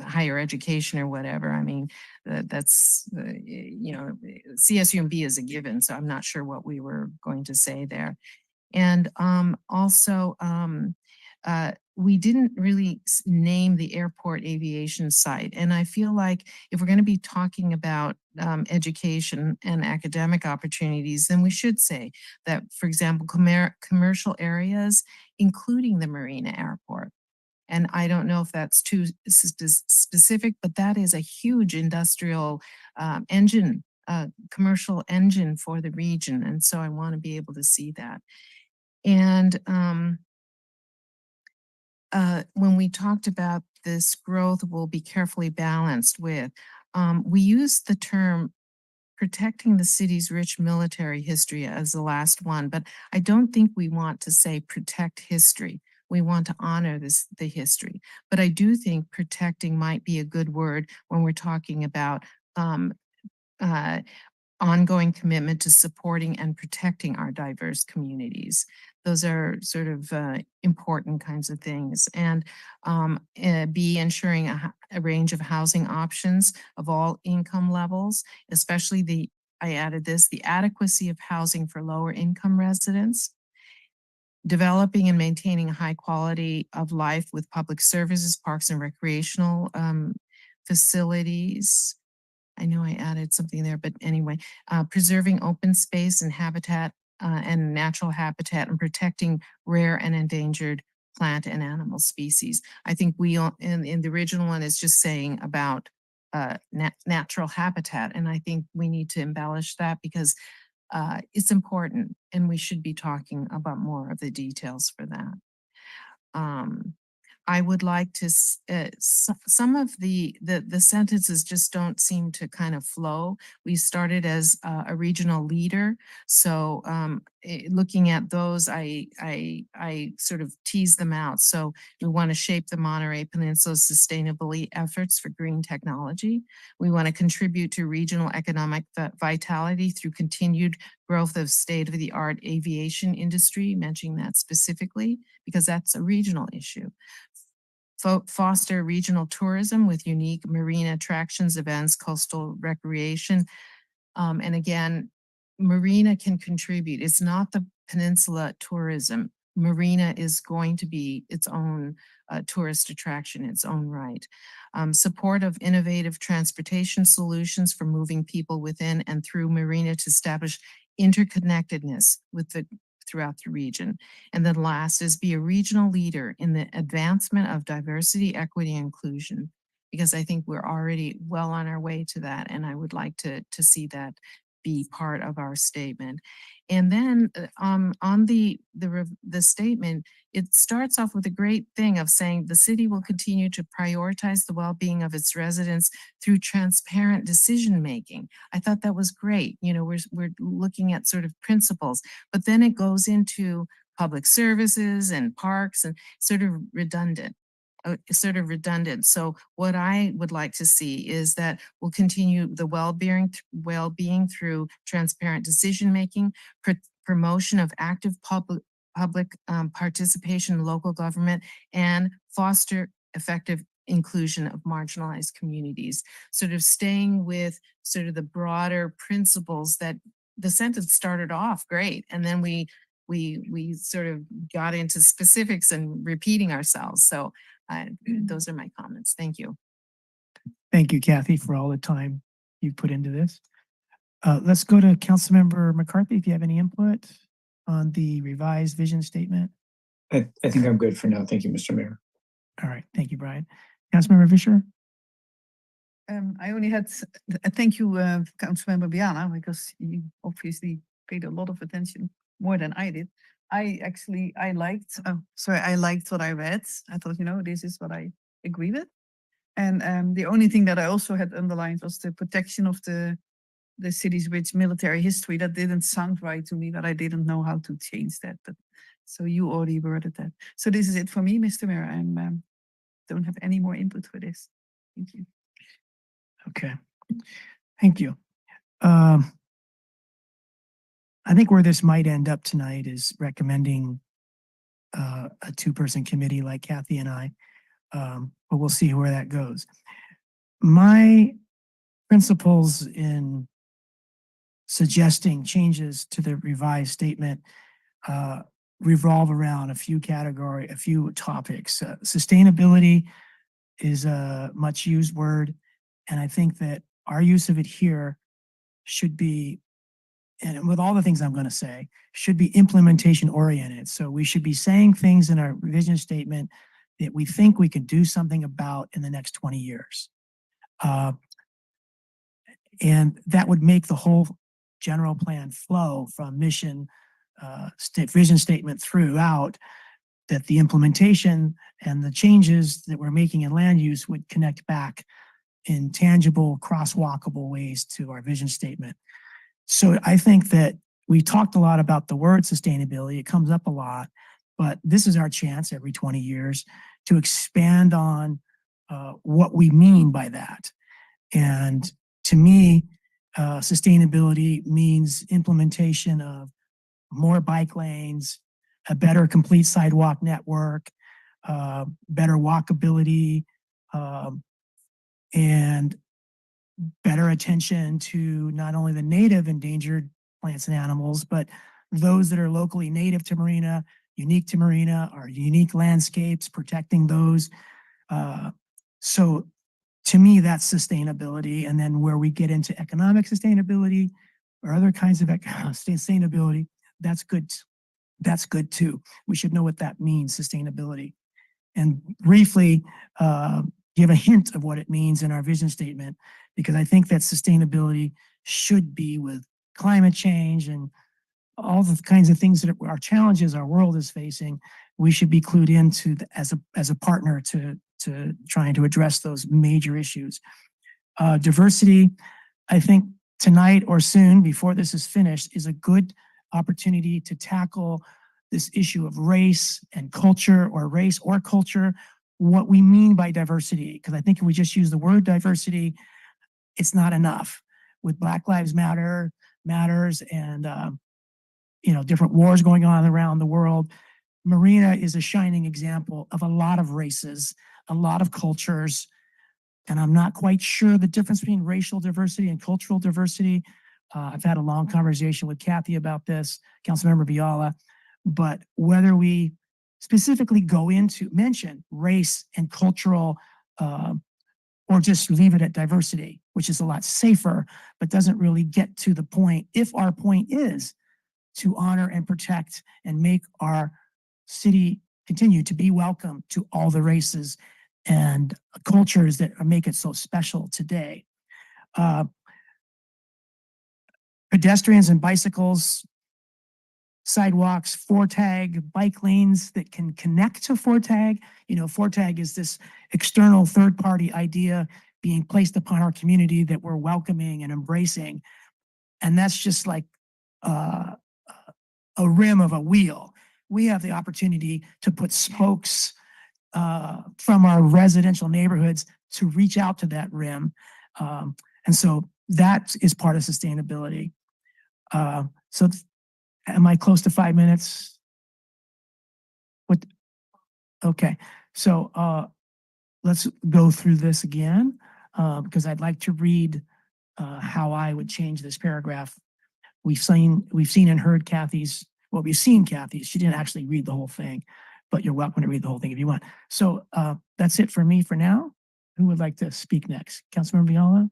Speaker 5: higher education or whatever. I mean, that's, CSUMB is a given, so I'm not sure what we were going to say there. And also, we didn't really name the airport aviation site. And I feel like if we're going to be talking about education and academic opportunities, then we should say that, for example, commercial areas, including the Marina Airport. And I don't know if that's too specific, but that is a huge industrial engine, commercial engine for the region. And so I want to be able to see that. And when we talked about this growth will be carefully balanced with, we used the term protecting the city's rich military history as the last one, but I don't think we want to say protect history. We want to honor the history. But I do think protecting might be a good word when we're talking about ongoing commitment to supporting and protecting our diverse communities. Those are sort of important kinds of things. And B, ensuring a range of housing options of all income levels, especially I added this, the adequacy of housing for lower income residents. Developing and maintaining a high quality of life with public services, parks and recreational facilities. I know I added something there, but anyway, preserving open space and habitat and natural habitat and protecting rare and endangered plant and animal species. I think we, in the original one, is just saying about natural habitat. And I think we need to embellish that because it's important and we should be talking about more of the details for that. I would like to, some of the sentences just don't seem to kind of flow. We started as a regional leader. So looking at those, I sort of tease them out. So we want to shape the Monterey Peninsula sustainability efforts for green technology. We want to contribute to regional economic vitality through continued growth of state-of-the-art aviation industry, mentioning that specifically, because that's a regional issue. Foster regional tourism with unique marine attractions, events, coastal recreation. And again, Marina can contribute. It's not the peninsula tourism. Marina is going to be its own tourist attraction, its own right. Support of innovative transportation solutions for moving people within and through Marina to establish interconnectedness throughout the region. And then last is be a regional leader in the advancement of diversity, equity, and inclusion, because I think we're already well on our way to that. And I would like to see that be part of our statement. And then on the statement, it starts off with a great thing of saying the city will continue to prioritize the well-being of its residents through transparent decision-making. I thought that was great. You know, we're looking at sort of principles, but then it goes into public services and parks and sort of redundant. So what I would like to see is that we'll continue the well-being through transparent decision-making, promotion of active public participation in local government, and foster effective inclusion of marginalized communities. Sort of staying with sort of the broader principles that the sentence started off great, and then we sort of got into specifics and repeating ourselves. So those are my comments. Thank you.
Speaker 2: Thank you, Kathy, for all the time you put into this. Let's go to Councilmember McCarthy, if you have any input on the revised vision statement.
Speaker 4: I think I'm good for now. Thank you, Mr. Mayor.
Speaker 2: All right, thank you, Brian. Councilmember Fisher?
Speaker 8: I only had, thank you, Councilmember Biana, because you obviously paid a lot of attention, more than I did. I liked what I read. I thought, this is what I agree with. And the only thing that I also had underlined was the protection of the the city's rich military history. That didn't sound right to me, but I didn't know how to change that. But so you already worded that. So this is it for me, Mr. Mayor. I'm don't have any more input for this. Thank you.
Speaker 2: Okay, thank you. I think where this might end up tonight is recommending a two-person committee like Kathy and I, but we'll see where that goes. My principles in suggesting changes to the revised statement revolve around a few topics. Sustainability is a much used word, and I think that our use of it here should be, and with all the things I'm going to say, should be implementation oriented. So we should be saying things in our vision statement that we think we could do something about in the next 20 years. And that would make the whole general plan flow from mission, vision statement throughout, that the implementation and the changes that we're making in land use would connect back in tangible, crosswalkable ways to our vision statement. So I think that we talked a lot about the word sustainability. It comes up a lot, but this is our chance every 20 years to expand on what we mean by that. And to me, sustainability means implementation of more bike lanes, a better complete sidewalk network, better walkability, and better attention to not only the native endangered plants and animals, but those that are locally native to Marina, unique to Marina, our unique landscapes, protecting those. So to me, that's sustainability. And then where we get into economic sustainability or other kinds of sustainability, that's good. That's good too. We should know what that means, sustainability. And briefly, give a hint of what it means in our vision statement, because I think that sustainability should be with climate change and all the kinds of things that our challenges our world is facing. We should be clued into as a partner to trying to address those major issues. Diversity, I think tonight or soon, before this is finished, is a good opportunity to tackle this issue of race and culture, or race or culture, what we mean by diversity. Because I think if we just use the word diversity, it's not enough. With Black Lives matters, and different wars going on around the world, Marina is a shining example of a lot of races, a lot of cultures, and I'm not quite sure the difference between racial diversity and cultural diversity. I've had a long conversation with Kathy about this, Councilmember Biala, but whether we specifically go into mention race and cultural, or just leave it at diversity, which is a lot safer, but doesn't really get to the point, if our point is to honor and protect and make our city continue to be welcome to all the races and cultures that make it so special today. Pedestrians and bicycles, sidewalks, 4TAG, bike lanes that can connect to 4TAG. 4TAG is this external third-party idea being placed upon our community that we're welcoming and embracing. And that's just like a rim of a wheel. We have the opportunity to put spokes from our residential neighborhoods to reach out to that rim. And so that is part of sustainability. So am I close to 5 minutes? What? Okay, so let's go through this again, because I'd like to read how I would change this paragraph. We've seen and heard Kathy's, we've seen Kathy's. She didn't actually read the whole thing, but you're welcome to read the whole thing if you want. So that's it for me for now. Who would like to speak next? Councilmember Biala?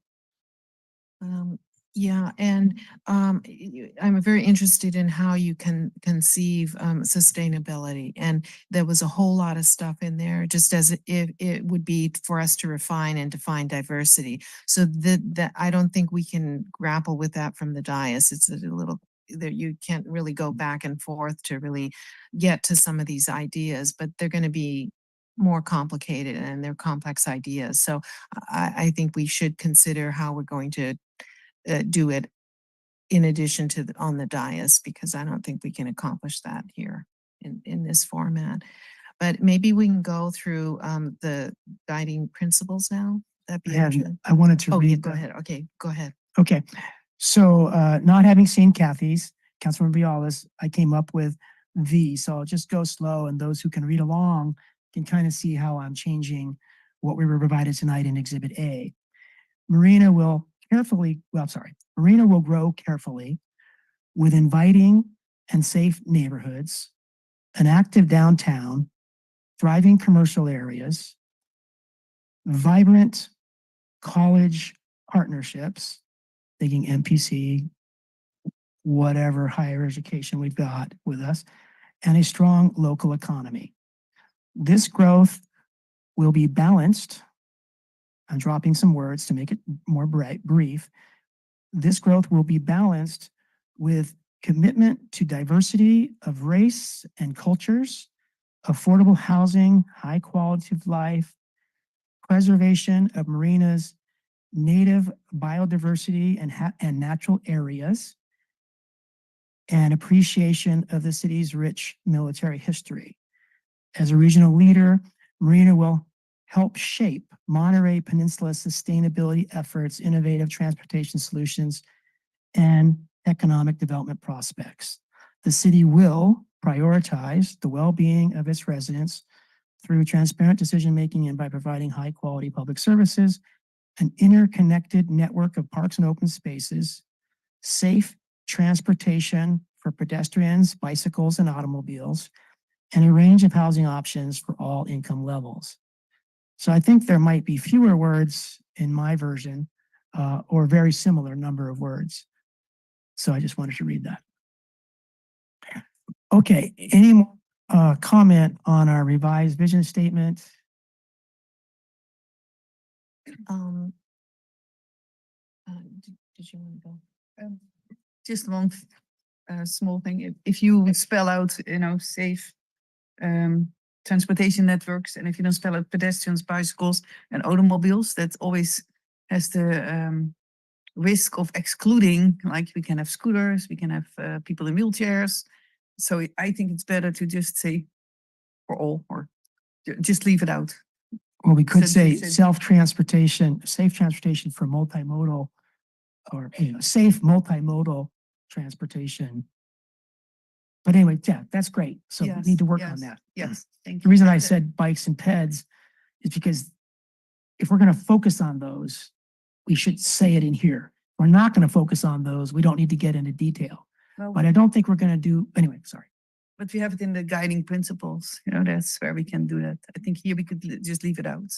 Speaker 5: Yeah, and I'm very interested in how you can conceive sustainability. And there was a whole lot of stuff in there, just as if it would be for us to refine and define diversity. So that I don't think we can grapple with that from the dais. It's a little that you can't really go back and forth to really get to some of these ideas, but they're going to be more complicated and they're complex ideas. So I think we should consider how we're going to do it in addition to on the dais, because I don't think we can accomplish that here in this format. But maybe we can go through the guiding principles now. That'd be okay.
Speaker 2: I wanted to
Speaker 5: Oh, yeah,
Speaker 2: read.
Speaker 5: go ahead. Okay, go ahead.
Speaker 2: Okay, so not having seen Kathy's, Councilmember Bialas, I came up with these. So I'll just go slow, and those who can read along can kind of see how I'm changing what we were provided tonight in Exhibit A. Marina will Marina will grow carefully with inviting and safe neighborhoods, an active downtown, thriving commercial areas, vibrant college partnerships, thinking MPC, whatever higher education we've got with us, and a strong local economy. This growth will be balanced. I'm dropping some words to make it more brief. This growth will be balanced with commitment to diversity of race and cultures, affordable housing, high quality of life, preservation of Marina's native biodiversity and natural areas, and appreciation of the city's rich military history. As a regional leader, Marina will help shape Monterey Peninsula's sustainability efforts, innovative transportation solutions, and economic development prospects. The city will prioritize the well-being of its residents through transparent decision-making and by providing high-quality public services, an interconnected network of parks and open spaces, safe transportation for pedestrians, bicycles, and automobiles, and a range of housing options for all income levels. So I think there might be fewer words in my version, or very similar number of words. So I just wanted to read that. Okay, any more comment on our revised vision statement?
Speaker 5: Did you want to go?
Speaker 8: Just one small thing. If you spell out, safe transportation networks, and if you don't spell out pedestrians, bicycles, and automobiles, that always has the risk of excluding, like we can have scooters, we can have people in wheelchairs. So I think it's better to just say for all, or just leave it out.
Speaker 2: Well, we could
Speaker 8: So
Speaker 2: say
Speaker 8: you said-
Speaker 2: self-transportation, safe transportation for multimodal, or, safe multimodal transportation. But anyway, yeah, that's great. So we need to work on that.
Speaker 8: Yes, thank you.
Speaker 2: The reason I said bikes and peds is because if we're going to focus on those, we should say it in here. If we're not going to focus on those, we don't need to get into detail.
Speaker 8: Well,
Speaker 2: But I don't think we're going to do, anyway, sorry.
Speaker 8: But we have it in the guiding principles, that's where we can do that. I think here we could just leave it out,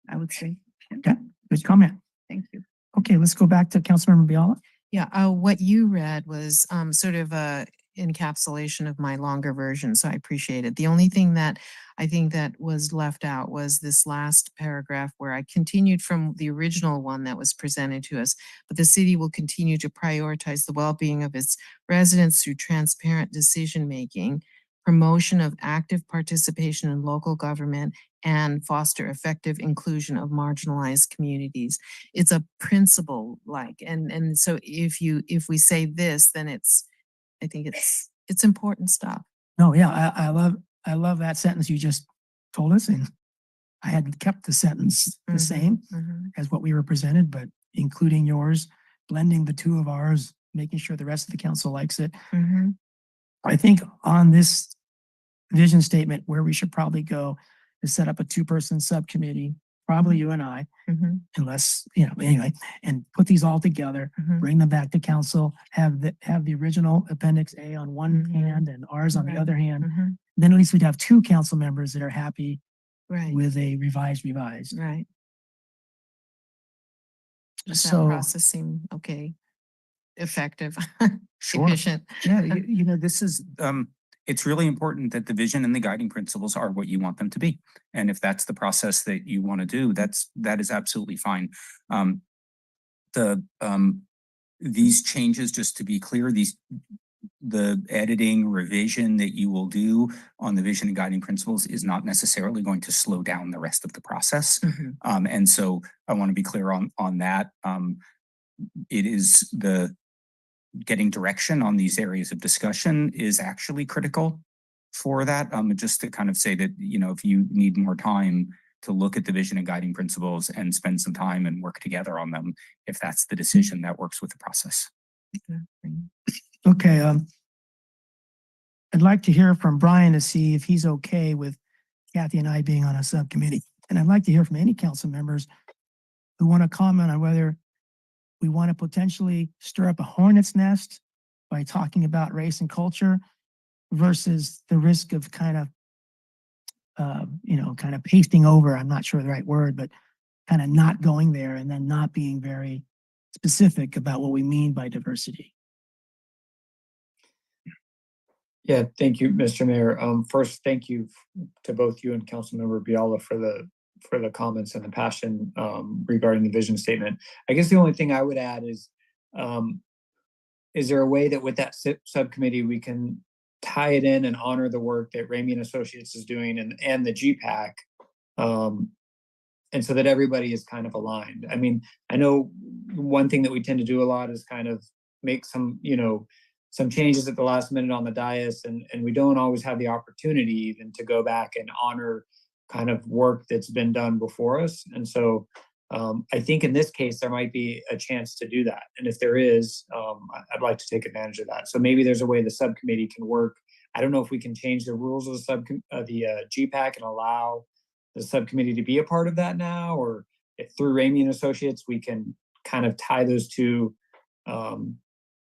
Speaker 8: I would say.
Speaker 2: Okay, good comment.
Speaker 8: Thank you.
Speaker 2: Okay, let's go back to Councilmember Biala.
Speaker 5: Yeah, what you read was sort of a encapsulation of my longer version, so I appreciate it. The only thing that I think that was left out was this last paragraph where I continued from the original one that was presented to us, but the city will continue to prioritize the well-being of its residents through transparent decision-making, promotion of active participation in local government, and foster effective inclusion of marginalized communities. It's a principle and so if we say this, then I think it's important stuff.
Speaker 2: No, yeah, I love that sentence you just told us, and I had kept the sentence the same as what we were presented, but including yours, blending the two of ours, making sure the rest of the council likes it. I think on this vision statement, where we should probably go is set up a two-person subcommittee, probably you and I, unless, anyway, and put these all together, bring them back to council, have the original Appendix A on one hand and ours on the other hand. Then at least we'd have two council members that are happy with a revised.
Speaker 5: Right. Does that
Speaker 2: So,
Speaker 5: process seem okay? Effective,
Speaker 19: Sure.
Speaker 5: efficient?
Speaker 19: Yeah, this is, it's really important that the vision and the guiding principles are what you want them to be. And if that's the process that you want to do, that is absolutely fine. These changes, just to be clear, the editing revision that you will do on the vision and guiding principles is not necessarily going to slow down the rest of the process. And so I want to be clear on that. it is getting direction on these areas of discussion is actually critical for that. Just to kind of say that, if you need more time to look at the vision and guiding principles and spend some time and work together on them, if that's the decision that works with the process.
Speaker 2: Okay, I'd like to hear from Brian to see if he's okay with Kathy and I being on a subcommittee. And I'd like to hear from any council members who want to comment on whether we want to potentially stir up a hornet's nest by talking about race and culture versus the risk of kind of pasting over, I'm not sure the right word, but kind of not going there and then not being very specific about what we mean by diversity.
Speaker 4: Yeah, thank you, Mr. Mayor. First, thank you to both you and Councilmember Biala for the comments and the passion regarding the vision statement. I guess the only thing I would add is there a way that with that subcommittee we can tie it in and honor the work that Ramey and Associates is doing and the GPAC, and so that everybody is kind of aligned. I mean, I know one thing that we tend to do a lot is kind of make some changes at the last minute on the dais, and we don't always have the opportunity even to go back and honor kind of work that's been done before us. And so I think in this case, there might be a chance to do that. And if there is, I'd like to take advantage of that. So maybe there's a way the subcommittee can work. I don't know if we can change the rules of the GPAC and allow the subcommittee to be a part of that now, or if through Ramey and Associates, we can kind of tie those two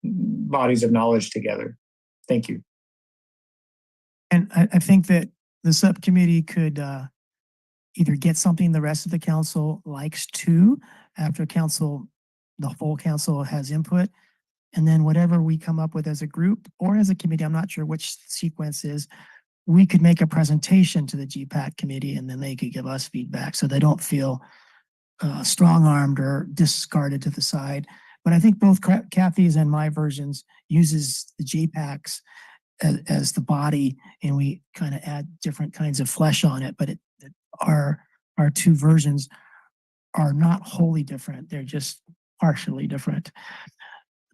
Speaker 4: bodies of knowledge together. Thank you.
Speaker 2: And I think that the subcommittee could either get something the rest of the council likes to after the full council has input, and then whatever we come up with as a group or as a committee, I'm not sure which sequence is, we could make a presentation to the GPAC committee and then they could give us feedback so they don't feel strong-armed or discarded to the side. But I think both Kathy's and my versions uses the GPACs as the body, and we kind of add different kinds of flesh on it. But our two versions are not wholly different; they're just partially different.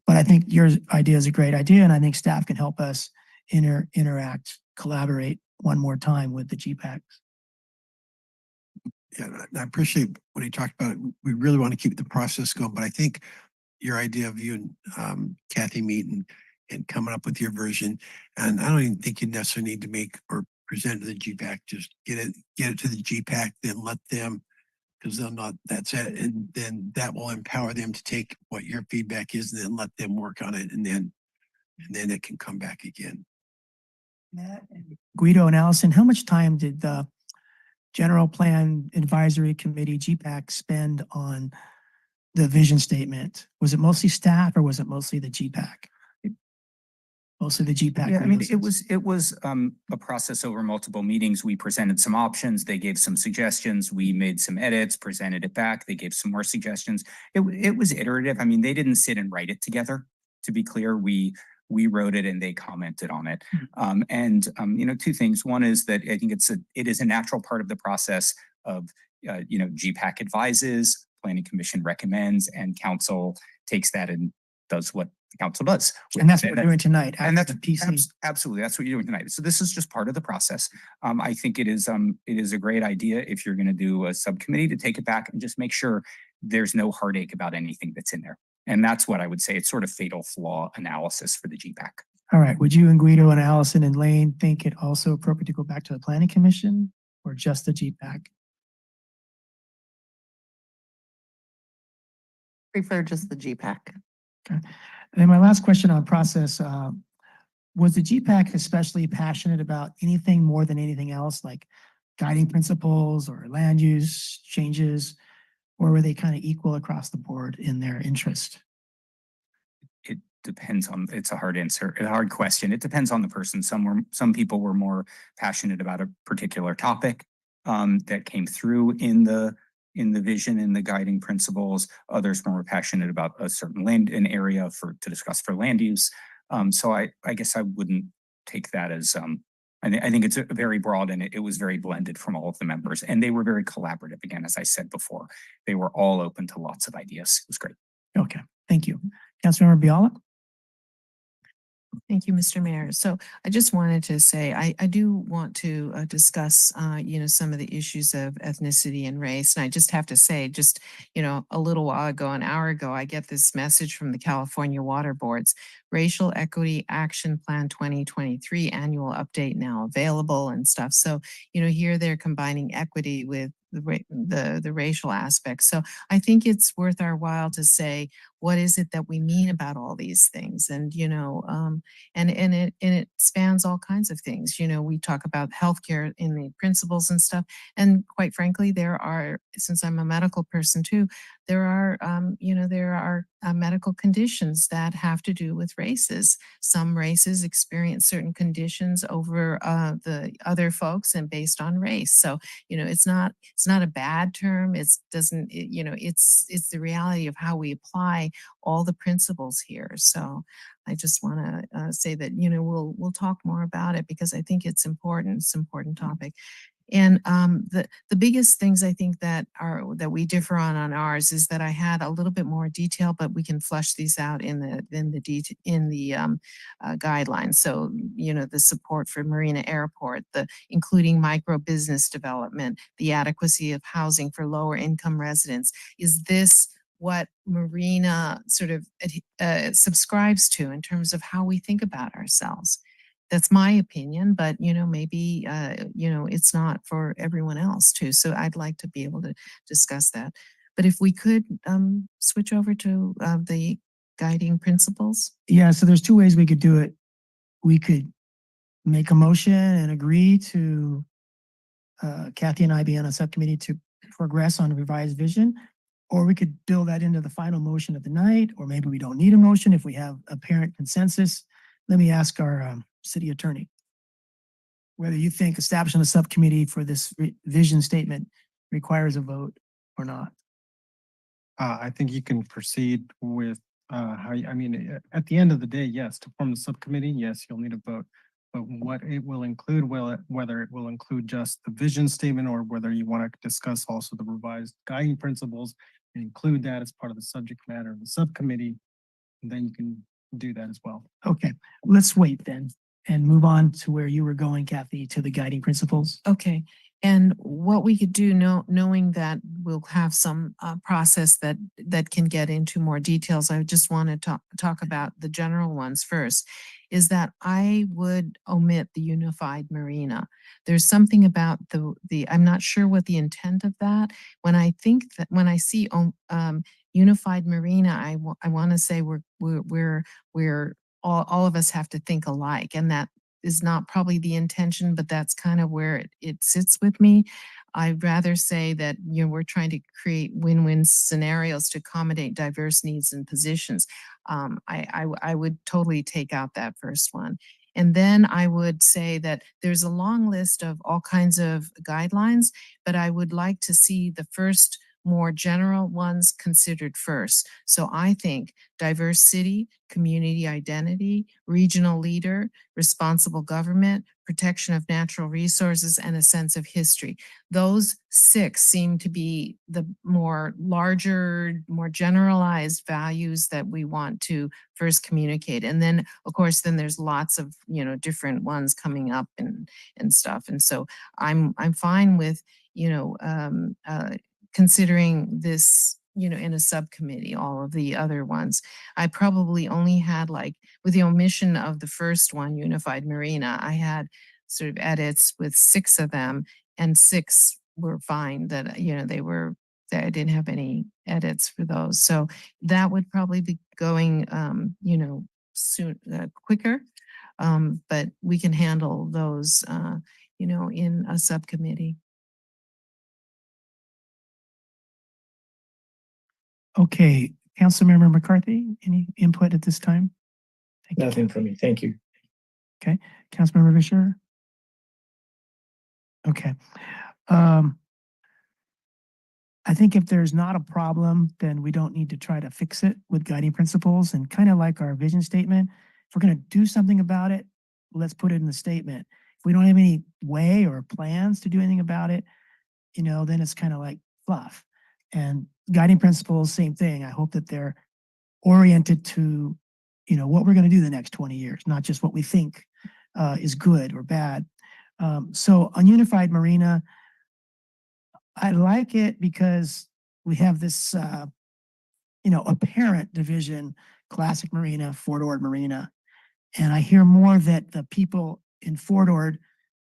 Speaker 2: But I think your idea is a great idea, and I think staff can help us interact, collaborate one more time with the GPACs.
Speaker 6: Yeah, I appreciate what he talked about. We really want to keep the process going, but I think your idea of you and Kathy meeting and coming up with your version, and I don't even think you necessarily need to make or present to the GPAC. Just get it to the GPAC, then let them, because they'll not. That's it, and then that will empower them to take what your feedback is, and then let them work on it, and then it can come back again.
Speaker 2: Matt and Guido and Allison, how much time did the General Plan Advisory Committee GPAC spend on the vision statement? Was it mostly staff or was it mostly the GPAC? Mostly the GPAC.
Speaker 19: Yeah, I mean, it was a process over multiple meetings. We presented some options. They gave some suggestions. We made some edits, presented it back. They gave some more suggestions. It was iterative. I mean, they didn't sit and write it together. To be clear, we wrote it and they commented on it. Two things. One is that I think it is a natural part of the process of GPAC advises, Planning Commission recommends, and council takes that and does what the council does.
Speaker 2: And that's what we're doing tonight.
Speaker 19: And that's
Speaker 2: the PC.
Speaker 19: Absolutely, that's what you're doing tonight. So this is just part of the process. I think it is a great idea if you're going to do a subcommittee to take it back and just make sure there's no heartache about anything that's in there. And that's what I would say. It's sort of fatal flaw analysis for the GPAC.
Speaker 2: All right. Would you and Guido and Allison and Lane think it also appropriate to go back to the Planning Commission or just the GPAC?
Speaker 5: Prefer just the GPAC.
Speaker 2: Okay. And then my last question on process, was the GPAC especially passionate about anything more than anything else, like guiding principles or land use changes, or were they kind of equal across the board in their interest?
Speaker 19: It depends on, it's a hard answer, a hard question. It depends on the person. Some people were more passionate about a particular topic that came through in the vision and the guiding principles. Others were more passionate about a certain an area to discuss for land use. So I guess I wouldn't take that as I think it's very broad, and it was very blended from all of the members, and they were very collaborative. Again, as I said before, they were all open to lots of ideas. It was great.
Speaker 2: Okay, Thank you. Councilmember Biala?
Speaker 5: Thank you, Mr. Mayor. So I just wanted to say, I do want to discuss, some of the issues of ethnicity and race. And I just have to say, a little while ago, an hour ago, I get this message from the California Water Board's Racial Equity Action Plan 2023 annual update now available and stuff. So, here they're combining equity with the racial aspects. So I think it's worth our while to say, what is it that we mean about all these things? And, and it spans all kinds of things. We talk about healthcare in the principles and stuff. And quite frankly, there are, since I'm a medical person too, there are medical conditions that have to do with races. Some races experience certain conditions over the other folks and based on race. So, it's not a bad term. It's the reality of how we apply all the principles here. So I just want to say that, we'll talk more about it because I think it's important. It's an important topic. And the biggest things I think that we differ on ours is that I had a little bit more detail, but we can flesh these out in the guidelines. So the support for Marina Airport, the including micro business development, the adequacy of housing for lower income residents. Is this what Marina sort of subscribes to in terms of how we think about ourselves? That's my opinion, but maybe it's not for everyone else too. So I'd like to be able to discuss that. But if we could switch over to the guiding principles.
Speaker 2: Yeah, so there's two ways we could do it. We could make a motion and agree to Kathy and I be on a subcommittee to progress on revised vision, or we could build that into the final motion of the night, or maybe we don't need a motion if we have apparent consensus. Let me ask our city attorney whether you think establishing a subcommittee for this vision statement requires a vote or not.
Speaker 3: I think you can proceed with at the end of the day, yes, to form the subcommittee, yes, you'll need a vote. But what it will include, whether it will include just the vision statement or whether you want to discuss also the revised guiding principles and include that as part of the subject matter of the subcommittee, then you can do that as well.
Speaker 2: Okay, let's wait then and move on to where you were going, Kathy, to the guiding principles.
Speaker 5: Okay. And what we could do, knowing that we'll have some process that can get into more details, I just want to talk about the general ones first, is that I would omit the unified marina. There's something about I'm not sure what the intent of that. When I see unified marina, I want to say we're all of us have to think alike, and that is not probably the intention, but that's kind of where it sits with me. I'd rather say that we're trying to create win-win scenarios to accommodate diverse needs and positions. I would totally take out that first one. And then I would say that there's a long list of all kinds of guidelines, but I would like to see the first more general ones considered first. So I think diverse city, community identity, regional leader, responsible government, protection of natural resources, and a sense of history. Those 6 seem to be the more larger, more generalized values that we want to first communicate. And then, of course, then there's lots of, different ones coming up and stuff. And so I'm fine with, considering this, in a subcommittee, all of the other ones. I probably only had with the omission of the first one, Unified Marina, I had sort of edits with 6 of them, and 6 were fine that, that I didn't have any edits for those. So that would probably be going, soon, quicker. But we can handle those, in a subcommittee.
Speaker 2: Okay, Councilmember McCarthy, any input at this time?
Speaker 4: Nothing for me. Thank you.
Speaker 2: Okay, Councilmember Fisher? Okay. I think if there's not a problem, then we don't need to try to fix it with guiding principles, and kind of like our vision statement. If we're going to do something about it, let's put it in the statement. If we don't have any way or plans to do anything about it, then it's kind of like fluff. And guiding principles, same thing. I hope that they're oriented to, what we're going to do the next 20 years, not just what we think is good or bad. So on Unified Marina, I like it because we have this, apparent division, Classic Marina, Fort Ord Marina. And I hear more that the people in Fort Ord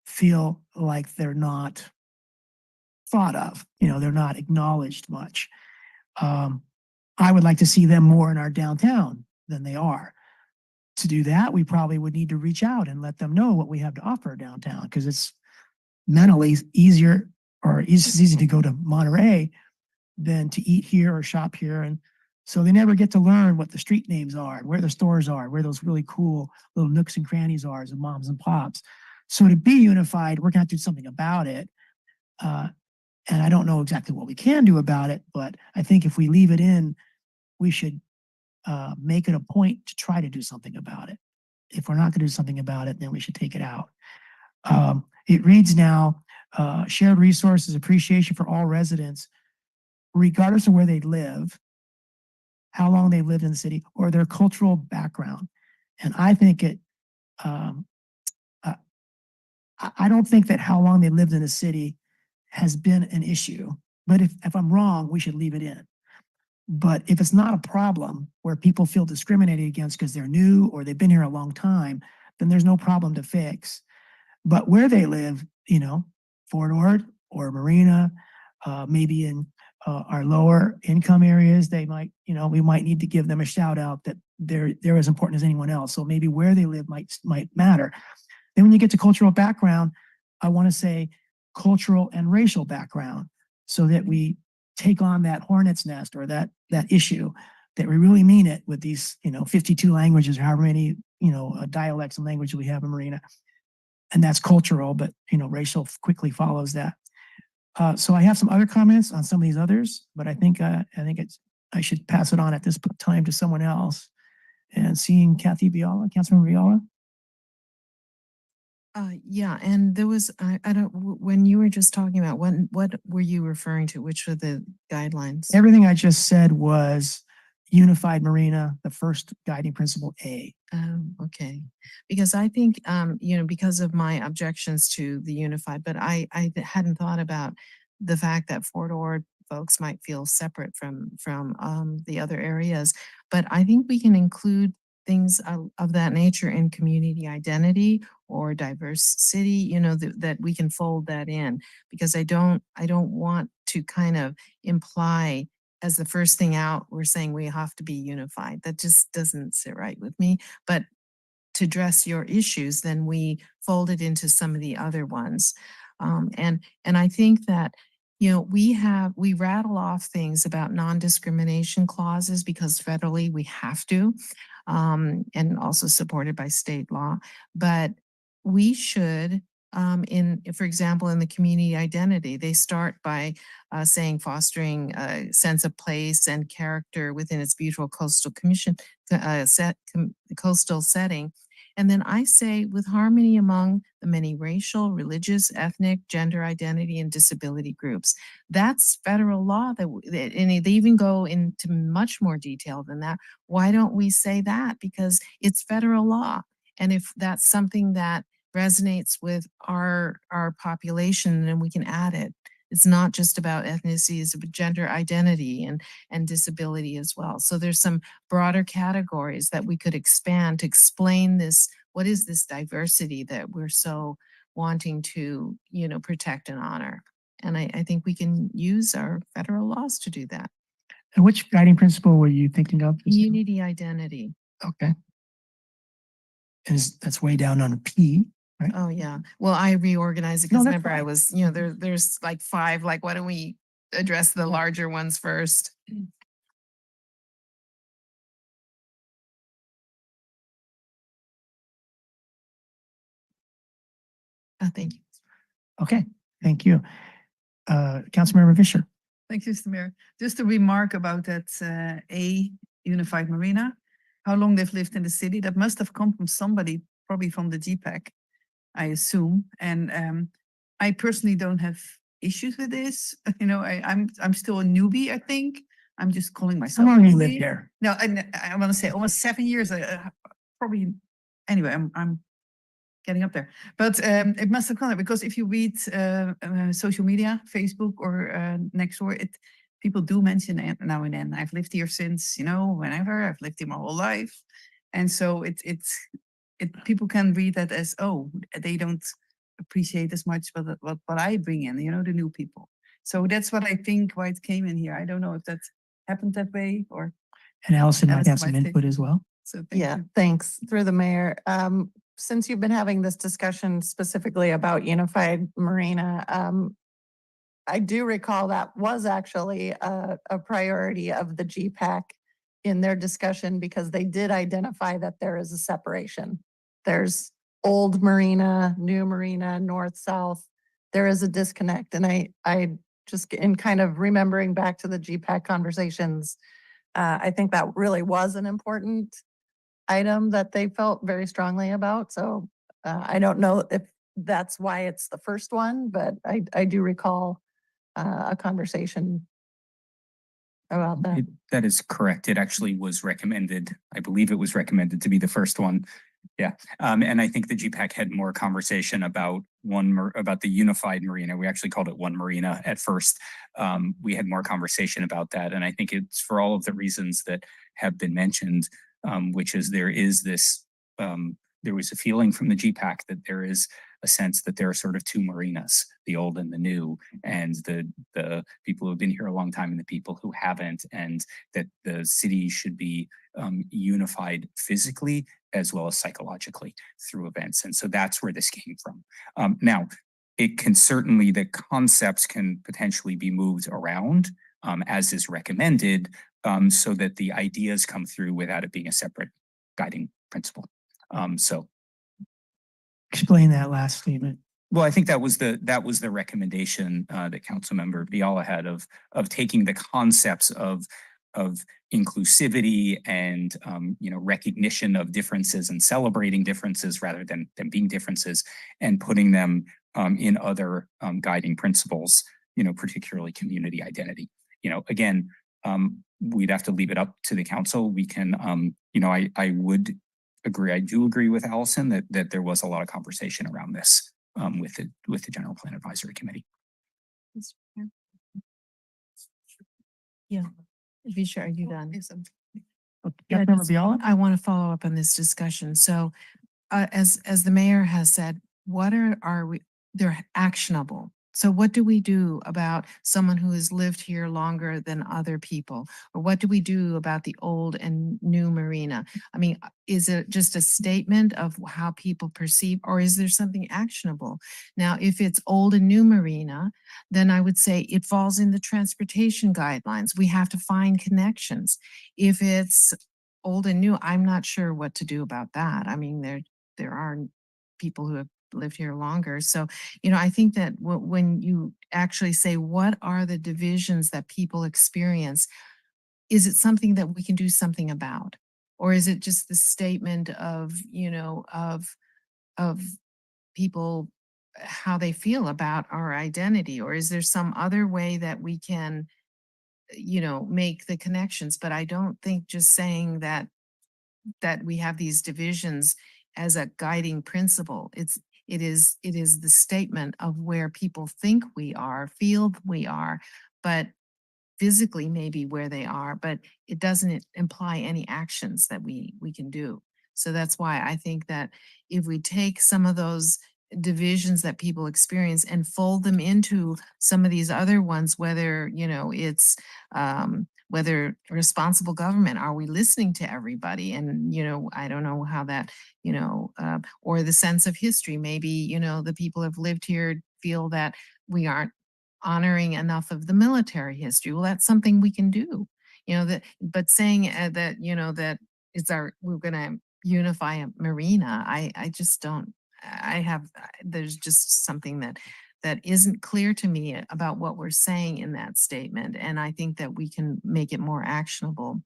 Speaker 2: feel like they're not thought of, they're not acknowledged much. I would like to see them more in our downtown than they are. To do that, we probably would need to reach out and let them know what we have to offer downtown, because it's mentally easier, or it's just easy to go to Monterey than to eat here or shop here. And so they never get to learn what the street names are, where the stores are, where those really cool little nooks and crannies are, as moms and pops. So to be unified, we're going to have to do something about it. And I don't know exactly what we can do about it, but I think if we leave it in, we should make it a point to try to do something about it. If we're not going to do something about it, then we should take it out. It reads now, shared resources, appreciation for all residents, regardless of where they live, how long they lived in the city, or their cultural background. And I think I don't think that how long they lived in a city has been an issue. But if I'm wrong, we should leave it in. But if it's not a problem where people feel discriminated against because they're new or they've been here a long time, then there's no problem to fix. But where they live, Fort Ord or Marina, maybe in our lower income areas, they might, we might need to give them a shout out that they're as important as anyone else. So maybe where they live might matter. Then when you get to cultural background, I want to say cultural and racial background, so that we take on that hornet's nest, or that issue, that we really mean it with these, 52 languages, or however many, dialects and languages we have in Marina. And that's cultural, but, racial quickly follows that. So I have some other comments on some of these others, but I think I should pass it on at this time to someone else. And seeing Kathy Viola, Councilmember Viola.
Speaker 5: Yeah, and there was, I don't, when you were just talking about, what were you referring to? Which were the guidelines?
Speaker 2: Everything I just said was Unified Marina, the first guiding principle A.
Speaker 5: Okay, because I think, because of my objections to the unified, but I hadn't thought about the fact that Fort Ord folks might feel separate from the other areas. But I think we can include things of that nature in community identity or diverse city, that we can fold that in, because I don't want to kind of imply as the first thing out, we're saying we have to be unified. That just doesn't sit right with me. But to address your issues, then we fold it into some of the other ones. And I think that, we rattle off things about non-discrimination clauses because federally we have to, and also supported by state law. But we should, for example, in the community identity, they start by saying fostering a sense of place and character within its beautiful coastal coastal setting. And then I say with harmony among the many racial, religious, ethnic, gender identity, and disability groups. That's federal law and they even go into much more detail than that. Why don't we say that? Because it's federal law. And if that's something that resonates with our population, then we can add it. It's not just about ethnicity, it's about gender identity and disability as well. So there's some broader categories that we could expand to explain this. What is this diversity that we're so wanting to, protect and honor? And I think we can use our federal laws to do that.
Speaker 2: And which guiding principle were you thinking of?
Speaker 5: Community identity.
Speaker 2: Okay. And that's way down on a P. Right.
Speaker 5: Oh, yeah. Well, I reorganized it
Speaker 2: No,
Speaker 5: because
Speaker 2: that's
Speaker 5: remember I
Speaker 2: fine.
Speaker 5: was, there's like 5, like, why don't we address the larger ones first? Thank you.
Speaker 2: Okay, thank you. Councilmember Fisher.
Speaker 8: Thank you, Mr. Mayor. Just a remark about that A Unified Marina, how long they've lived in the city. That must have come from somebody, probably from the GPAC, I assume. And I personally don't have issues with this. I'm still a newbie, I think. I'm just calling myself.
Speaker 2: How long you lived
Speaker 8: Christine.
Speaker 2: here?
Speaker 8: No, I want to say almost 7 years, probably, anyway, I'm getting up there. But it must have gone because if you read social media, Facebook or next door, people do mention it now and then. I've lived here since, whenever. I've lived here my whole life. And so people can read that as, oh, they don't appreciate as much what I bring in, the new people. So that's what I think why it came in here. I don't know if that happened that way or.
Speaker 2: And Allison might
Speaker 8: Allison
Speaker 2: have some
Speaker 8: might
Speaker 2: input
Speaker 8: think-
Speaker 2: as well.
Speaker 8: So thank
Speaker 19: Yeah,
Speaker 8: you.
Speaker 19: thanks. Through the mayor. Since you've been having this discussion specifically about Unified Marina, I do recall that was actually a priority of the GPAC in their discussion because they did identify that there is a separation. There's old Marina, new Marina, north, south. There is a disconnect. And I just in kind of remembering back to the GPAC conversations, I think that really was an important item that they felt very strongly about. So I don't know if that's why it's the first one, but I do recall a conversation about that. That is correct. It actually was recommended. I believe it was recommended to be the first one. Yeah. And I think the GPAC had more conversation about about the unified marina. We actually called it one marina at first. We had more conversation about that. And I think it's for all of the reasons that have been mentioned, which is there is this, there was a feeling from the GPAC that there is a sense that there are sort of two marinas, the old and the new, and the people who have been here a long time and the people who haven't, and that the city should be unified physically as well as psychologically through events. And so that's where this came from. Now, it can certainly, the concepts can potentially be moved around as is recommended so that the ideas come through without it being a separate guiding principle. So
Speaker 2: Explain that last statement.
Speaker 19: well, I think that was the recommendation that Councilmember Viola had of taking the concepts of inclusivity and recognition of differences and celebrating differences rather than being differences, and putting them in other guiding principles, particularly community identity. Again, we'd have to leave it up to the council. We can, I would agree. I do agree with Allison that there was a lot of conversation around this with the General Plan Advisory Committee.
Speaker 5: Yeah. Visha, are you done?
Speaker 2: Yeah,
Speaker 5: just- I want to follow up on this discussion. So as the mayor has said, what they're actionable. So what do we do about someone who has lived here longer than other people? Or what do we do about the old and new marina? I mean, is it just a statement of how people perceive, or is there something actionable? Now, if it's old and new marina, then I would say it falls in the transportation guidelines. We have to find connections. If it's old and new, I'm not sure what to do about that. I mean, there are people who have lived here longer. So, I think that when you actually say, what are the divisions that people experience? Is it something that we can do something about? Or is it just the statement of, of people, how they feel about our identity? Or is there some other way that we can, make the connections? But I don't think just saying that we have these divisions as a guiding principle. It is the statement of where people think we are, feel we are, but physically maybe where they are, but it doesn't imply any actions that we can do. So that's why I think that if we take some of those divisions that people experience and fold them into some of these other ones, whether, it's whether responsible government, are we listening to everybody? And, I don't know how that, or the sense of history, maybe, the people who have lived here feel that we aren't honoring enough of the military history. Well, that's something we can do, but saying that, that we're going to unify a marina. I just don't, there's just something that isn't clear to me about what we're saying in that statement. And I think that we can make it more actionable.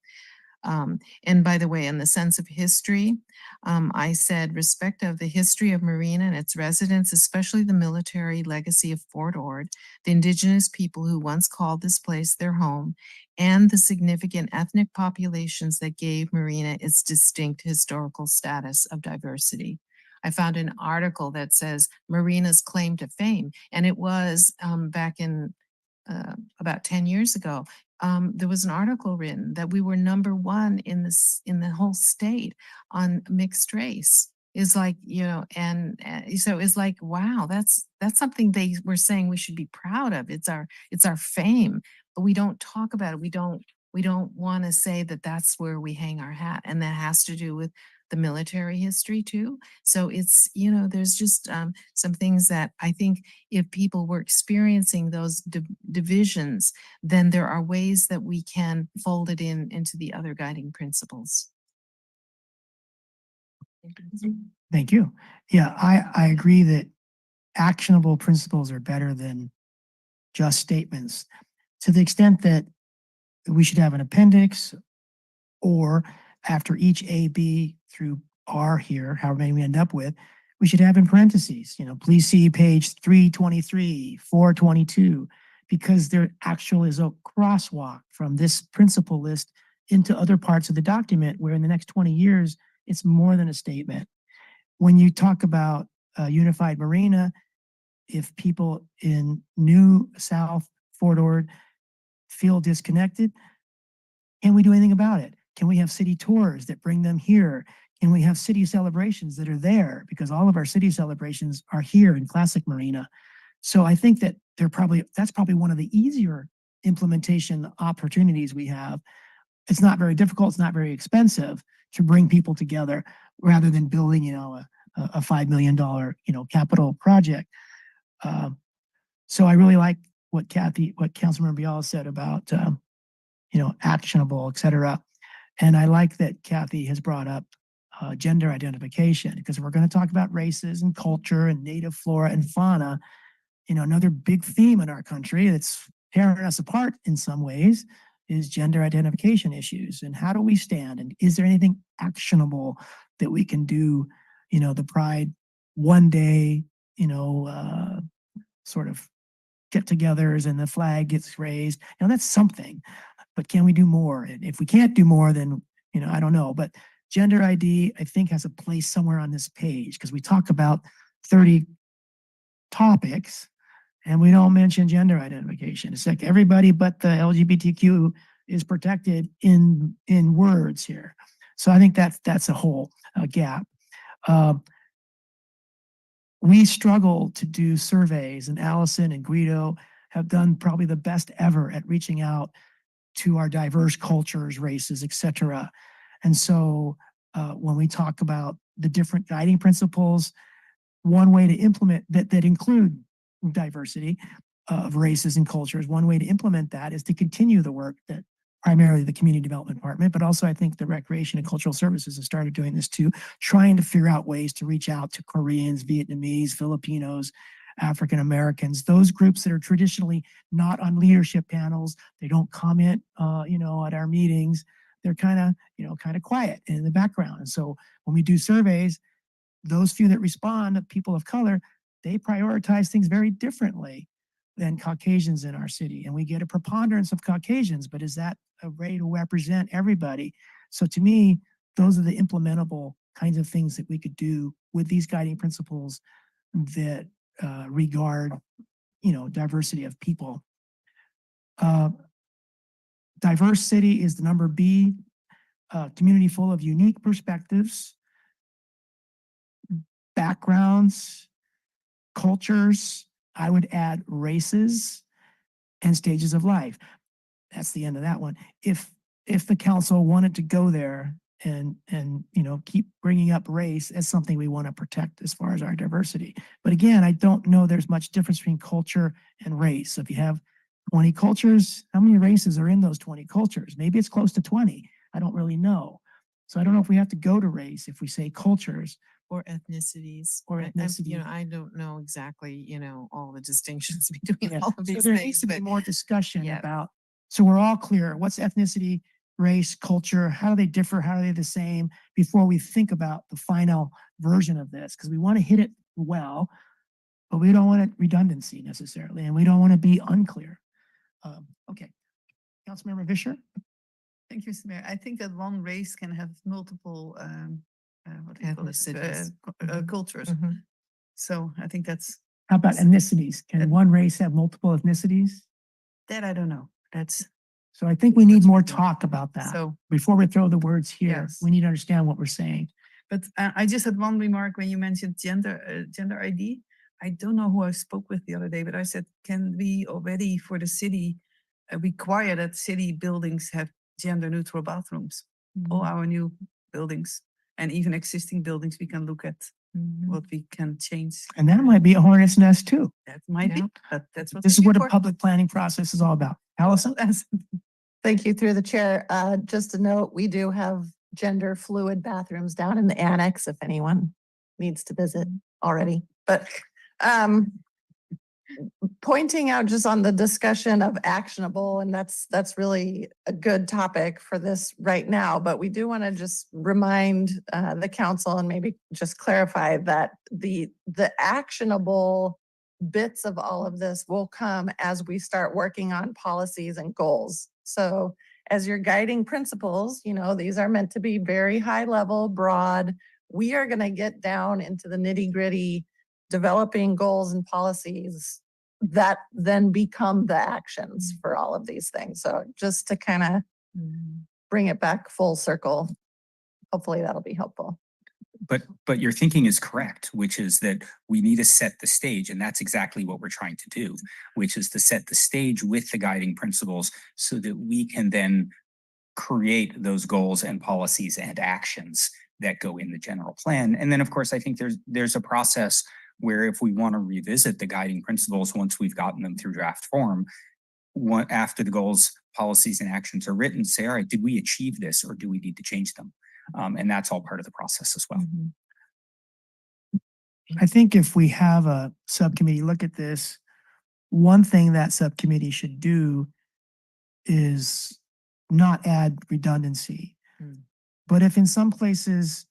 Speaker 5: And by the way, in the sense of history, I said respect of the history of Marina and its residents, especially the military legacy of Fort Ord, the indigenous people who once called this place their home, and the significant ethnic populations that gave Marina its distinct historical status of diversity. I found an article that says Marina's claim to fame, and it was back in about 10 years ago. There was an article written that we were #1 in the whole state on mixed race. Is like, you know, and so it's like, wow, that's something they were saying we should be proud of. It's our fame, but we don't talk about it. We don't want to say that that's where we hang our hat, and that has to do with the military history too. So it's, you know, there's just some things that I think if people were experiencing those divisions, then there are ways that we can fold it into the other guiding principles.
Speaker 2: Thank you. Yeah, I agree that actionable principles are better than just statements. To the extent that we should have an appendix, or after each A, B through R here, however many we end up with, we should have in parentheses, you know, please see page 323, 422, because there actually is a crosswalk from this principle list into other parts of the document where in the next 20 years, it's more than a statement. When you talk about unified Marina, if people in New South Fort Ord feel disconnected, can we do anything about it? Can we have city tours that bring them here? Can we have city celebrations that are there? Because all of our city celebrations are here in Classic Marina. So I think that that's probably one of the easier implementation opportunities we have. It's not very difficult. It's not very expensive to bring people together rather than building, you know, a $5 million, you know, capital project. So I really like what Councilmember Biala said about, you know, actionable, et cetera. And I like that Kathy has brought up gender identification, because we're going to talk about races and culture and native flora and fauna. You know, another big theme in our country that's tearing us apart in some ways is gender identification issues. And how do we stand? And is there anything actionable that we can do? You know, the Pride one day, you know, sort of get-togethers and the flag gets raised. You know, that's something. But can we do more? And if we can't do more, then, you know, I don't know. But gender ID, I think, has a place somewhere on this page, because we talk about 30 topics and we don't mention gender identification. It's like everybody but the LGBTQ is protected in words here. So I think that's a whole gap. We struggle to do surveys, and Allison and Guido have done probably the best ever at reaching out to our diverse cultures, races, et cetera. And so when we talk about the different guiding principles, one way to implement that include diversity of races and cultures, one way to implement that is to continue the work that primarily the Community Development Department, but also I think the Recreation and Cultural Services have started doing this too, trying to figure out ways to reach out to Koreans, Vietnamese, Filipinos, African Americans, those groups that are traditionally not on leadership panels. They don't comment, you know, at our meetings. They're kind of quiet in the background. And so when we do surveys, those few that respond, people of color, they prioritize things very differently than Caucasians in our city. And we get a preponderance of Caucasians, but is that a way to represent everybody? So to me, those are the implementable kinds of things that we could do with these guiding principles that regard, you know, diversity of people. Diverse city is the number B, community full of unique perspectives, backgrounds, cultures. I would add races and stages of life. That's the end of that one. If the council wanted to go there and you know, keep bringing up race as something we want to protect as far as our diversity. But again, I don't know there's much difference between culture and race. So if you have 20 cultures, how many races are in those 20 cultures? Maybe it's close to 20. I don't really know. So I don't know if we have to go to race if we say cultures.
Speaker 5: Or ethnicities.
Speaker 2: Or ethnicity.
Speaker 5: You know, I don't know exactly, you know, all the distinctions between
Speaker 2: Yeah.
Speaker 5: all of
Speaker 2: So
Speaker 5: these
Speaker 2: there
Speaker 5: things.
Speaker 2: needs to be
Speaker 5: But
Speaker 2: more discussion
Speaker 5: yeah.
Speaker 2: about, so we're all clear, what's ethnicity, race, culture, how do they differ? How are they the same before we think about the final version of this? Because we want to hit it well, but we don't want it redundancy necessarily, and we don't want to be unclear. Okay. Councilmember Vischer?
Speaker 8: Thank you, Mr. Mayor. I think that one race can have multiple, what do you call it?
Speaker 5: Ethnicities.
Speaker 8: Cultures.
Speaker 5: Mhm.
Speaker 8: So I think that's,
Speaker 2: How about ethnicities? Can one race have multiple ethnicities?
Speaker 8: that I don't know. That's,
Speaker 2: So I think we need more talk about that.
Speaker 8: so,
Speaker 2: Before we throw the words here,
Speaker 8: Yes.
Speaker 2: we need to understand what we're saying.
Speaker 8: but I just had one remark when you mentioned gender ID. I don't know who I spoke with the other day, but I said, can we already for the city require that city buildings have gender neutral bathrooms? All our new buildings and even existing buildings, we can look at what we can change.
Speaker 2: And that might be a hornet's nest too.
Speaker 8: That might be,
Speaker 5: Yeah.
Speaker 8: but that's what.
Speaker 2: This is
Speaker 8: they're
Speaker 2: what a
Speaker 8: here for.
Speaker 2: public planning process is all about. Allison?
Speaker 18: Thank you through the chair. Just a note, we do have gender fluid bathrooms down in the annex if anyone needs to visit already. But pointing out just on the discussion of actionable, and that's really a good topic for this right now, but we do want to just remind the council and maybe just clarify that the actionable bits of all of this will come as we start working on policies and goals. So as your guiding principles, you know, these are meant to be very high level, broad. We are going to get down into the nitty gritty, developing goals and policies that then become the actions for all of these things. So just to kind of bring it back full circle, hopefully that'll be helpful.
Speaker 19: But your thinking is correct, which is that we need to set the stage, and that's exactly what we're trying to do, which is to set the stage with the guiding principles so that we can then create those goals and policies and actions that go in the general plan. And then, of course, I think there's a process where if we want to revisit the guiding principles once we've gotten them through draft form, after the goals, policies, and actions are written, say, all right, did we achieve this or do we need to change them? And that's all part of the process as well.
Speaker 2: I think if we have a subcommittee look at this, one thing that subcommittee should do is not add redundancy. But if in some places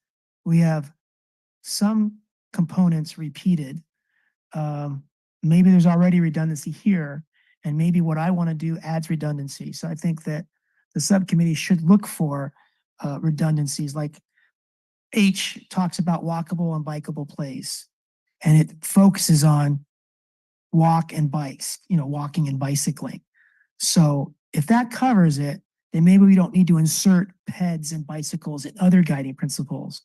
Speaker 2: we have some components repeated, maybe there's already redundancy here, and maybe what I want to do adds redundancy. So I think that the subcommittee should look for redundancies, like H talks about walkable and bikeable place, and it focuses on walk and bikes, you know, walking and bicycling. So if that covers it, then maybe we don't need to insert peds and bicycles and other guiding principles.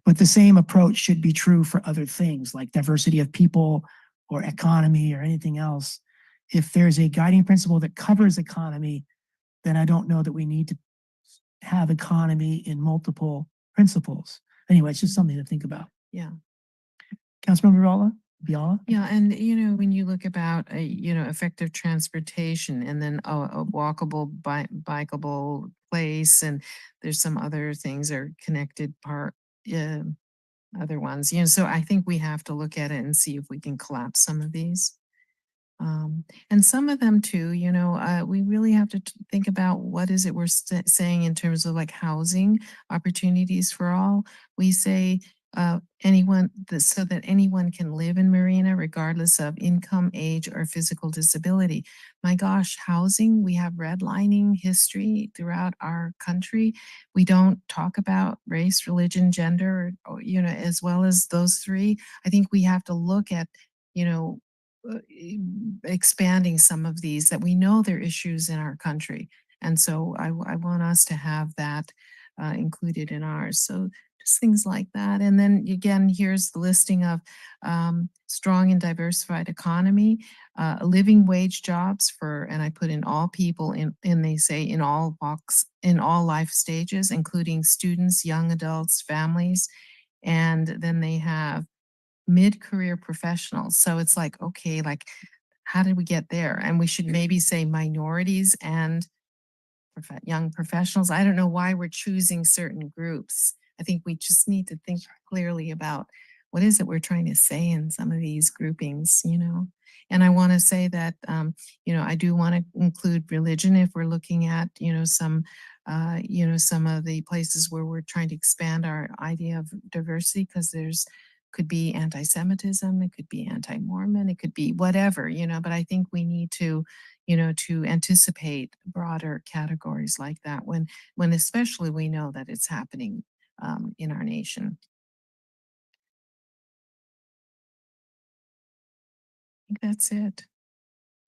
Speaker 2: But the same approach should be true for other things like diversity of people or economy or anything else. If there's a guiding principle that covers economy, then I don't know that we need to have economy in multiple principles. Anyway, it's just something to think about.
Speaker 5: Yeah.
Speaker 2: Councilmember Biala?
Speaker 5: Yeah, and you know, when you look about effective transportation and then a walkable, bikeable place, and there's some other things are connected other ones, so I think we have to look at it and see if we can collapse some of these. And some of them too, we really have to think about what is it we're saying in terms of like housing opportunities for all. We say so that anyone can live in Marina regardless of income, age, or physical disability. My gosh, housing, we have redlining history throughout our country. We don't talk about race, religion, gender, or, as well as those three. I think we have to look at, expanding some of these that we know they're issues in our country. And so I want us to have that included in ours. So just things like that. And then again, here's the listing of strong and diversified economy, living wage jobs and I put in all people and they say in all walks, in all life stages, including students, young adults, families. And then they have mid-career professionals. So it's like, okay, like how did we get there? And we should maybe say minorities and young professionals. I don't know why we're choosing certain groups. I think we just need to think clearly about what is it we're trying to say in some of these groupings, you know? And I want to say that, you know, I do want to include religion if we're looking at, you know, some of the places where we're trying to expand our idea of diversity, because there's could be anti-Semitism, it could be anti-Mormon, it could be whatever, you know, but I think we need to, you know, to anticipate broader categories like that when especially we know that it's happening in our nation. I think that's it.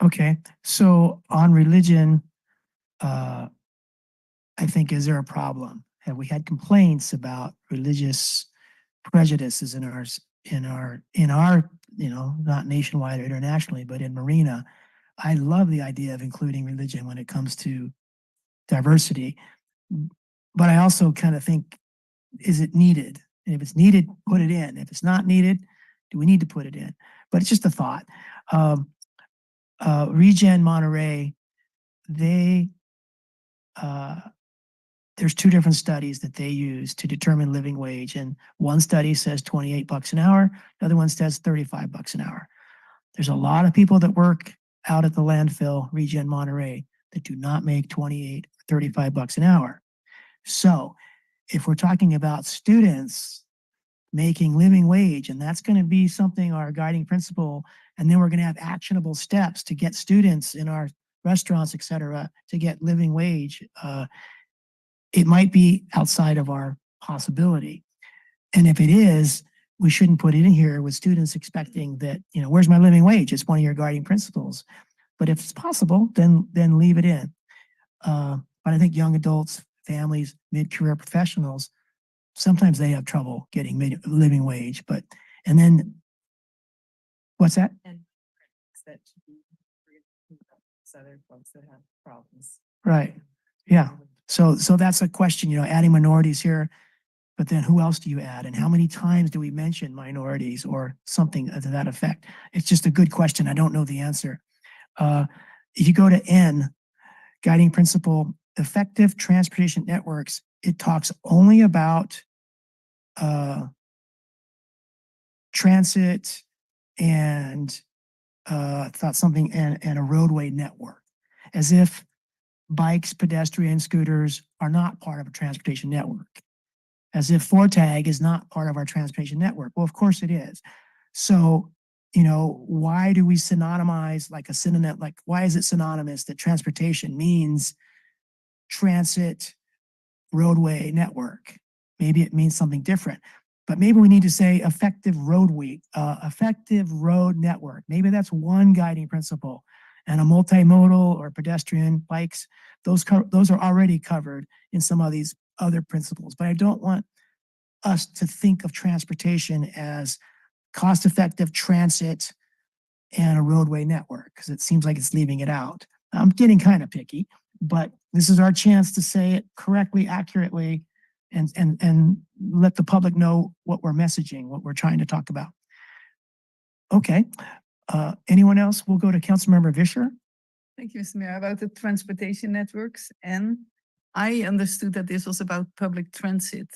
Speaker 2: Okay, so on religion, I think, is there a problem? Have we had complaints about religious prejudices in our, you know, not nationwide or internationally, but in Marina? I love the idea of including religion when it comes to diversity. But I also kind of think, is it needed? And if it's needed, put it in. If it's not needed, do we need to put it in? But it's just a thought. Regen Monterey, they, there's two different studies that they use to determine living wage. And one study says $28 an hour. The other one says $35 an hour. There's a lot of people that work out at the landfill, Regen Monterey, that do not make 28 or $35 an hour. So if we're talking about students making living wage, and that's going to be something, our guiding principle, and then we're going to have actionable steps to get students in our restaurants, et cetera, to get living wage, it might be outside of our possibility. And if it is, we shouldn't put it in here with students expecting that, you know, where's my living wage? It's one of your guiding principles. But if it's possible, then leave it in. But I think young adults, families, mid-career professionals, sometimes they have trouble getting living wage. But, and then, what's that?
Speaker 5: And that should be other folks that have problems.
Speaker 2: Right. Yeah. So that's a question, you know, adding minorities here, but then who else do you add? And how many times do we mention minorities or something to that effect? It's just a good question. I don't know the answer. If you go to N, guiding principle, effective transportation networks, it talks only about transit and and a roadway network, as if bikes, pedestrians, scooters are not part of a transportation network, as if Fortag is not part of our transportation network. Well, of course it is. So, you know, why do we synonymize like a synonym? Like, why is it synonymous that transportation means transit roadway network? Maybe it means something different, but maybe we need to say effective road network. Maybe that's one guiding principle. And a multimodal or pedestrian bikes, those are already covered in some of these other principles. But I don't want us to think of transportation as cost-effective transit and a roadway network, because it seems like it's leaving it out. I'm getting kind of picky, but this is our chance to say it correctly, accurately, and let the public know what we're messaging, what we're trying to talk about. Okay. Anyone else? We'll go to Councilmember Vischer.
Speaker 8: Thank you, Mr. Mayor. About the transportation networks, and I understood that this was about public transit.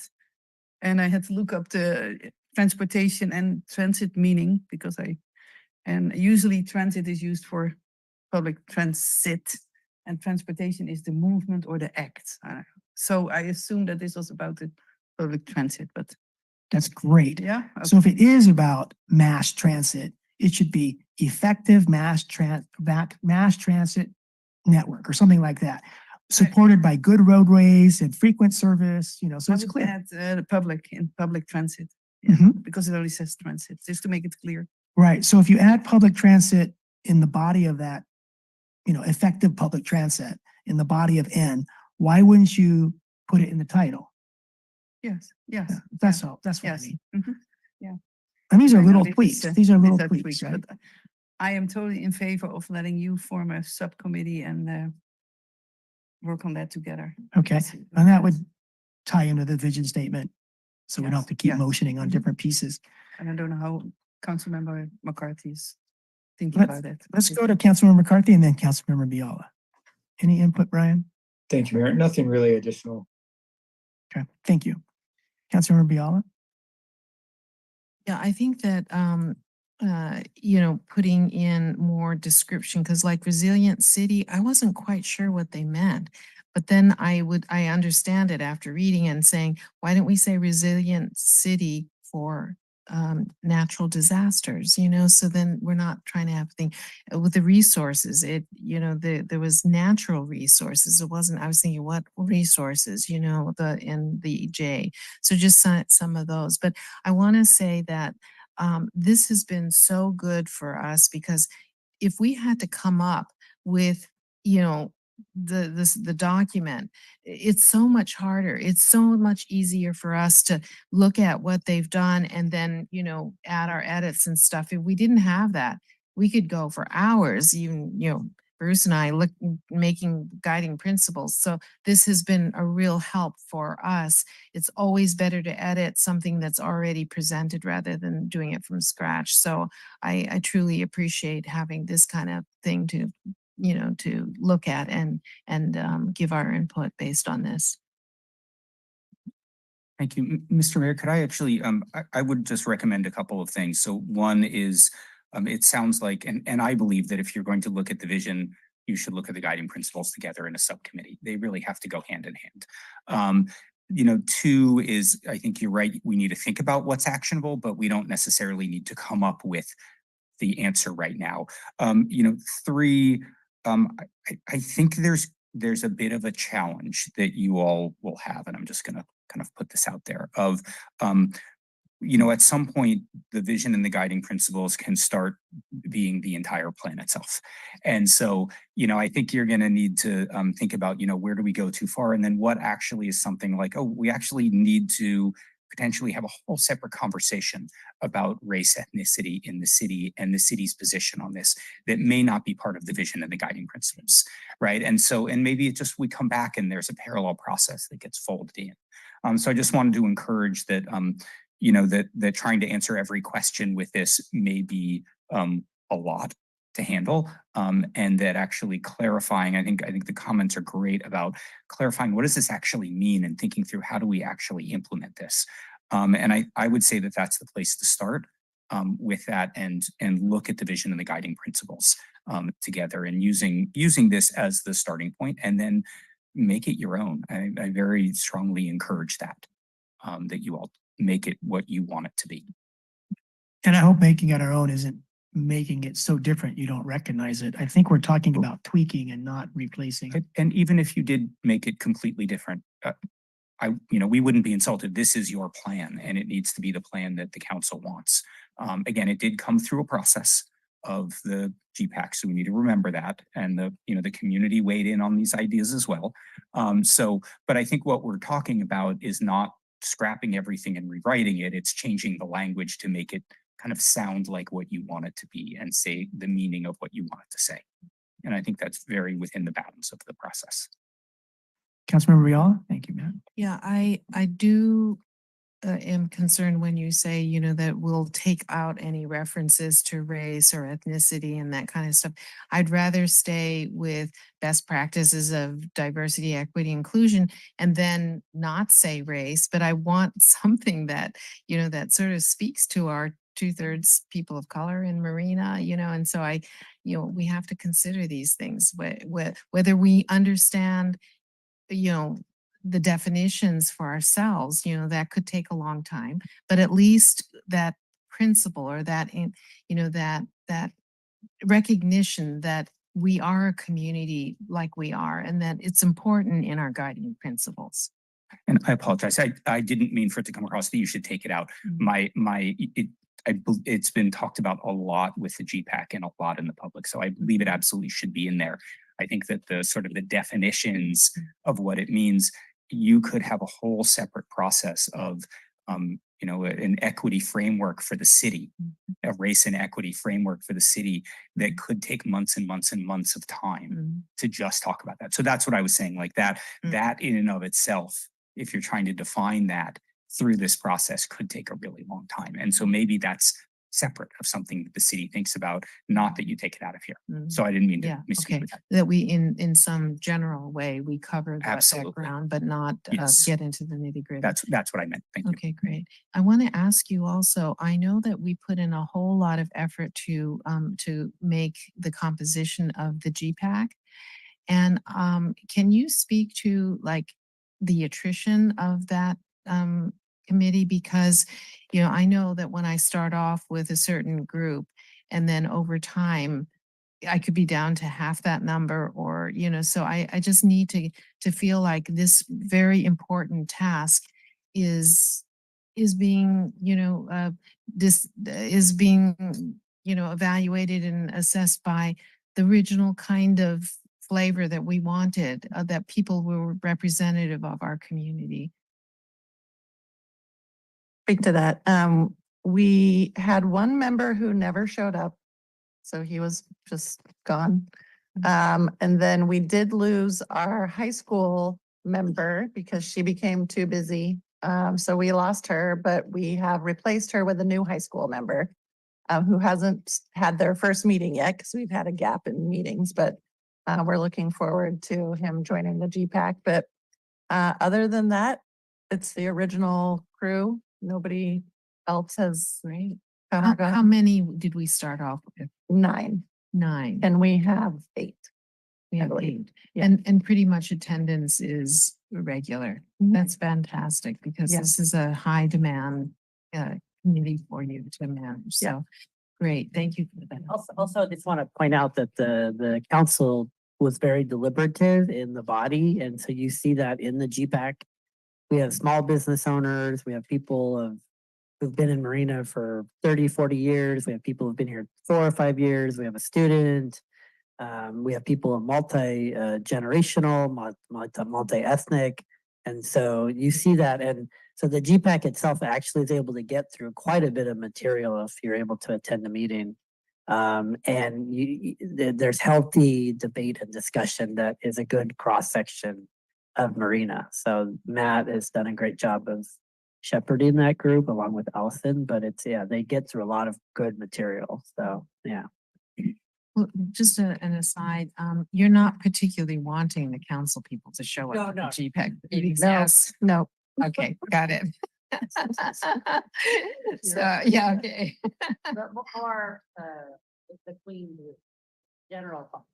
Speaker 8: And I had to look up the transportation and transit meaning, because and usually transit is used for public transit, and transportation is the movement or the act. So I assume that this was about the public transit, but.
Speaker 2: That's great.
Speaker 8: Yeah.
Speaker 2: So if it is about mass transit, it should be effective mass transit network or something like that, supported by good roadways and frequent service, you know, so it's clear.
Speaker 8: Add the public in public transit, yeah, because it only says transit, just to make it clear.
Speaker 2: Right. So if you add public transit in the body of that, you know, effective public transit in the body of N, why wouldn't you put it in the title?
Speaker 8: Yes. Yes.
Speaker 2: Yeah, that's all. That's what
Speaker 8: yes.
Speaker 2: I mean.
Speaker 8: Yeah.
Speaker 2: And these are
Speaker 8: I know
Speaker 2: little
Speaker 8: this
Speaker 2: tweaks.
Speaker 8: is,
Speaker 2: These are little
Speaker 8: these
Speaker 2: tweaks, right?
Speaker 8: but I am totally in favor of letting you form a subcommittee and work on that together.
Speaker 2: Okay. And that would tie into the vision statement. So we don't have to keep
Speaker 8: yes.
Speaker 2: motioning on different pieces.
Speaker 8: And I don't know how Councilmember McCarthy is thinking about it.
Speaker 2: Let's go to Councilmember McCarthy and then Councilmember Biala. Any input, Brian?
Speaker 4: Thank you, Mayor. Nothing really additional.
Speaker 2: Okay, thank you. Councilmember Biala?
Speaker 5: Yeah, I think that, you know, putting in more description, because like resilient city, I wasn't quite sure what they meant. But then I understand it after reading and saying, why don't we say resilient city for natural disasters, you know? So then we're not trying to have thing with the resources. There was natural resources. It wasn't, I was thinking, what resources, you know, in the J. So just some of those. But I want to say that this has been so good for us because if we had to come up with, you know, the document, it's so much harder. It's so much easier for us to look at what they've done and then, you know, add our edits and stuff. If we didn't have that, we could go for hours, even, you know, Bruce and I making guiding principles. So this has been a real help for us. It's always better to edit something that's already presented rather than doing it from scratch. So I truly appreciate having this kind of thing to, you know, to look at and give our input based on this.
Speaker 19: Thank you. Mr. Mayor, could I actually, I would just recommend a couple of things. So one is, it sounds like, and I believe that if you're going to look at the vision, you should look at the guiding principles together in a subcommittee. They really have to go hand in hand. You know, two is, I think you're right, we need to think about what's actionable, but we don't necessarily need to come up with the answer right now. You know, three, I think there's a bit of a challenge that you all will have, and I'm just gonna kind of put this out there of, you know, at some point, the vision and the guiding principles can start being the entire plan itself. And so, you know, I think you're going to need to think about, you know, where do we go too far? And then what actually is something like, oh, we actually need to potentially have a whole separate conversation about race, ethnicity in the city and the city's position on this that may not be part of the vision and the guiding principles, right? And so, and maybe it just, we come back and there's a parallel process that gets folded in. So I just wanted to encourage that, you know, that trying to answer every question with this may be a lot to handle, and that actually clarifying, I think the comments are great about clarifying what does this actually mean and thinking through how do we actually implement this. And I would say that that's the place to start with that and look at the vision and the guiding principles together and using this as the starting point and then make it your own. I very strongly encourage that, that you all make it what you want it to be.
Speaker 2: And I hope making it our own isn't making it so different you don't recognize it. I think we're talking about tweaking and not replacing.
Speaker 19: And even if you did make it completely different, you know, we wouldn't be insulted. This is your plan and it needs to be the plan that the council wants. Again, it did come through a process of the GPAC, so we need to remember that. And the community weighed in on these ideas as well. But I think what we're talking about is not scrapping everything and rewriting it. It's changing the language to make it kind of sound like what you want it to be and say the meaning of what you want it to say. And I think that's very within the bounds of the process.
Speaker 2: Councilmember Riala, thank you, ma'am.
Speaker 5: Yeah, I do am concerned when you say, you know, that we'll take out any references to race or ethnicity and that kind of stuff. I'd rather stay with best practices of diversity, equity, inclusion, and then not say race, but I want something that, you know, that sort of speaks to our 2/3 people of color in Marina, you know, and so we have to consider these things, whether we understand, you know, the definitions for ourselves, you know, that could take a long time, but at least that principle or that recognition that we are a community like we are and that it's important in our guiding principles.
Speaker 19: And I apologize. I didn't mean for it to come across that you should take it out. It's been talked about a lot with the GPAC and a lot in the public. So I believe it absolutely should be in there. I think that the sort of the definitions of what it means, you could have a whole separate process of, you know, an equity framework for the city, a race and equity framework for the city that could take months and months and months of time to just talk about that. So that's what I was saying, like that in and of itself, if you're trying to define that through this process could take a really long time. And so maybe that's separate of something that the city thinks about, not that you take it out of here.
Speaker 5: Mm.
Speaker 19: So I didn't mean to
Speaker 5: Yeah,
Speaker 19: misspeak
Speaker 5: okay.
Speaker 19: with that.
Speaker 5: That we, in some general way, we cover that
Speaker 19: Absolutely.
Speaker 5: background, but not
Speaker 19: Yes.
Speaker 5: get into the nitty gritty.
Speaker 19: That's what I meant. Thank you.
Speaker 5: Okay, great. I want to ask you also, I know that we put in a whole lot of effort to make the composition of the GPAC. And can you speak to like the attrition of that committee? Because, you know, I know that when I start off with a certain group and then over time, I could be down to half that number or, you know, so I just need to feel like this very important task is being, you know, this is being, you know, evaluated and assessed by the original kind of flavor that we wanted, that people were representative of our community.
Speaker 18: Speak to that. We had one member who never showed up, so he was just gone. And then we did lose our high school member because she became too busy. So we lost her, but we have replaced her with a new high school member who hasn't had their first meeting yet because we've had a gap in meetings, but we're looking forward to him joining the GPAC. But other than that, it's the original crew. Nobody else has.
Speaker 5: Right.
Speaker 18: come or
Speaker 5: How
Speaker 18: gone.
Speaker 5: many did we start off with?
Speaker 18: 9,
Speaker 5: 9.
Speaker 18: and we have 8.
Speaker 5: We
Speaker 18: I
Speaker 5: have
Speaker 18: believe.
Speaker 5: 8.
Speaker 18: Yeah.
Speaker 5: And pretty much attendance is regular.
Speaker 18: Mhm.
Speaker 5: That's fantastic because
Speaker 18: Yeah.
Speaker 5: this is a high demand community for you to manage.
Speaker 18: Yeah.
Speaker 5: So great. Thank you for that.
Speaker 21: Also, I just want to point out that the council was very deliberative in the body, and so you see that in the GPAC. We have small business owners, we have people who've been in Marina for 30, 40 years. We have people who've been here 4 or 5 years. We have a student. We have people of multi-generational, multi-ethnic. And so you see that. And so the GPAC itself actually is able to get through quite a bit of material if you're able to attend the meeting. And there's healthy debate and discussion that is a good cross-section of Marina. So Matt has done a great job of shepherding that group along with Allison, but they get through a lot of good material. So, yeah.
Speaker 5: Well, just an aside, you're not particularly wanting the council people to show up
Speaker 21: No,
Speaker 5: at the GPAC meetings.
Speaker 18: No,
Speaker 5: Yes.
Speaker 18: no.
Speaker 5: Okay, got it. So, yeah, okay.
Speaker 21: But more, the queen, general.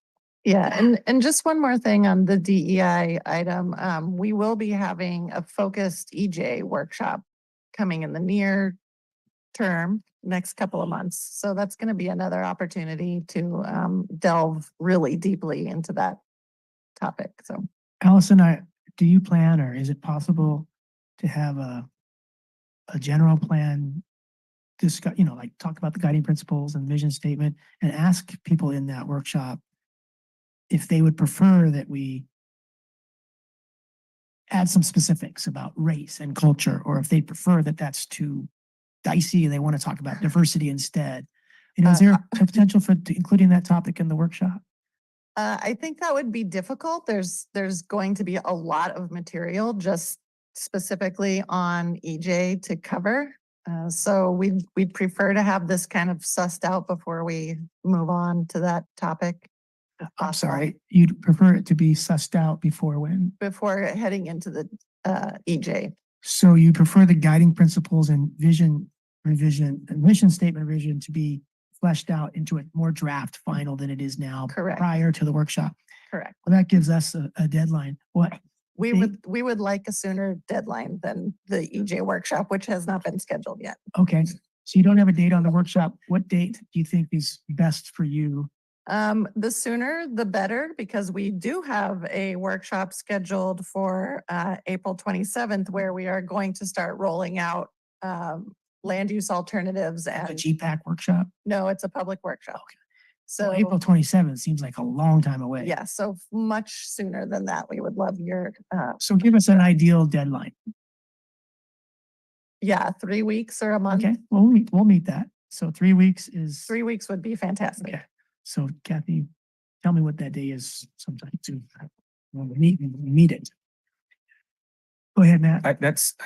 Speaker 18: Yeah, and just one more thing on the DEI item. We will be having a focused EJ workshop coming in the near term, next couple of months. So that's going to be another opportunity to delve really deeply into that topic. So
Speaker 2: Allison, do you plan or is it possible to have a general plan discuss, you know, like talk about the guiding principles and vision statement and ask people in that workshop if they would prefer that we add some specifics about race and culture, or if they prefer that that's too dicey and they want to talk about diversity instead. You know, is there a potential for including that topic in the workshop?
Speaker 18: I think that would be difficult. There's going to be a lot of material just specifically on EJ to cover. So we'd prefer to have this kind of sussed out before we move on to that topic.
Speaker 2: I'm sorry, you'd prefer it to be sussed out before when?
Speaker 18: Before heading into the EJ.
Speaker 2: So you prefer the guiding principles and vision revision, and mission statement revision to be fleshed out into a more draft final than it is now.
Speaker 18: Correct.
Speaker 2: Prior to the workshop.
Speaker 18: Correct.
Speaker 2: Well, that gives us a deadline. What?
Speaker 18: We would like a sooner deadline than the EJ workshop, which has not been scheduled yet.
Speaker 2: Okay, so you don't have a date on the workshop. What date do you think is best for you?
Speaker 18: The sooner the better, because we do have a workshop scheduled for April 27th, where we are going to start rolling out land use alternatives
Speaker 2: The
Speaker 18: and
Speaker 2: GPAC workshop?
Speaker 18: no, it's a public workshop. So
Speaker 2: April 27th seems like a long time away.
Speaker 18: yeah, so much sooner than that. We would love your
Speaker 2: So give us an ideal deadline.
Speaker 18: 3 weeks or a month.
Speaker 2: Okay, we'll meet that. So 3 weeks is.
Speaker 18: 3 weeks would be fantastic.
Speaker 2: Okay. So Kathy, tell me what that day is sometime to meet it. Go ahead, Matt.
Speaker 19: I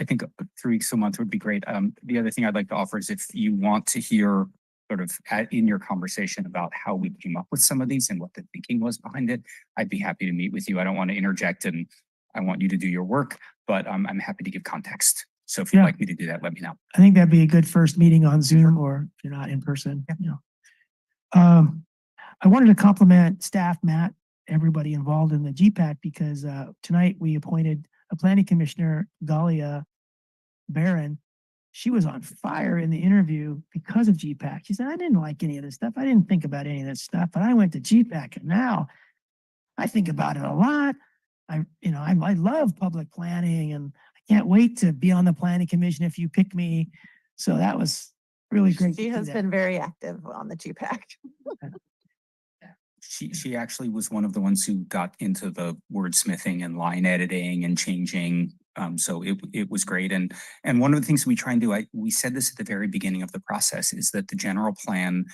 Speaker 19: think 3 weeks to a month would be great. The other thing I'd like to offer is if you want to hear sort of in your conversation about how we came up with some of these and what the thinking was behind it, I'd be happy to meet with you. I don't want to interject and I want you to do your work, but I'm happy to give context. So if you'd
Speaker 2: Yeah.
Speaker 19: like me to do that, let me know.
Speaker 2: I think that'd be a good first meeting on Zoom or if you're not in person, you know. I wanted to compliment staff, Matt, everybody involved in the GPAC because tonight we appointed a planning commissioner, Galia Barron. She was on fire in the interview because of GPAC. She said, I didn't like any of this stuff. I didn't think about any of this stuff, but I went to GPAC and now I think about it a lot. I love public planning and I can't wait to be on the planning commission if you pick me. So that was really great. to
Speaker 18: She
Speaker 2: see
Speaker 18: has
Speaker 2: that.
Speaker 18: been very active on the GPAC.
Speaker 19: She actually was one of the ones who got into the wordsmithing and line editing and changing. So it was great. And one of the things we try and do, we said this at the very beginning of the process, is that the general plan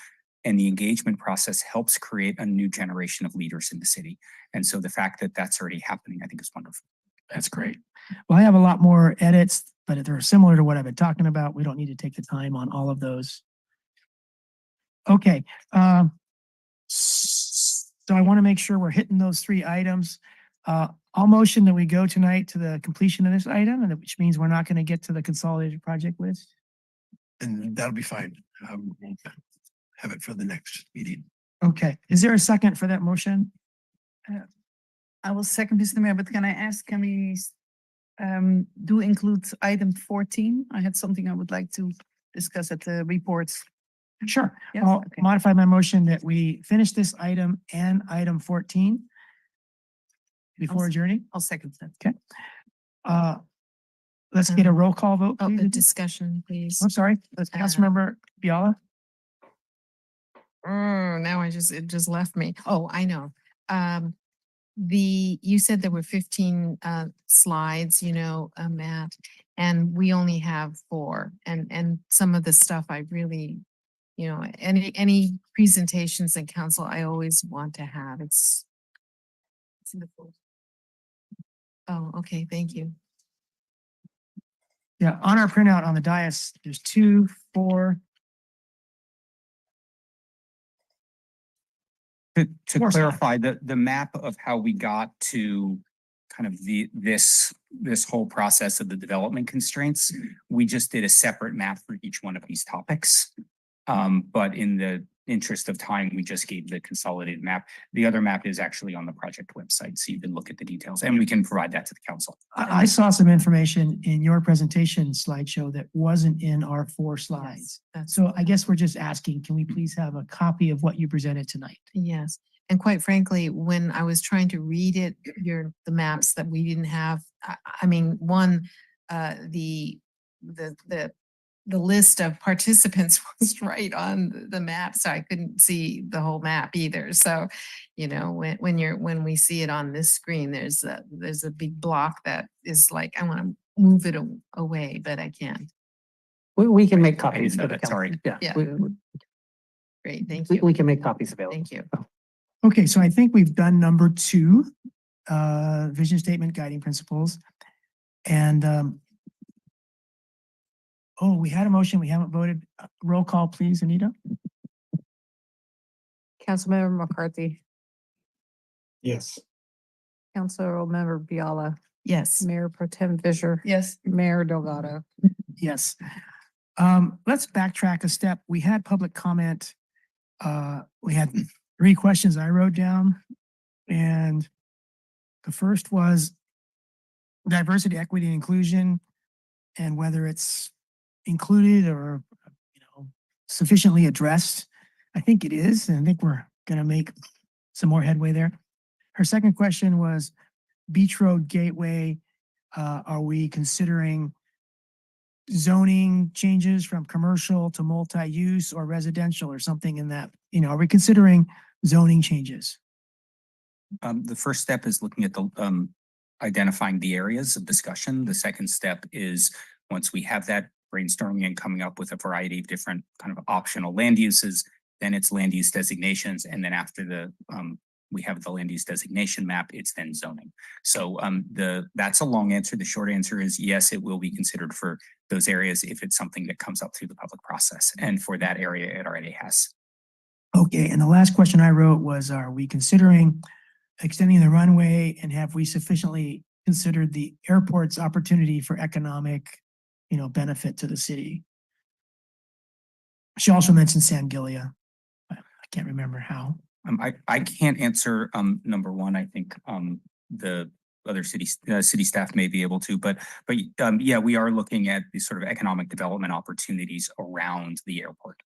Speaker 19: and the engagement process helps create a new generation of leaders in the city. And so the fact that that's already happening, I think is wonderful.
Speaker 2: That's great. Well, I have a lot more edits, but they're similar to what I've been talking about. We don't need to take the time on all of those. Okay. So I want to make sure we're hitting those 3 items. I'll motion that we go tonight to the completion of this item, and which means we're not going to get to the consolidated project list.
Speaker 6: And that'll be fine. We'll have it for the next meeting.
Speaker 2: Okay. Is there a second for that motion?
Speaker 8: I will second, Mr. Mayor, but can I ask, can we do include item 14? I had something I would like to discuss at the reports.
Speaker 2: Sure.
Speaker 8: Yes,
Speaker 2: I'll
Speaker 8: okay.
Speaker 2: modify my motion that we finish this item and item 14 before adjourning.
Speaker 8: I'll second that.
Speaker 2: Okay. Let's get a roll call vote,
Speaker 5: Oh,
Speaker 2: please.
Speaker 5: a discussion, please.
Speaker 2: I'm sorry, Councilmember Biala.
Speaker 5: Now it just left me. Oh, I know. You said there were 15 slides, Matt, and we only have 4. And some of the stuff I really, any presentations in council, I always want to have. It's in the folder. Oh, okay, thank you.
Speaker 2: Yeah, on our printout on the dais, there's 2, 4.
Speaker 19: To
Speaker 2: More
Speaker 19: clarify, the map of how we got to kind of this whole process of the development constraints, we just did a separate map for each one of these topics. But in the interest of time, we just gave the consolidated map. The other map is actually on the project website, so you can look at the details and we can provide that to the council.
Speaker 2: I saw some information in your presentation slideshow that wasn't in our 4 slides. So I guess we're just asking, can we please have a copy of what you presented tonight?
Speaker 5: Yes. And quite frankly, when I was trying to read it, the maps that we didn't have, I mean, one, the list of participants was right on the map, so I couldn't see the whole map either. So, when we see it on this screen, there's a big block that is like, I want to move it away, but I can't.
Speaker 21: We can make
Speaker 19: I
Speaker 21: copies
Speaker 19: didn't know
Speaker 21: for the
Speaker 19: that,
Speaker 21: council.
Speaker 19: sorry.
Speaker 21: Yeah.
Speaker 5: Yeah. Great, thank
Speaker 21: We
Speaker 5: you.
Speaker 21: can make copies available.
Speaker 5: Thank you.
Speaker 2: Okay, so I think we've done number 2, vision statement guiding principles. And we had a motion, we haven't voted. Roll call, please, Anita.
Speaker 18: Councilmember McCarthy,
Speaker 4: Yes.
Speaker 18: Councilmember Biala,
Speaker 5: Yes.
Speaker 18: Mayor Pro Tem Fisher,
Speaker 8: Yes.
Speaker 18: Mayor Delgado.
Speaker 2: Yes. Let's backtrack a step. We had public comment. We had 3 questions I wrote down. And the first was diversity, equity, and inclusion, and whether it's included or, sufficiently addressed. I think it is, and I think we're gonna make some more headway there. Her second question was Beach Road Gateway. Are we considering zoning changes from commercial to multi-use or residential or something in that, are we considering zoning changes?
Speaker 19: The first step is looking at the identifying the areas of discussion. The second step is, once we have that brainstorming and coming up with a variety of different kind of optional land uses, then it's land use designations. And then after the we have the land use designation map, it's then zoning. So that's a long answer. The short answer is yes, it will be considered for those areas if it's something that comes up through the public process. And for that area, it already has.
Speaker 2: Okay, and the last question I wrote was, are we considering extending the runway, and have we sufficiently considered the airport's opportunity for economic, benefit to the city? She also mentioned Sangilia. I can't remember how.
Speaker 19: I can't answer number one. I think the other city staff may be able to, but yeah, we are looking at these sort of economic development opportunities around the airport.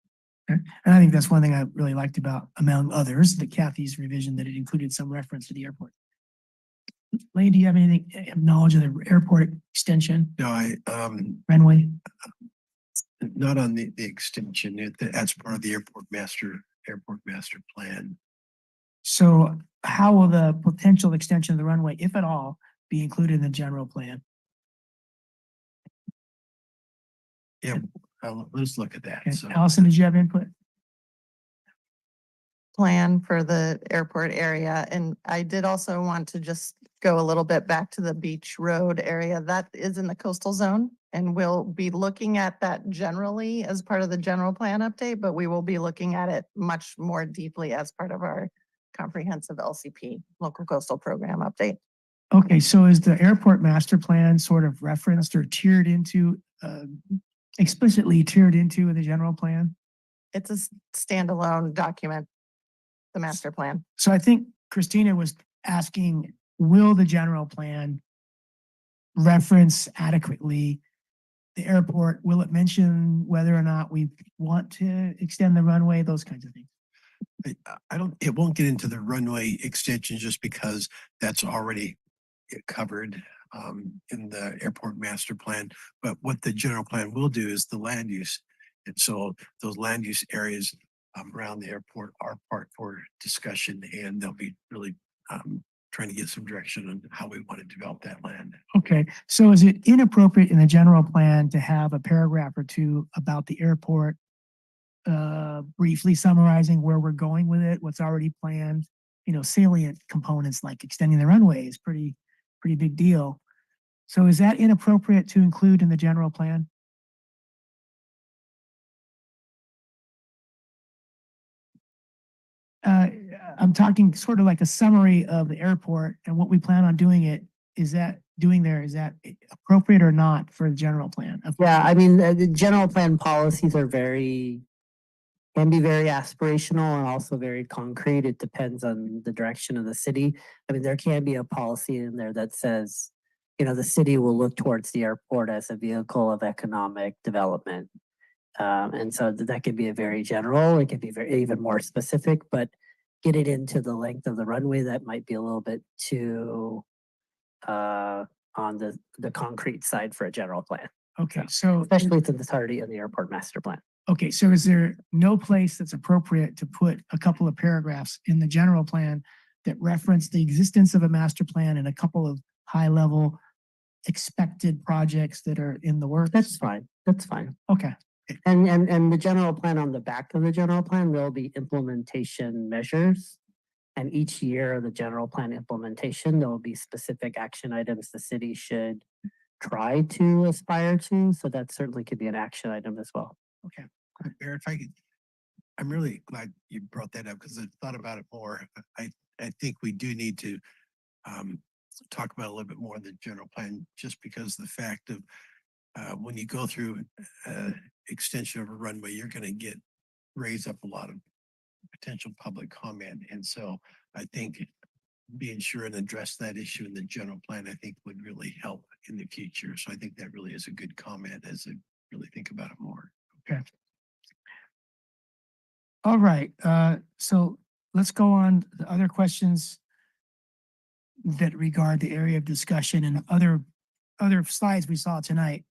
Speaker 2: And I think that's one thing I really liked about, among others, the Kathy's revision, that it included some reference to the airport. Lane, do you have anything, knowledge of the airport extension?
Speaker 6: No,
Speaker 2: Runway?
Speaker 6: not on the extension, that's part of the airport master plan.
Speaker 2: So how will the potential extension of the runway, if at all, be included in the general plan?
Speaker 6: Yeah, let's look at that.
Speaker 2: Okay.
Speaker 6: So
Speaker 2: Allison, did you have input?
Speaker 18: Plan for the airport area. And I did also want to just go a little bit back to the beach road area. That is in the coastal zone. And we'll be looking at that generally as part of the general plan update, but we will be looking at it much more deeply as part of our comprehensive LCP, local coastal program update.
Speaker 2: Okay, so is the airport master plan sort of referenced or tiered into, explicitly tiered into the general plan?
Speaker 18: It's a standalone document, the master plan.
Speaker 2: So I think Christina was asking, will the general plan reference adequately the airport? Will it mention whether or not we want to extend the runway, those kinds of things?
Speaker 6: it won't get into the runway extension just because that's already covered in the airport master plan. But what the general plan will do is the land use. And so those land use areas around the airport are part for discussion, and they'll be really trying to get some direction on how we want to develop that land.
Speaker 2: Okay, so is it inappropriate in the general plan to have a paragraph or two about the airport, briefly summarizing where we're going with it, what's already planned? Salient components like extending the runway is pretty big deal. So is that inappropriate to include in the general plan? I'm talking sort of like a summary of the airport and what we plan on doing it. Is that appropriate or not for the general plan?
Speaker 21: Yeah, I mean, the general plan policies are can be very aspirational and also very concrete. It depends on the direction of the city. I mean, there can be a policy in there that says, the city will look towards the airport as a vehicle of economic development. And so that could be a very general, it could be even more specific, but get it into the length of the runway, that might be a little bit too on the concrete side for a general plan.
Speaker 2: Okay, so
Speaker 21: especially since it's already in the airport master plan.
Speaker 2: okay, so is there no place that's appropriate to put a couple of paragraphs in the general plan that reference the existence of a master plan and a couple of high level expected projects that are in the works?
Speaker 21: That's fine. That's fine.
Speaker 2: Okay.
Speaker 21: And the general plan, on the back of the general plan, there'll be implementation measures. And each year of the general plan implementation, there will be specific action items the city should try to aspire to. So that certainly could be an action item as well.
Speaker 2: Okay.
Speaker 6: Mayor, if I could, I'm really glad you brought that up because I thought about it more. I think we do need to talk about a little bit more in the general plan, just because the fact of when you go through extension of a runway, you're going to raise up a lot of potential public comment. And so I think being sure and address that issue in the general plan, I think would really help in the future. So I think that really is a good comment as I really think about it more.
Speaker 2: Okay. All right, so let's go on to other questions that regard the area of discussion and other slides we saw tonight.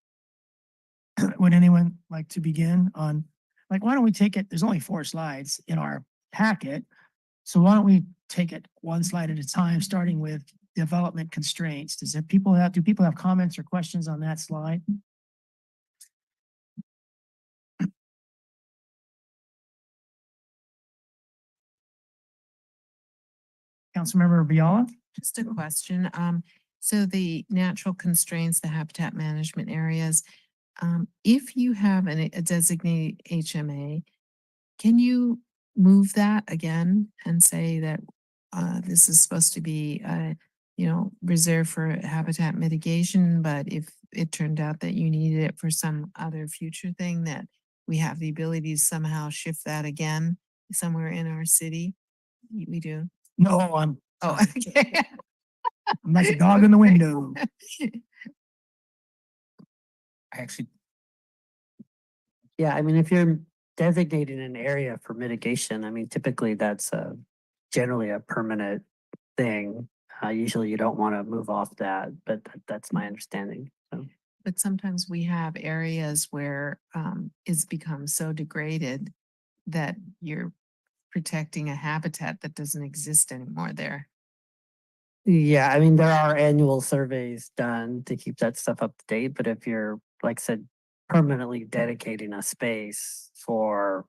Speaker 2: Would anyone like to begin on, why don't we take it, there's only 4 slides in our packet. So why don't we take it one slide at a time, starting with development constraints? Do people have comments or questions on that slide? Councilmember Viola?
Speaker 5: Just a question. So the natural constraints, the habitat management areas, if you have a designated HMA, can you move that again and say that this is supposed to be, reserved for habitat mitigation, but if it turned out that you needed it for some other future thing, that we have the ability to somehow shift that again somewhere in our city? We do.
Speaker 2: No, I'm,
Speaker 5: Oh, okay.
Speaker 2: I'm like a dog in the window.
Speaker 19: I actually,
Speaker 21: Yeah, I mean, if you're designating an area for mitigation, I mean, typically that's generally a permanent thing. Usually you don't want to move off that, but that's my understanding. So.
Speaker 5: But sometimes we have areas where it's become so degraded that you're protecting a habitat that doesn't exist anymore there.
Speaker 21: Yeah, I mean, there are annual surveys done to keep that stuff up to date, but if you're, like I said, permanently dedicating a space for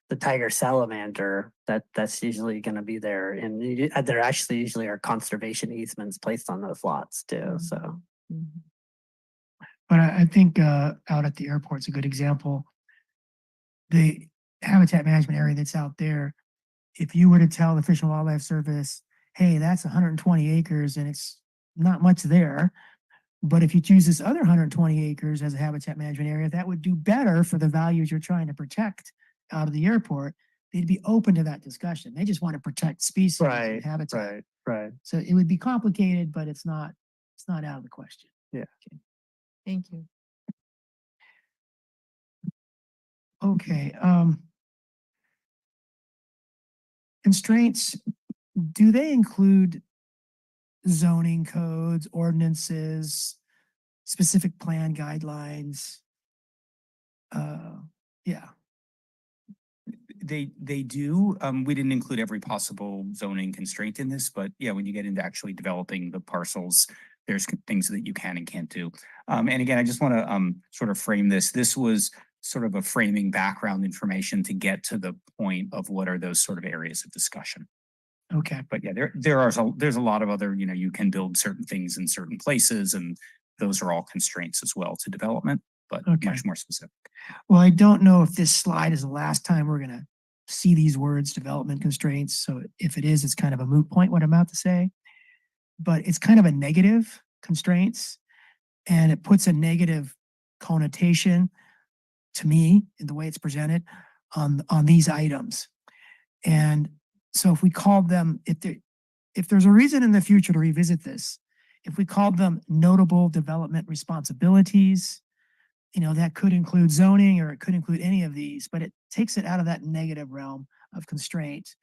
Speaker 21: the tiger salamander, that's usually going to be there. And there actually usually are conservation easements placed on those lots too, so.
Speaker 2: But I think out at the airport's a good example. The habitat management area that's out there, if you were to tell the Fish and Wildlife Service, hey, that's 120 acres and it's not much there. But if you choose this other 120 acres as a habitat management area, that would do better for the values you're trying to protect out of the airport. They'd be open to that discussion. They just want to protect species and habitat.
Speaker 21: Right.
Speaker 2: So it would be complicated, but it's not out of the question.
Speaker 21: Yeah.
Speaker 5: Thank you.
Speaker 2: Okay, constraints, do they include zoning codes, ordinances, specific plan guidelines? Yeah,
Speaker 19: they do. We didn't include every possible zoning constraint in this, but yeah, when you get into actually developing the parcels, there's things that you can and can't do. And again, I just want to sort of frame this. This was sort of a framing background information to get to the point of what are those sort of areas of discussion.
Speaker 2: okay.
Speaker 19: But yeah, there's a lot of other, you can build certain things in certain places, and those are all constraints as well to development, but
Speaker 2: Okay.
Speaker 19: much more specific.
Speaker 2: Well, I don't know if this slide is the last time we're gonna see these words, development constraints. So if it is, it's kind of a moot point what I'm about to say. But it's kind of a negative constraints, and it puts a negative connotation to me in the way it's presented on these items. And so if we called them, if there's a reason in the future to revisit this, if we called them notable development responsibilities, that could include zoning or it could include any of these, but it takes it out of that negative realm of constraint.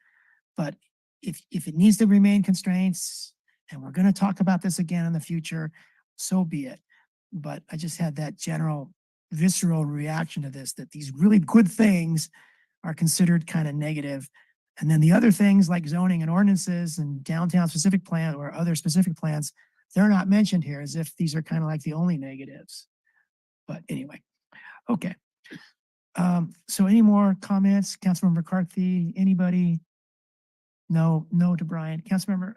Speaker 2: But if it needs to remain constraints, and we're going to talk about this again in the future, so be it. But I just had that general visceral reaction to this, that these really good things are considered kind of negative. And then the other things like zoning and ordinances and downtown specific plan or other specific plans, they're not mentioned here, as if these are kind of like the only negatives. But anyway, okay. So any more comments? Councilmember McCarthy, anybody? No to Brian. Councilmember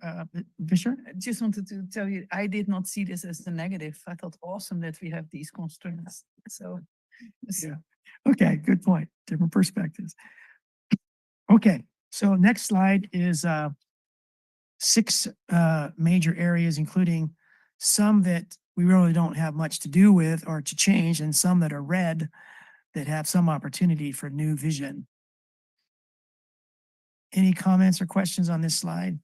Speaker 2: Fisher?
Speaker 8: I just wanted to tell you, I did not see this as the negative. I thought awesome that we have these constraints. So.
Speaker 2: Yeah. Okay, good point. Different perspectives. Okay, so next slide is 6 major areas, including some that we really don't have much to do with or to change, and some that are red that have some opportunity for new vision. Any comments or questions on this slide?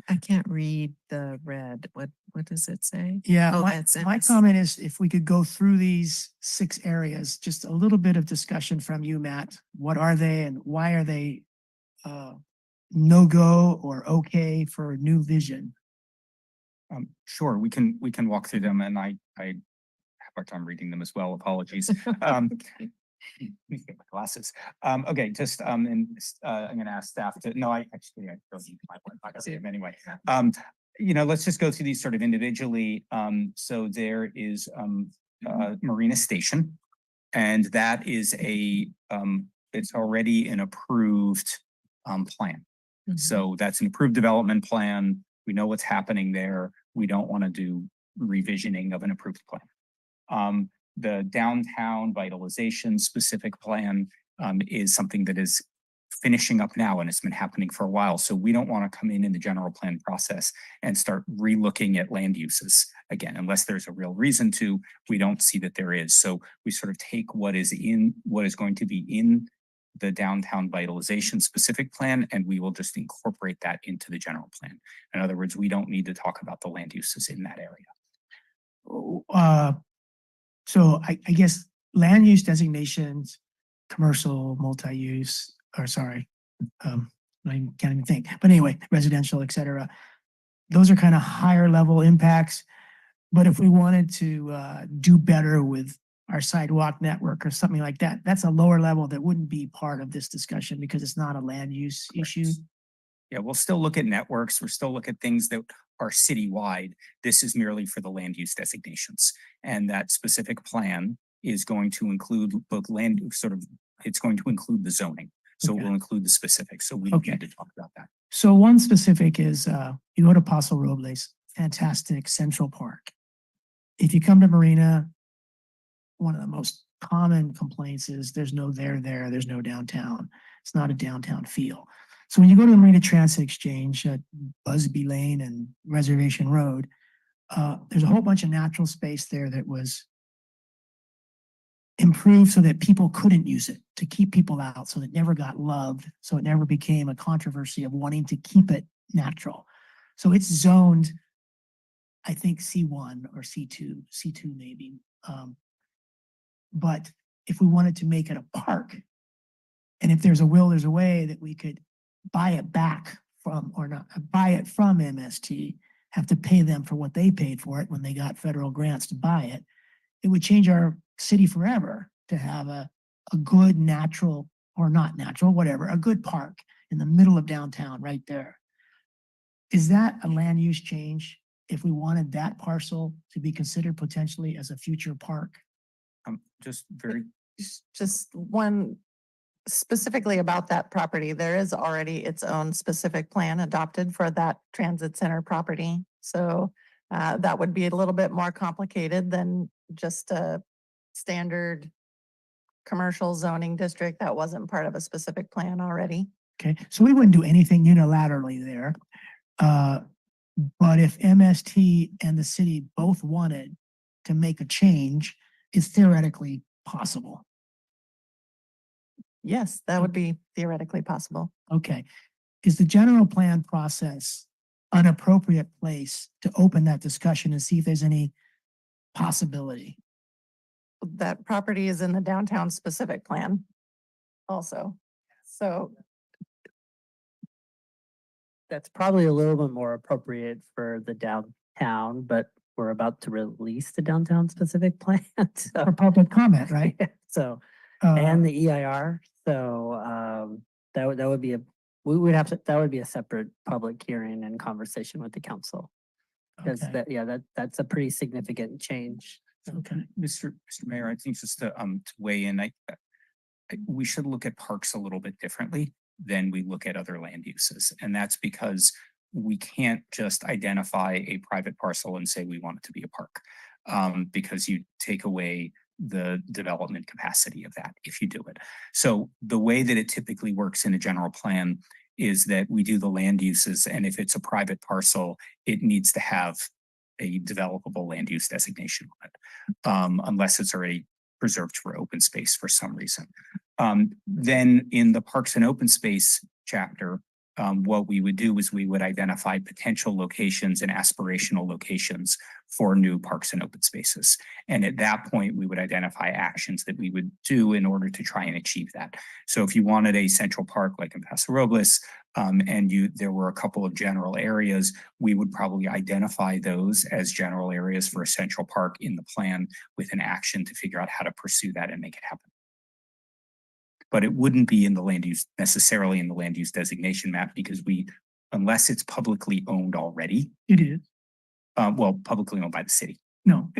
Speaker 5: I can't read the red. What does it say?
Speaker 2: Yeah,
Speaker 5: Oh,
Speaker 2: my
Speaker 5: that's it.
Speaker 2: comment is if we could go through these 6 areas, just a little bit of discussion from you, Matt. What are they and why are they no-go or okay for new vision?
Speaker 19: Sure, we can walk through them, and I have a hard time reading them as well. Apologies. Let me get my glasses. Okay, just and I'm going to ask staff to. No, I actually don't need my one. I see them anyway. Let's just go through these sort of individually. So there is Marina Station, and that is it's already an approved plan. So that's an approved development plan. We know what's happening there. We don't want to do revisioning of an approved plan. The downtown vitalization specific plan is something that is finishing up now and it's been happening for a while. So we don't want to come in the general plan process and start relooking at land uses again, unless there's a real reason to. We don't see that there is. So we sort of take what is going to be in the downtown vitalization specific plan, and we will just incorporate that into the general plan. In other words, we don't need to talk about the land uses in that area.
Speaker 2: So I guess land use designations, commercial, multi-use, or sorry, I can't even think. But anyway, residential, et cetera. Those are kind of higher level impacts. But if we wanted to do better with our sidewalk network or something like that, that's a lower level that wouldn't be part of this discussion because it's not a land use issue.
Speaker 19: Yeah, we'll still look at networks. We'll still look at things that are citywide. This is merely for the land use designations. And that specific plan is going to include both it's going to include the zoning. So it will include the specifics. So we don't need to talk about that.
Speaker 2: So one specific is you go to Paso Robles, fantastic Central Park. If you come to Marina, one of the most common complaints is there's no there's no downtown. It's not a downtown feel. So when you go to the Marina Transit Exchange at Busby Lane and Reservation Road, there's a whole bunch of natural space there that was improved so that people couldn't use it, to keep people out, so it never got loved, so it never became a controversy of wanting to keep it natural. So it's zoned, I think C1 or C2 maybe. But if we wanted to make it a park, and if there's a will, there's a way that we could buy it back from, or not, buy it from MST, have to pay them for what they paid for it when they got federal grants to buy it. It would change our city forever to have a good natural, or not natural, whatever, a good park in the middle of downtown right there. Is that a land use change if we wanted that parcel to be considered potentially as a future park?
Speaker 18: Just one specifically about that property, there is already its own specific plan adopted for that transit center property. So that would be a little bit more complicated than just a standard commercial zoning district that wasn't part of a specific plan already.
Speaker 2: Okay, so we wouldn't do anything unilaterally there. But if MST and the city both wanted to make a change, it's theoretically possible.
Speaker 18: Yes, that would be theoretically possible.
Speaker 2: Okay. Is the general plan process an appropriate place to open that discussion and see if there's any possibility?
Speaker 18: That property is in the downtown specific plan also. So
Speaker 21: That's probably a little bit more appropriate for the downtown, but we're about to release the downtown specific plan. So,
Speaker 2: For public comment, right?
Speaker 21: so
Speaker 2: Uh,
Speaker 21: and the EIR. So that would be that would be a separate public hearing and conversation with the council. Because
Speaker 2: Okay.
Speaker 21: that's a pretty significant change.
Speaker 2: Okay.
Speaker 19: Mr. Mayor, I think just to weigh in, we should look at parks a little bit differently than we look at other land uses. And that's because we can't just identify a private parcel and say we want it to be a park. Because you take away the development capacity of that if you do it. So the way that it typically works in a general plan is that we do the land uses, and if it's a private parcel, it needs to have a developable land use designation on it, unless it's already preserved for open space for some reason. Then in the parks and open space chapter, what we would do is we would identify potential locations and aspirational locations for new parks and open spaces. And at that point, we would identify actions that we would do in order to try and achieve that. So if you wanted a central park like in Paso Robles, and there were a couple of general areas, we would probably identify those as general areas for a central park in the plan with an action to figure out how to pursue that and make it happen. But it wouldn't be in the land use, necessarily in the land use designation map, because unless it's publicly owned already.
Speaker 2: It is.
Speaker 19: Well, publicly owned by the city.
Speaker 2: No,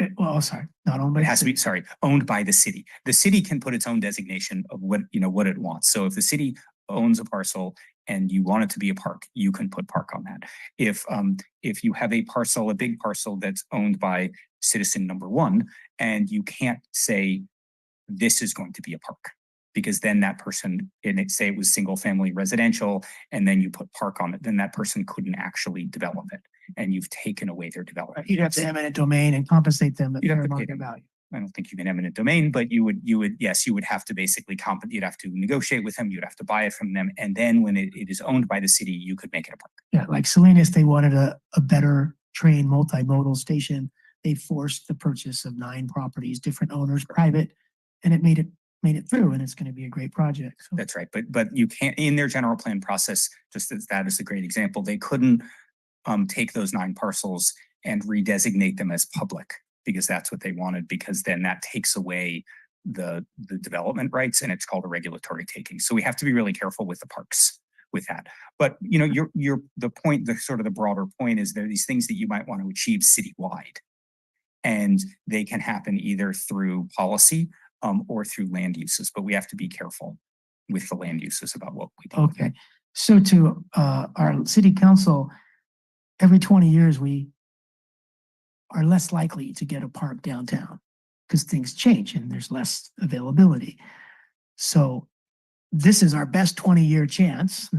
Speaker 2: sorry, not owned by.
Speaker 19: It has to be, sorry, owned by the city. The city can put its own designation of what it wants. So if the city owns a parcel and you want it to be a park, you can put park on that. If you have a parcel, a big parcel that's owned by citizen number one, and you can't say this is going to be a park, because then that person, and it say it was single family residential, and then you put park on it, then that person couldn't actually develop it, and you've taken away their development.
Speaker 2: You'd have to eminent domain and compensate them at
Speaker 19: You'd have
Speaker 2: fair
Speaker 19: to pay
Speaker 2: market
Speaker 19: them.
Speaker 2: value.
Speaker 19: I don't think you can eminent domain, but you would, yes, you would have to basically you'd have to negotiate with them, you'd have to buy it from them, and then when it is owned by the city, you could make it a park.
Speaker 2: Yeah, like Salinas, they wanted a better train multimodal station. They forced the purchase of 9 properties, different owners, private, and it made it through, and it's going to be a great project. So
Speaker 19: That's right, but you can't, in their general plan process, just as that is a great example, they couldn't take those 9 parcels and redesignate them as public, because that's what they wanted, because then that takes away the development rights, and it's called a regulatory taking. So we have to be really careful with the parks with that. But you know, the point, the sort of the broader point is there are these things that you might want to achieve citywide, and they can happen either through policy or through land uses, but we have to be careful with the land uses about what we do.
Speaker 2: okay. So to our city council, every 20 years, we are less likely to get a park downtown because things change and there's less availability. So this is our best 20-year chance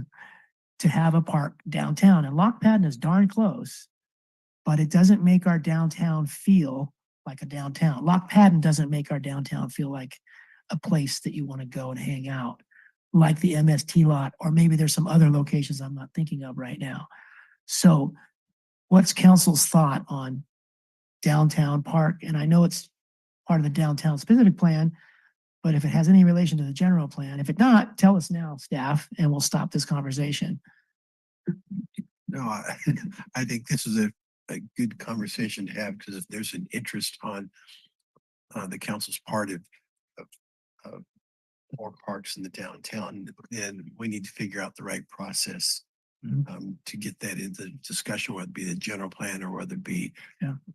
Speaker 2: to have a park downtown. And Lock Padden is darn close, but it doesn't make our downtown feel like a downtown. Lock Padden doesn't make our downtown feel like a place that you want to go and hang out, like the MST lot, or maybe there's some other locations I'm not thinking of right now. So what's council's thought on downtown park? And I know it's part of the downtown specific plan, but if it has any relation to the general plan, if it not, tell us now, staff, and we'll stop this conversation.
Speaker 6: No, I think this is a good conversation to have, because if there's an interest on the council's part of more parks in the downtown, then we need to figure out the right process to get that into discussion, whether it be the general plan or whether it be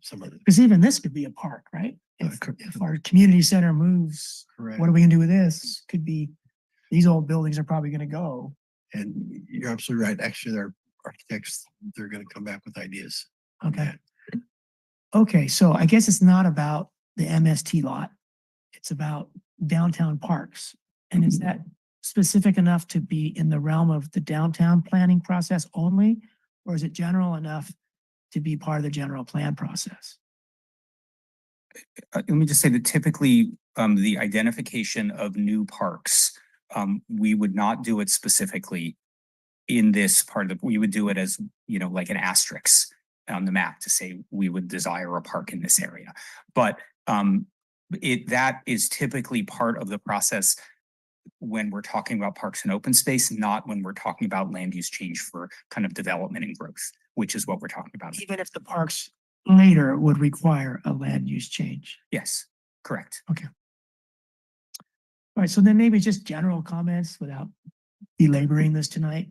Speaker 6: some other.
Speaker 2: Because even this could be a park, right? If our community center moves,
Speaker 6: Correct.
Speaker 2: what are we gonna do with this? Could be, these old buildings are probably gonna go.
Speaker 6: And you're absolutely right. Actually, their architects, they're going to come back with ideas. on
Speaker 2: Okay.
Speaker 6: that.
Speaker 2: Okay, so I guess it's not about the MST lot. It's about downtown parks. And is that specific enough to be in the realm of the downtown planning process only? Or is it general enough to be part of the general plan process?
Speaker 19: Let me just say that typically the identification of new parks, we would not do it specifically in this part of we would do it as, you know, like an asterisk on the map to say we would desire a park in this area. But that is typically part of the process when we're talking about parks and open space, not when we're talking about land use change for kind of development and growth, which is what we're talking about.
Speaker 2: Even if the parks later would require a land use change.
Speaker 19: Yes, correct.
Speaker 2: Okay. All right, so then maybe just general comments without belaboring this tonight.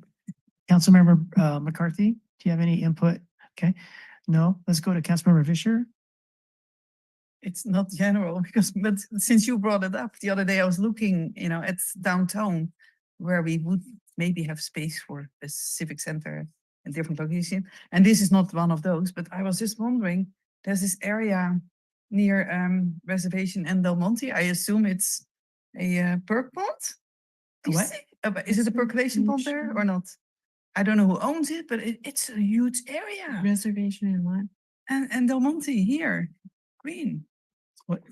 Speaker 2: Councilmember McCarthy, do you have any input? Okay, no, let's go to Councilmember Fisher.
Speaker 8: It's not general because, but since you brought it up the other day, I was looking, you know, at downtown where we would maybe have space for a civic center in different location. And this is not one of those, but I was just wondering, there's this area near Reservation and Del Monte. I assume it's a perk pond. Do you
Speaker 2: What?
Speaker 8: see- Is it a percolation pond there or not? I don't know who owns it, but it's a huge area.
Speaker 5: Reservation and what?
Speaker 8: And Del Monte here, green.
Speaker 2: What?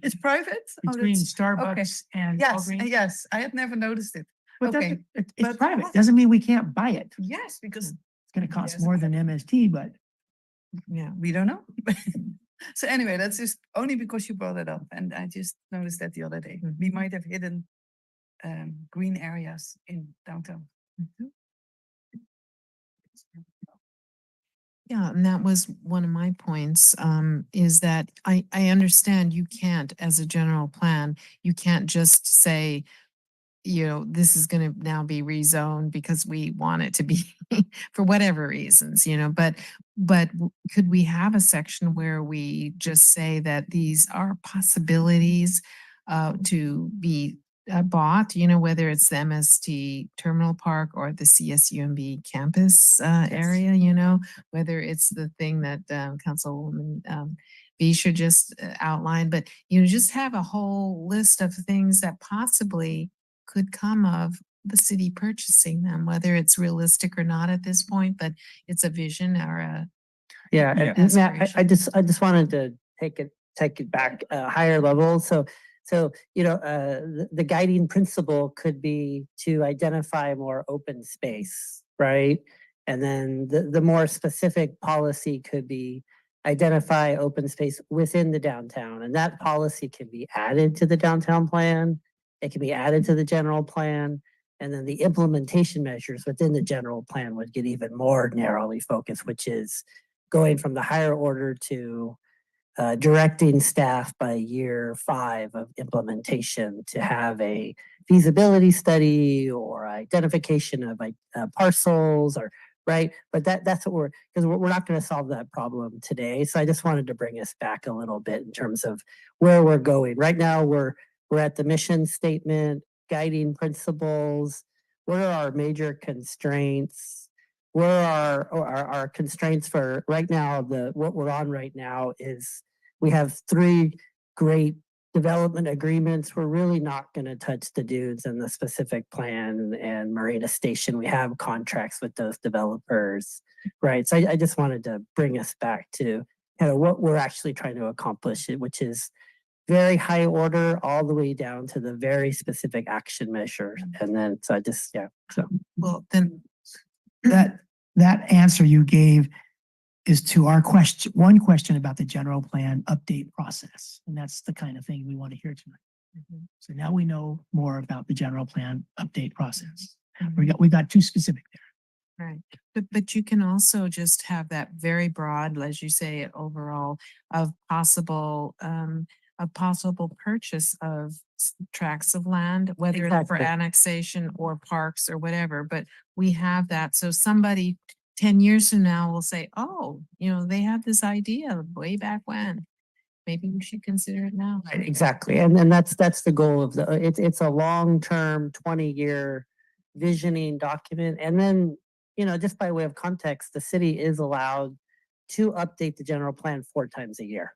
Speaker 8: It's private? Oh,
Speaker 2: Between
Speaker 8: that's-
Speaker 2: Starbucks and
Speaker 8: Yes,
Speaker 2: Walgreens?
Speaker 8: yes, I had never noticed it.
Speaker 2: But
Speaker 8: Okay,
Speaker 2: it's
Speaker 8: but
Speaker 2: private,
Speaker 8: what-
Speaker 2: doesn't mean we can't buy it.
Speaker 8: yes, because
Speaker 2: It's gonna cost
Speaker 8: Yes,
Speaker 2: more than MST, but
Speaker 8: yeah, we don't know. So anyway, that's just only because you brought it up, and I just noticed that the other day. We might have hidden green areas in downtown.
Speaker 5: Yeah, and that was one of my points, is that I understand you can't, as a general plan, you can't just say, you know, this is gonna now be rezoned because we want it to be for whatever reasons, you know, but could we have a section where we just say that these are possibilities to be bought, whether it's the MST Terminal Park or the CSUMB campus area, whether it's the thing that Councilwoman B should just outline, but just have a whole list of things that possibly could come of the city purchasing them, whether it's realistic or not at this point, but it's a vision or a
Speaker 21: Yeah,
Speaker 5: Yeah.
Speaker 21: and Matt, I
Speaker 5: Aspiration.
Speaker 21: just wanted to take it back a higher level. So the guiding principle could be to identify more open space, right? And then the more specific policy could be identify open space within the downtown, and that policy can be added to the downtown plan. It can be added to the general plan. And then the implementation measures within the general plan would get even more narrowly focused, which is going from the higher order to directing staff by year 5 of implementation to have a feasibility study or identification of parcels or right. But that's what because we're not going to solve that problem today. So I just wanted to bring us back a little bit in terms of where we're going. Right now we're at the mission statement, guiding principles. What are our major constraints? Where are our constraints for right now? What we're on right now is we have 3 great development agreements. We're really not going to touch the dudes in the specific plan and Marina Station. We have contracts with those developers, right? So I just wanted to bring us back to kind of what we're actually trying to accomplish, which is very high order all the way down to the very specific action measure. And then, so
Speaker 5: Well, then
Speaker 2: that answer you gave is to our question, one question about the general plan update process. And that's the kind of thing we want to hear tonight. So now we know more about the general plan update process. We got too specific there.
Speaker 5: Right. But you can also just have that very broad, as you say, overall of possible purchase of tracts of land, whether it's for
Speaker 21: Exactly.
Speaker 5: annexation or parks or whatever. But we have that. So somebody 10 years from now will say, oh, they had this idea way back when. Maybe we should consider it now.
Speaker 21: Right, exactly. And then that's the goal of it's a long-term 20-year visioning document. And then, just by way of context, the city is allowed to update the general plan 4 times a year.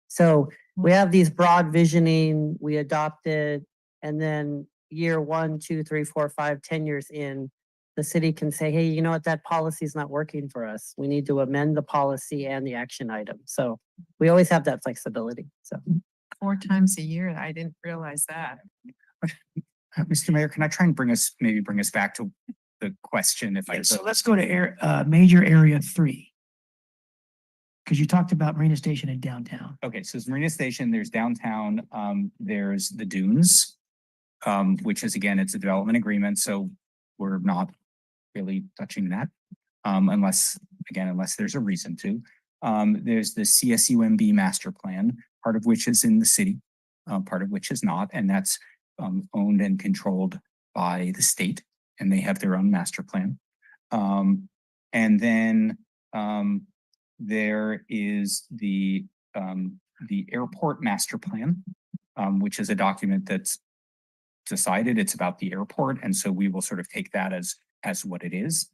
Speaker 21: So we have these broad visioning, we adopt it, and then year 1, 2, 3, 4, 5, 10 years in, the city can say, hey, you know what, that policy is not working for us. We need to amend the policy and the action item. So we always have that flexibility. So
Speaker 5: 4 times a year. I didn't realize that.
Speaker 19: Mr. Mayor, can I try and bring us back to the question if I
Speaker 2: So
Speaker 19: could?
Speaker 2: let's go to major area 3. Because you talked about Marina Station and downtown.
Speaker 19: Okay, so it's Marina Station, there's downtown, there's the dunes, which is again, it's a development agreement, so we're not really touching that. Unless there's a reason to. There's the CSUMB master plan, part of which is in the city, part of which is not, and that's owned and controlled by the state, and they have their own master plan. And then there is the airport master plan, which is a document that's decided it's about the airport, and so we will sort of take that as what it is.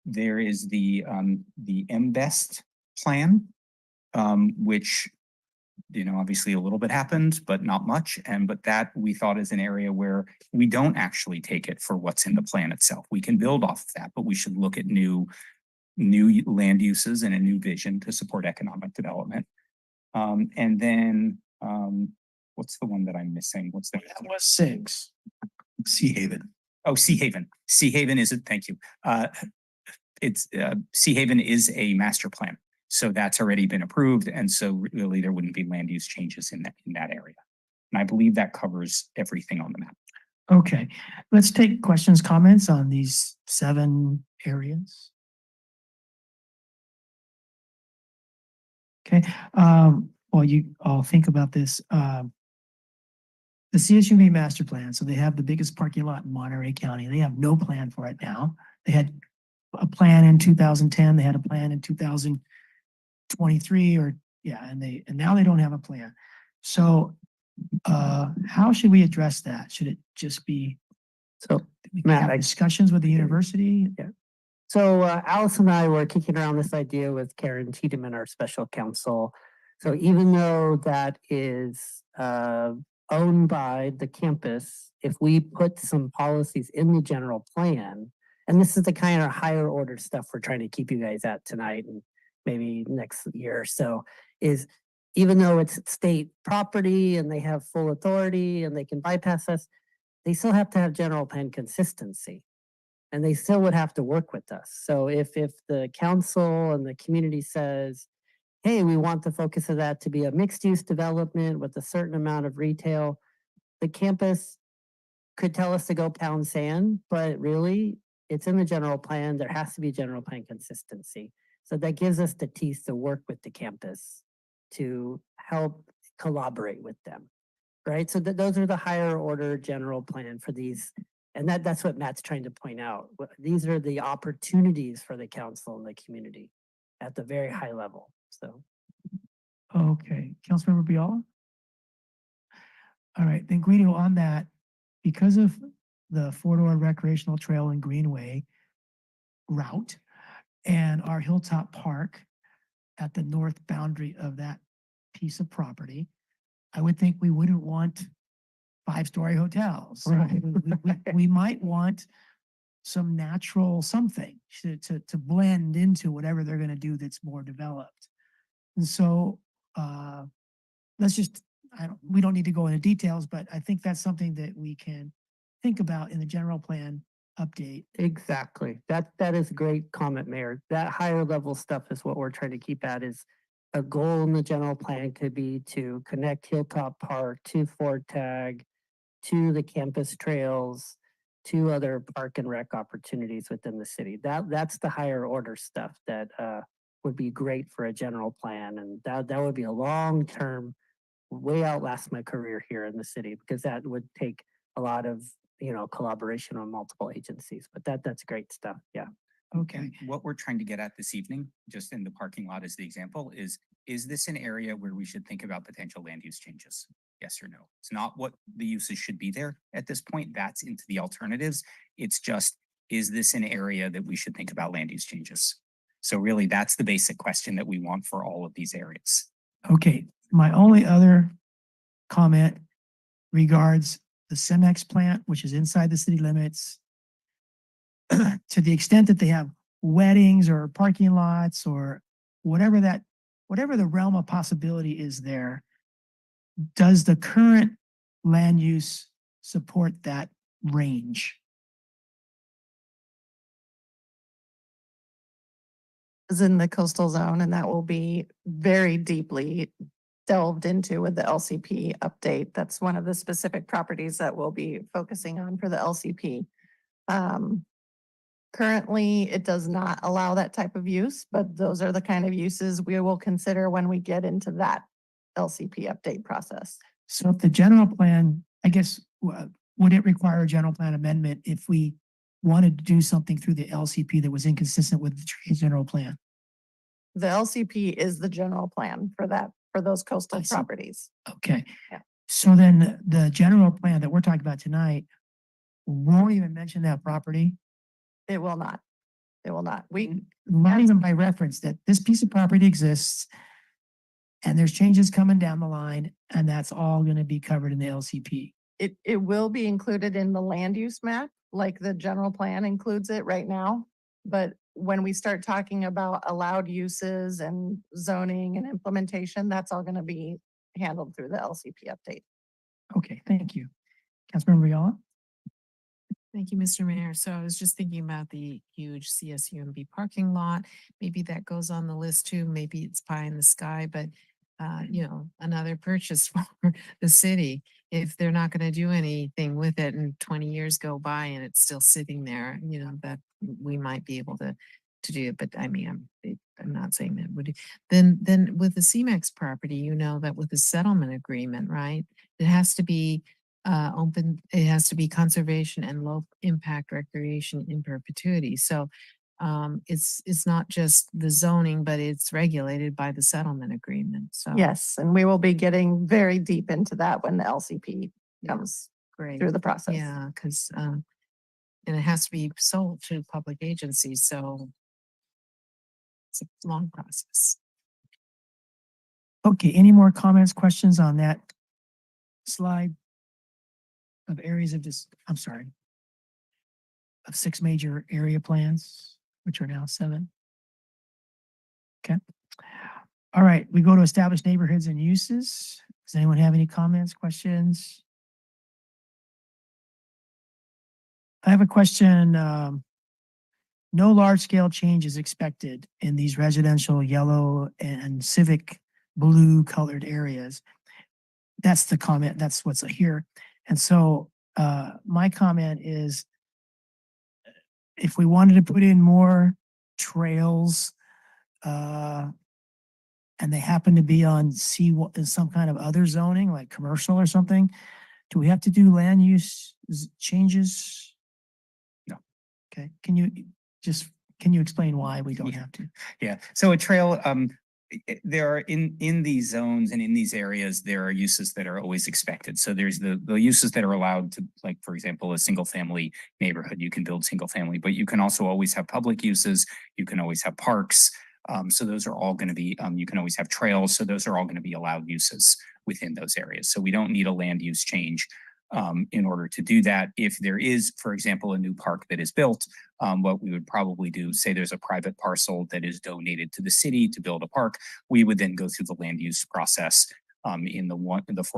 Speaker 19: There is the MBEST plan, which obviously a little bit happened, but not much. But that we thought is an area where we don't actually take it for what's in the plan itself. We can build off of that, but we should look at new land uses and a new vision to support economic development. And then what's the one that I'm missing?
Speaker 2: That was 6.
Speaker 6: Sea Haven.
Speaker 19: Oh, Sea Haven. Sea Haven is it? Thank you. Sea Haven is a master plan. So that's already been approved. And so really there wouldn't be land use changes in that area. And I believe that covers everything on the map.
Speaker 2: Okay, let's take questions, comments on these 7 areas. Okay, well, I'll think about this. The CSUMB master plan, so they have the biggest parking lot in Monterey County. They have no plan for it now. They had a plan in 2010. They had a plan in 2023 and now they don't have a plan. So How should we address that? Should it just be,
Speaker 21: So,
Speaker 2: we can
Speaker 21: Matt,
Speaker 2: have discussions with the university?
Speaker 21: So Alice and I were kicking around this idea with Karen Tiedemann, our special counsel. So even though that is owned by the campus, if we put some policies in the general plan, and this is the kind of higher order stuff we're trying to keep you guys at tonight and maybe next year or so, is even though it's state property and they have full authority and they can bypass us, they still have to have general plan consistency. And they still would have to work with us. So if the council and the community says, hey, we want the focus of that to be a mixed use development with a certain amount of retail, the campus could tell us to go pound sand, but really it's in the general plan. There has to be general plan consistency. So that gives us the teeth to work with the campus to help collaborate with them. Right. So those are the higher order general plan for these. And that's what Matt's trying to point out. These are the opportunities for the council and the community at the very high level. So.
Speaker 2: Okay, Councilmember Biala? All right, then Guido, on that, because of the four-door recreational trail and greenway route and our Hilltop Park at the north boundary of that piece of property, I would think we wouldn't want five-story hotels.
Speaker 21: Right.
Speaker 2: We might want some natural something to blend into whatever they're gonna do that's more developed. And so, let's just, we don't need to go into details, but I think that's something that we can think about in the general plan update.
Speaker 21: Exactly. That is a great comment, Mayor. That higher level stuff is what we're trying to keep at. Is a goal in the general plan could be to connect Hilltop Park to Ford Tag, to the campus trails, to other park and rec opportunities within the city. That's the higher order stuff that would be great for a general plan. And that would be a long term, way outlast my career here in the city, because that would take a lot of, collaboration on multiple agencies. But that's great stuff. Yeah.
Speaker 2: Okay.
Speaker 19: And what we're trying to get at this evening, just in the parking lot as the example, is this an area where we should think about potential land use changes? Yes or no? It's not what the uses should be there at this point. That's into the alternatives. It's just, is this an area that we should think about land use changes? So really, that's the basic question that we want for all of these areas.
Speaker 2: Okay, my only other comment regards the Cemex plant, which is inside the city limits. To the extent that they have weddings or parking lots or whatever the realm of possibility is there, does the current land use support that range?
Speaker 18: Is in the coastal zone, and that will be very deeply delved into with the LCP update. That's one of the specific properties that we'll be focusing on for the LCP. Currently, it does not allow that type of use, but those are the kind of uses we will consider when we get into that LCP update process.
Speaker 2: So if the general plan, I guess, would it require a general plan amendment if we wanted to do something through the LCP that was inconsistent with the general plan?
Speaker 18: The LCP is the general plan for that, for those coastal
Speaker 2: I see.
Speaker 18: properties.
Speaker 2: Okay.
Speaker 18: Yeah.
Speaker 2: So then the general plan that we're talking about tonight won't even mention that property,
Speaker 18: It will not. It will not.
Speaker 2: not even by reference, that this piece of property exists and there's changes coming down the line, and that's all gonna be covered in the LCP.
Speaker 18: It will be included in the land use map, like the general plan includes it right now. But when we start talking about allowed uses and zoning and implementation, that's all gonna be handled through the LCP update.
Speaker 2: Okay, thank you. Councilmember Ayala?
Speaker 5: Thank you, Mr. Mayor. So I was just thinking about the huge CSUMB parking lot. Maybe that goes on the list too. Maybe it's pie in the sky, but another purchase for the city. If they're not going to do anything with it and 20 years go by and it's still sitting there, that we might be able to do it. But I mean, I'm not saying that would. Then with the CMEX property, that with the settlement agreement, right? It has to be open, it has to be conservation and low impact recreation in perpetuity. So it's not just the zoning, but it's regulated by the settlement agreement. So.
Speaker 18: Yes, and we will be getting very deep into that when the LCP comes
Speaker 5: Great.
Speaker 18: through the process.
Speaker 5: Yeah, because, and it has to be sold to public agencies, so it's a long process.
Speaker 2: Okay, any more comments, questions on that slide of areas of this, I'm sorry, of 6 major area plans, which are now 7? Okay. All right, we go to established neighborhoods and uses. Does anyone have any comments, questions? I have a question. No large scale change is expected in these residential yellow and civic blue colored areas. That's the comment. That's what's here. And so my comment is, if we wanted to put in more trails, and they happen to be on some kind of other zoning, like commercial or something, do we have to do land use changes?
Speaker 19: No.
Speaker 2: Okay, can you explain why we don't have to?
Speaker 19: Yeah, so a trail, there are in these zones and in these areas, there are uses that are always expected. So there's the uses that are allowed to, like, for example, a single family neighborhood, you can build single family, but you can also always have public uses. You can always have parks. So those are all going to be, you can always have trails. So those are all going to be allowed uses within those areas. So we don't need a land use change in order to do that. If there is, for example, a new park that is built, what we would probably do, say there's a private parcel that is donated to the city to build a park, we would then go through the land use process the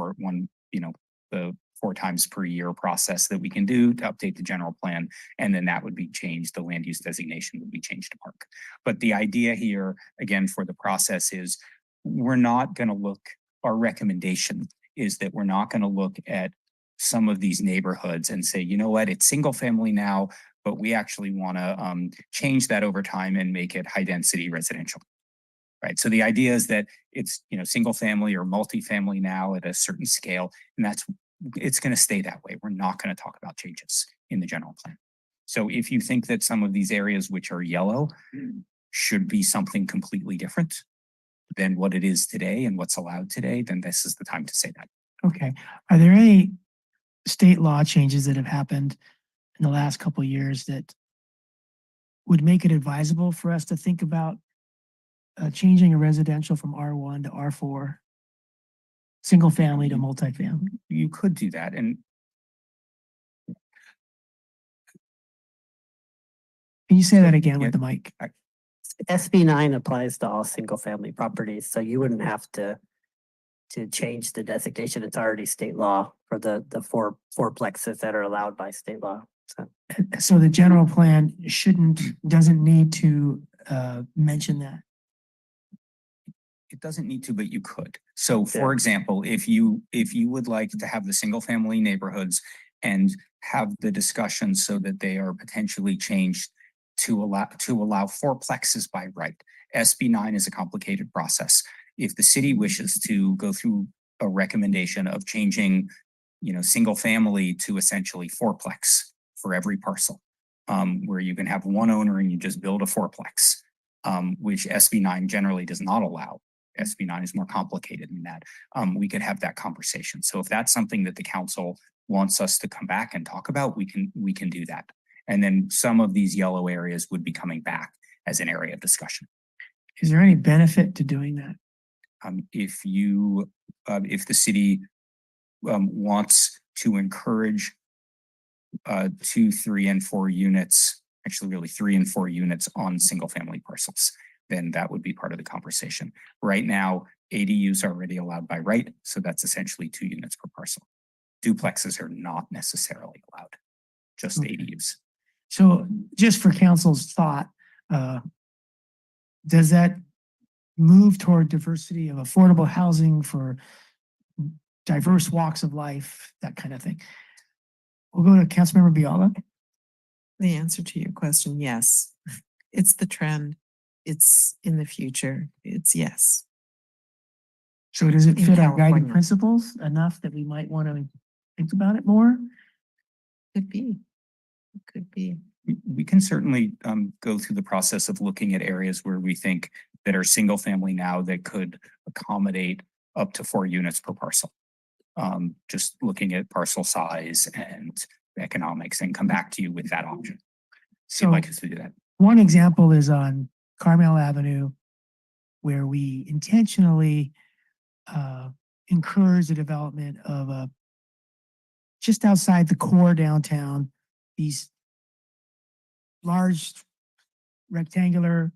Speaker 19: 4 times per year process that we can do to update the general plan. And then that would be changed. The land use designation would be changed to park. But the idea here, again, for the process is we're not going to look, our recommendation is that we're not going to look at some of these neighborhoods and say, you know what, it's single family now, but we actually want to change that over time and make it high density residential. Right. So the idea is that it's, single family or multifamily now at a certain scale, and it's going to stay that way. We're not going to talk about changes in the general plan. So if you think that some of these areas which are yellow should be something completely different than what it is today and what's allowed today, then this is the time to say that.
Speaker 2: Okay. Are there any state law changes that have happened in the last couple of years that would make it advisable for us to think about changing a residential from R1 to R4, single family to multifamily?
Speaker 19: You could do that. And
Speaker 2: can you say that again with the mic?
Speaker 21: SB 9 applies to all single family properties, so you wouldn't have to change the designation. It's already state law for the fourplexes that are allowed by state law.
Speaker 2: So the general plan doesn't need to mention that.
Speaker 19: it doesn't need to, but you could. So for example, if you would like to have the single family neighborhoods and have the discussion so that they are potentially changed to allow fourplexes by right. SB 9 is a complicated process. If the city wishes to go through a recommendation of changing, single family to essentially fourplex for every parcel, where you can have one owner and you just build a fourplex, which SB 9 generally does not allow. SB 9 is more complicated than that. We could have that conversation. So if that's something that the council wants us to come back and talk about, we can do that. And then some of these yellow areas would be coming back as an area of discussion.
Speaker 2: Is there any benefit to doing that?
Speaker 19: If the city wants to encourage 2, 3, and 4 units, actually really 3 and 4 units on single family parcels, then that would be part of the conversation. Right now, ADUs are already allowed by right, so that's essentially 2 units per parcel. Duplexes are not necessarily allowed, just ADUs.
Speaker 2: So just for council's thought, does that move toward diversity of affordable housing for diverse walks of life, that kind of thing? We'll go to Councilmember Biala.
Speaker 5: The answer to your question, yes. It's the trend. It's in the future. It's yes.
Speaker 2: So does it
Speaker 5: In
Speaker 2: fit our guiding
Speaker 5: California.
Speaker 2: principles enough that we might want to think about it more?
Speaker 5: Could be. Could be.
Speaker 19: We can certainly go through the process of looking at areas where we think that are single family now that could accommodate up to 4 units per parcel. Just looking at parcel size and economics and come back to you with that option. So
Speaker 2: So
Speaker 19: like us to do that.
Speaker 2: one example is on Carmel Avenue, where we intentionally encourage the development of a just outside the core downtown, these large rectangular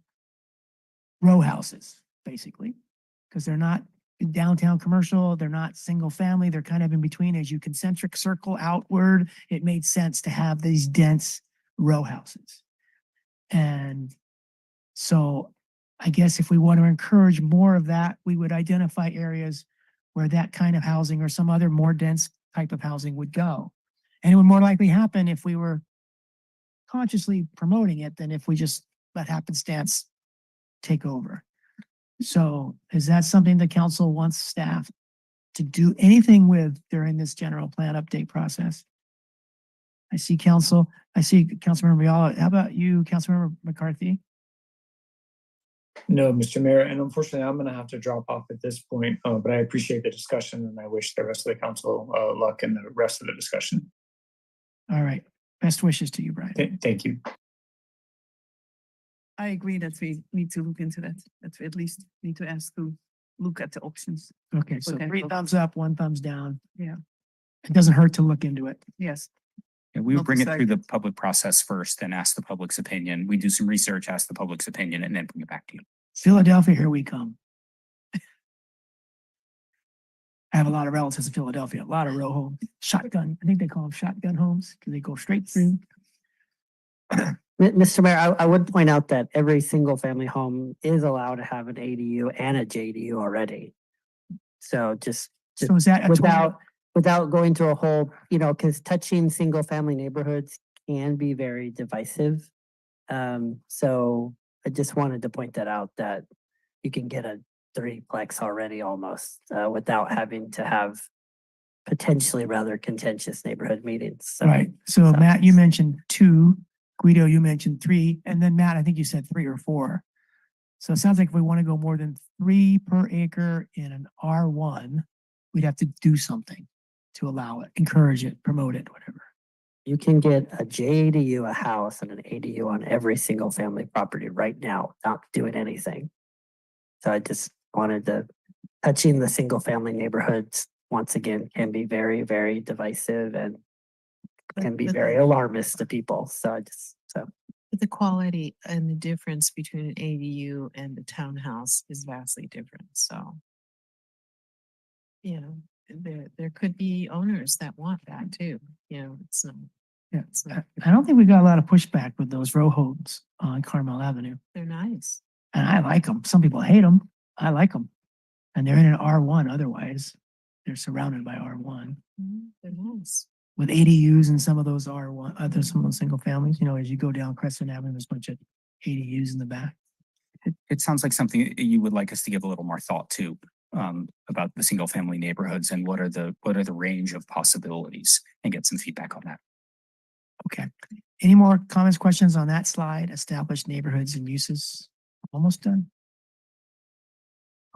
Speaker 2: row houses, basically, because they're not downtown commercial, they're not single family, they're kind of in between. As you concentric circle outward, it made sense to have these dense row houses. And so I guess if we want to encourage more of that, we would identify areas where that kind of housing or some other more dense type of housing would go. And it would more likely happen if we were consciously promoting it than if we just let happenstance take over. So is that something the council wants staff to do anything with during this general plan update process? I see Councilmember Viala. How about you, Councilmember McCarthy?
Speaker 4: No, Mr. Mayor, and unfortunately, I'm going to have to drop off at this point, but I appreciate the discussion and I wish the rest of the council luck in the rest of the discussion.
Speaker 2: All right. Best wishes to you, Brian.
Speaker 4: Thank you.
Speaker 8: I agree that we need to look into that, that we at least need to ask to look at the options.
Speaker 2: Okay, so 3
Speaker 8: Potential.
Speaker 2: thumbs up, 1 thumbs down.
Speaker 8: Yeah,
Speaker 2: It doesn't hurt to look into it.
Speaker 8: yes.
Speaker 19: Yeah, we would
Speaker 8: Not
Speaker 19: bring it through the
Speaker 8: decided.
Speaker 19: public process first and ask the public's opinion. We do some research, ask the public's opinion, and then bring it back to you.
Speaker 2: Philadelphia, here we come. I have a lot of relatives in Philadelphia, a lot of row homes, shotgun. I think they call them shotgun homes because they go straight through.
Speaker 21: Mr. Mayor, I would point out that every single family home is allowed to have an ADU and a JDU already. So just
Speaker 2: So is that a
Speaker 21: without going through a whole, because touching single family neighborhoods can be very divisive. So I just wanted to point that out, that you can get a 3-plex already almost without having to have potentially rather contentious neighborhood meetings. So,
Speaker 2: Right. So Matt, you mentioned 2. Guido, you mentioned 3. And then Matt, I think you said 3 or 4. So it sounds like if we want to go more than 3 per acre in an R1, we'd have to do something to allow it, encourage it, promote it, whatever.
Speaker 21: you can get a JADU, a house, and an ADU on every single family property right now, not doing anything. So I just wanted to, touching the single family neighborhoods, once again, can be very, very divisive and can be very alarmist to people. So
Speaker 5: But the quality and the difference between an ADU and a townhouse is vastly different, so. There could be owners that want that too, it's not.
Speaker 2: Yeah.
Speaker 5: It's not,
Speaker 2: I don't think we got a lot of pushback with those row homes on Carmel Avenue.
Speaker 5: they're nice.
Speaker 2: And I like them. Some people hate them. I like them. And they're in an R1 otherwise. They're surrounded by R1
Speaker 5: They're nice.
Speaker 2: with ADUs and some of those R1, some of those single families, as you go down Crescent Avenue, there's a bunch of ADUs in the back.
Speaker 19: It sounds like something you would like us to give a little more thought to, about the single family neighborhoods and what are the range of possibilities, and get some feedback on that.
Speaker 2: Okay. Any more comments, questions on that slide? Established neighborhoods and uses. Almost done.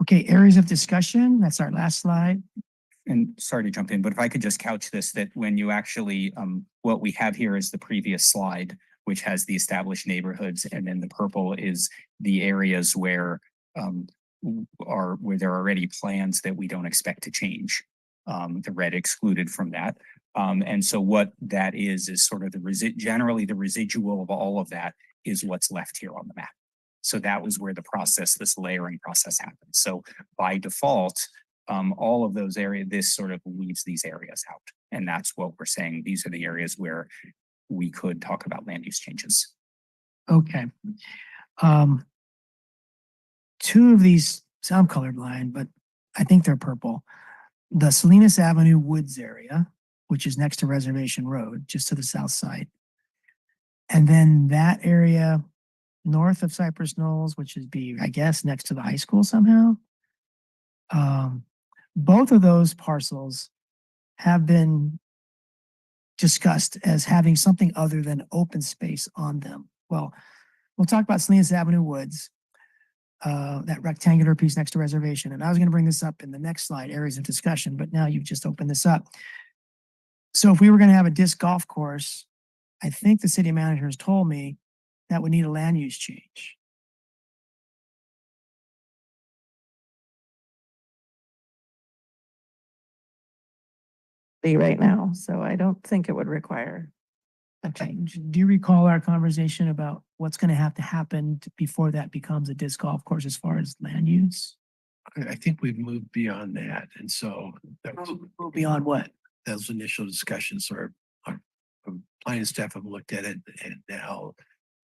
Speaker 2: Okay, areas of discussion. That's our last slide.
Speaker 19: And sorry to jump in, but if I could just couch this, that when you actually, what we have here is the previous slide, which has the established neighborhoods, and then the purple is the areas where there are already plans that we don't expect to change. The red excluded from that. And so what that is sort of generally the residual of all of that is what's left here on the map. So that was where this layering process happened. So by default, all of those areas, this sort of leaves these areas out. And that's what we're saying. These are the areas where we could talk about land use changes.
Speaker 2: Okay. 2 of these, so I'm colorblind, but I think they're purple. The Salinas Avenue Woods area, which is next to Reservation Road, just to the south side. And then that area north of Cypress Knolls, which is I guess, next to the high school somehow. Both of those parcels have been discussed as having something other than open space on them. Well, we'll talk about Salinas Avenue Woods, that rectangular piece next to reservation. And I was going to bring this up in the next slide, areas of discussion, but now you've just opened this up. So if we were going to have a disc golf course, I think the city manager has told me that would need a land use change.
Speaker 18: Right now, so I don't think it would require a change.
Speaker 2: Do you recall our conversation about what's going to have to happen before that becomes a disc golf course as far as land use?
Speaker 6: I think we've moved beyond that. And so that was,
Speaker 2: Move beyond what?
Speaker 6: those initial discussions our planning staff have looked at it, and now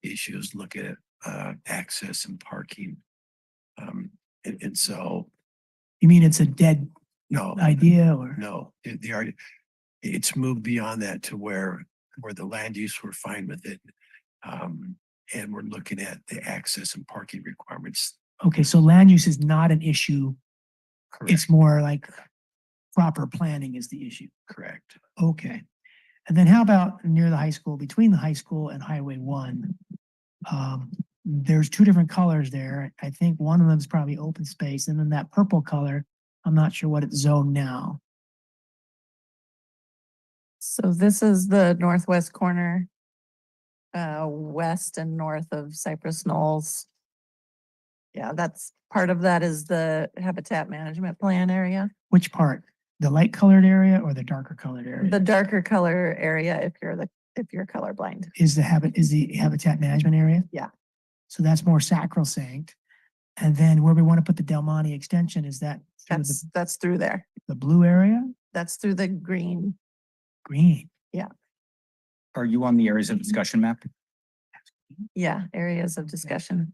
Speaker 6: the issue is look at access and parking. And so
Speaker 2: You mean it's a dead
Speaker 6: no
Speaker 2: idea or?
Speaker 6: no, it's moved beyond that to where the land use, we're fine with it. And we're looking at the access and parking requirements.
Speaker 2: Okay, so land use is not an issue.
Speaker 6: Correct.
Speaker 2: It's more like proper planning is the issue.
Speaker 6: Correct.
Speaker 2: Okay. And then how about near the high school, between the high school and Highway 1? There's two different colors there. I think one of them is probably open space, and then that purple color, I'm not sure what it's zoned now.
Speaker 18: So this is the northwest corner, west and north of Cypress Knolls. Yeah, that's part of that is the habitat management plan area.
Speaker 2: Which part? The light colored area or the darker colored area?
Speaker 18: The darker color area if you're colorblind.
Speaker 2: Is the habitat management area?
Speaker 18: Yeah.
Speaker 2: So that's more sacrosanct. And then where we want to put the Del Monte extension, is that through
Speaker 18: That's through there.
Speaker 2: the blue area?
Speaker 18: That's through the green.
Speaker 2: Green.
Speaker 18: Yeah.
Speaker 19: Are you on the areas of discussion map?
Speaker 18: Yeah, areas of discussion.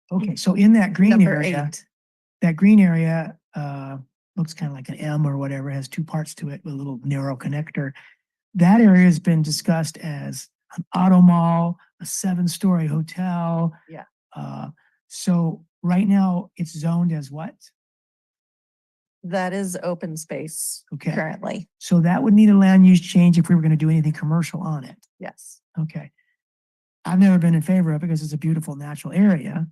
Speaker 2: Okay, so in that green
Speaker 18: Number
Speaker 2: area,
Speaker 18: 8.
Speaker 2: that green area, looks kind of like an M or whatever, has two parts to it with a little narrow connector. That area has been discussed as an auto mall, a 7-story hotel.
Speaker 18: Yeah.
Speaker 2: So right now it's zoned as what?
Speaker 18: That is open space
Speaker 2: Okay.
Speaker 18: currently.
Speaker 2: So that would need a land use change if we were going to do anything commercial on it.
Speaker 18: Yes.
Speaker 2: Okay. I've never been in favor of it because it's a beautiful natural area.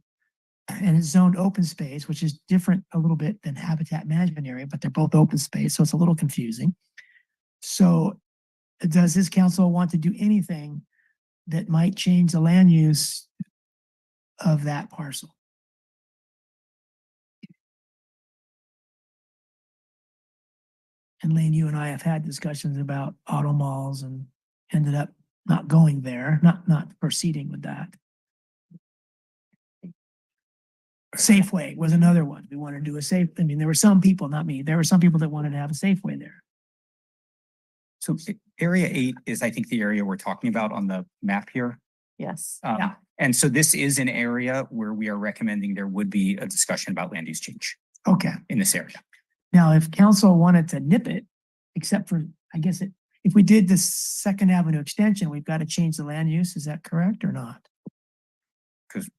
Speaker 2: And it's zoned open space, which is different a little bit than habitat management area, but they're both open space, so it's a little confusing. So does this council want to do anything that might change the land use of that parcel? And Lane, you and I have had discussions about auto malls and ended up not going there, not proceeding with that. Safeway was another one. We wanted to do I mean, there were some people, not me, there were some people that wanted to have a Safeway there.
Speaker 19: So area 8 is, I think, the area we're talking about on the map here.
Speaker 18: Yes.
Speaker 2: Yeah.
Speaker 19: And so this is an area where we are recommending there would be a discussion about land use change
Speaker 2: Okay.
Speaker 19: in this area.
Speaker 2: Now, if council wanted to nip it, except for, I guess if we did the Second Avenue extension, we've got to change the land use. Is that correct or not?
Speaker 19: Because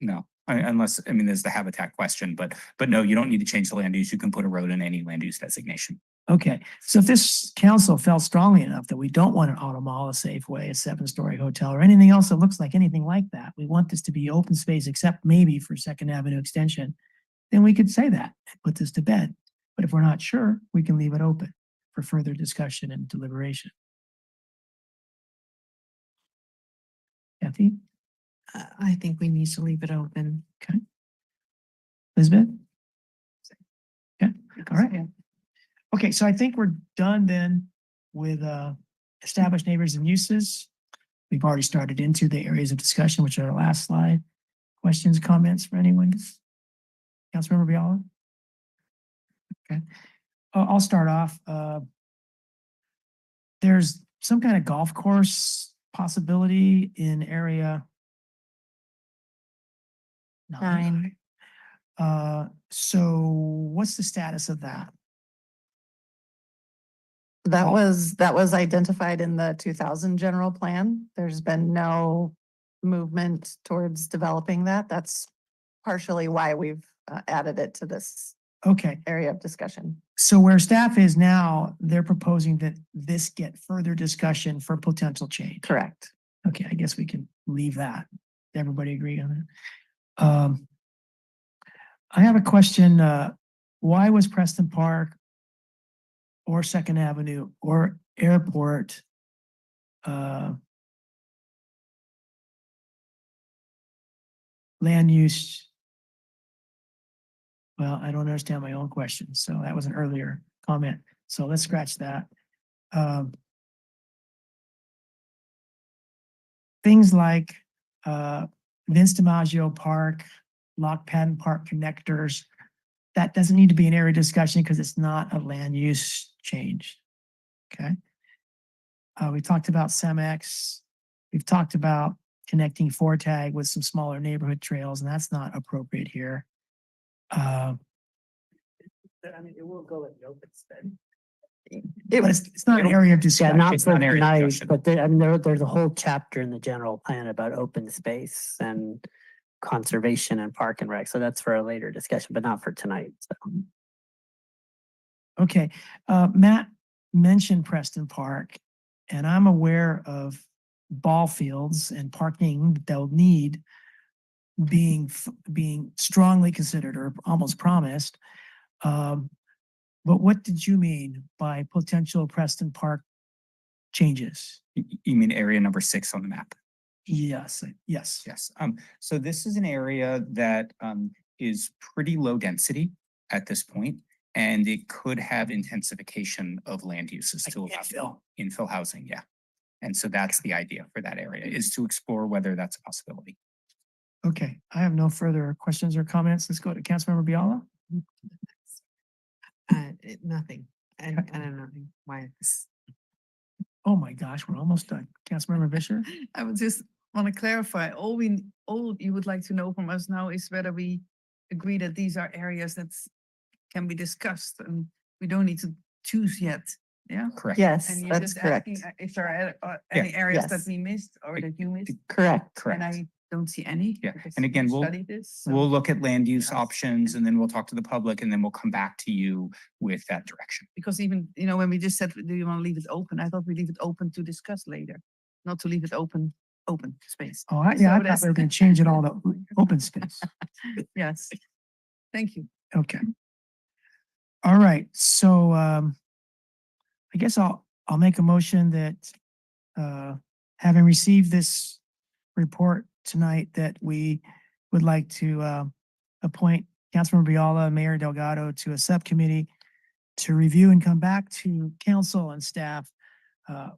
Speaker 19: no, unless, I mean, there's the habitat question, but no, you don't need to change the land use. You can put a road in any land use designation.
Speaker 2: Okay, so if this council felt strongly enough that we don't want an auto mall, a Safeway, a 7-story hotel, or anything else that looks like anything like that, we want this to be open space, except maybe for Second Avenue extension, then we could say that and put this to bed. But if we're not sure, we can leave it open for further discussion and deliberation. Kathy?
Speaker 5: I think we need to leave it open.
Speaker 2: Okay. Elizabeth? Okay, all right. Okay, so I think we're done then with established neighbors and uses. We've already started into the areas of discussion, which are our last slide. Questions, comments for anyone? Councilmember Biala? Okay, I'll start off. There's some kind of golf course possibility in area 9. So what's the status of that?
Speaker 18: That was identified in the 2000 general plan. There's been no movement towards developing that. That's partially why we've added it to this
Speaker 2: Okay,
Speaker 18: area of discussion.
Speaker 2: so where staff is now, they're proposing that this get further discussion for potential change.
Speaker 18: Correct.
Speaker 2: Okay, I guess we can leave that. Everybody agree on that? I have a question, why was Preston Park or Second Avenue or Airport, land use? Well, I don't understand my own question, so that was an earlier comment, so let's scratch that. Things like, Vince DiMaggio Park, Lock Patton Park connectors, that doesn't need to be an area discussion because it's not a land use change. Okay. We talked about Cemex. We've talked about connecting Fortag with some smaller neighborhood trails, and that's not appropriate here.
Speaker 21: I mean, it will go in the open space.
Speaker 2: But it's not an area of
Speaker 21: Yeah,
Speaker 2: discussion.
Speaker 21: not
Speaker 19: It's
Speaker 21: for
Speaker 19: not an area of
Speaker 21: tonight,
Speaker 19: discussion.
Speaker 21: but I mean, there's a whole chapter in the general plan about open space and conservation and park and rec. So that's for a later discussion, but not for tonight. So.
Speaker 2: Okay, Matt mentioned Preston Park, and I'm aware of ball fields and parking that they'll need being strongly considered or almost promised. But what did you mean by potential Preston Park changes?
Speaker 19: You mean area number 6 on the map?
Speaker 2: Yes, yes.
Speaker 19: Yes. So this is an area that is pretty low density at this point, and it could have intensification of land uses to allow infill housing. Yeah. And so that's the idea for that area, is to explore whether that's a possibility.
Speaker 2: Okay, I have no further questions or comments. Let's go to Councilmember Biala.
Speaker 5: Nothing. I don't know why this.
Speaker 2: Oh my gosh, we're almost done. Councilmember Fisher?
Speaker 8: I would just want to clarify, all you would like to know from us now is whether we agree that these are areas that can be discussed and we don't need to choose yet. Yeah?
Speaker 19: Correct.
Speaker 18: Yes,
Speaker 8: And you're
Speaker 18: that's
Speaker 8: just
Speaker 18: correct.
Speaker 8: asking if there are any areas that
Speaker 18: Yes.
Speaker 8: we missed or that you missed.
Speaker 18: Correct.
Speaker 19: Correct.
Speaker 8: And I don't see any.
Speaker 19: Yeah,
Speaker 8: because
Speaker 19: and again,
Speaker 8: we
Speaker 19: we'll
Speaker 8: studied this, so-
Speaker 19: we'll look at land use
Speaker 8: Yes.
Speaker 19: options, and then we'll talk to the public, and then we'll come back to you with that direction.
Speaker 8: Because even, when we just said, do you want to leave it open? I thought we leave it open to discuss later, not to leave it open space.
Speaker 2: Oh, yeah, I
Speaker 8: So
Speaker 2: thought
Speaker 8: that's-
Speaker 2: we were gonna change it all to open space.
Speaker 8: Yes. Thank you.
Speaker 2: Okay. All right, so, I guess I'll make a motion that, having received this report tonight, that we would like to, appoint Councilmember Biala, Mayor Delgado to a subcommittee to review and come back to council and staff,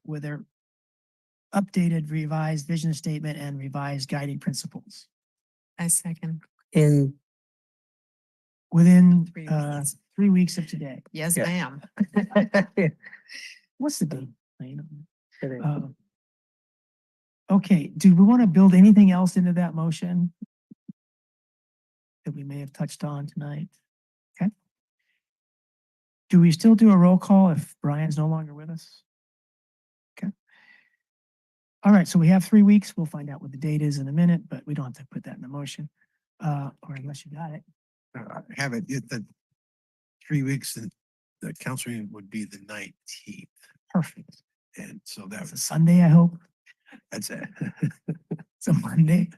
Speaker 2: with their updated revised vision statement and revised guiding principles
Speaker 5: I second.
Speaker 21: In
Speaker 2: within,
Speaker 5: 3 weeks.
Speaker 2: 3 weeks of today.
Speaker 5: Yes,
Speaker 21: Yeah.
Speaker 5: ma'am.
Speaker 2: What's the date? Okay, do we want to build anything else into that motion that we may have touched on tonight? Okay. Do we still do a roll call if Brian's no longer with us? Okay. All right, so we have 3 weeks. We'll find out what the date is in a minute, but we don't have to put that in the motion. Or unless you got it.
Speaker 6: Have it, the 3 weeks, and the council meeting would be the 19th.
Speaker 2: Perfect.
Speaker 6: And so
Speaker 2: That's a Sunday, I hope.
Speaker 6: that's it.
Speaker 2: It's a Monday.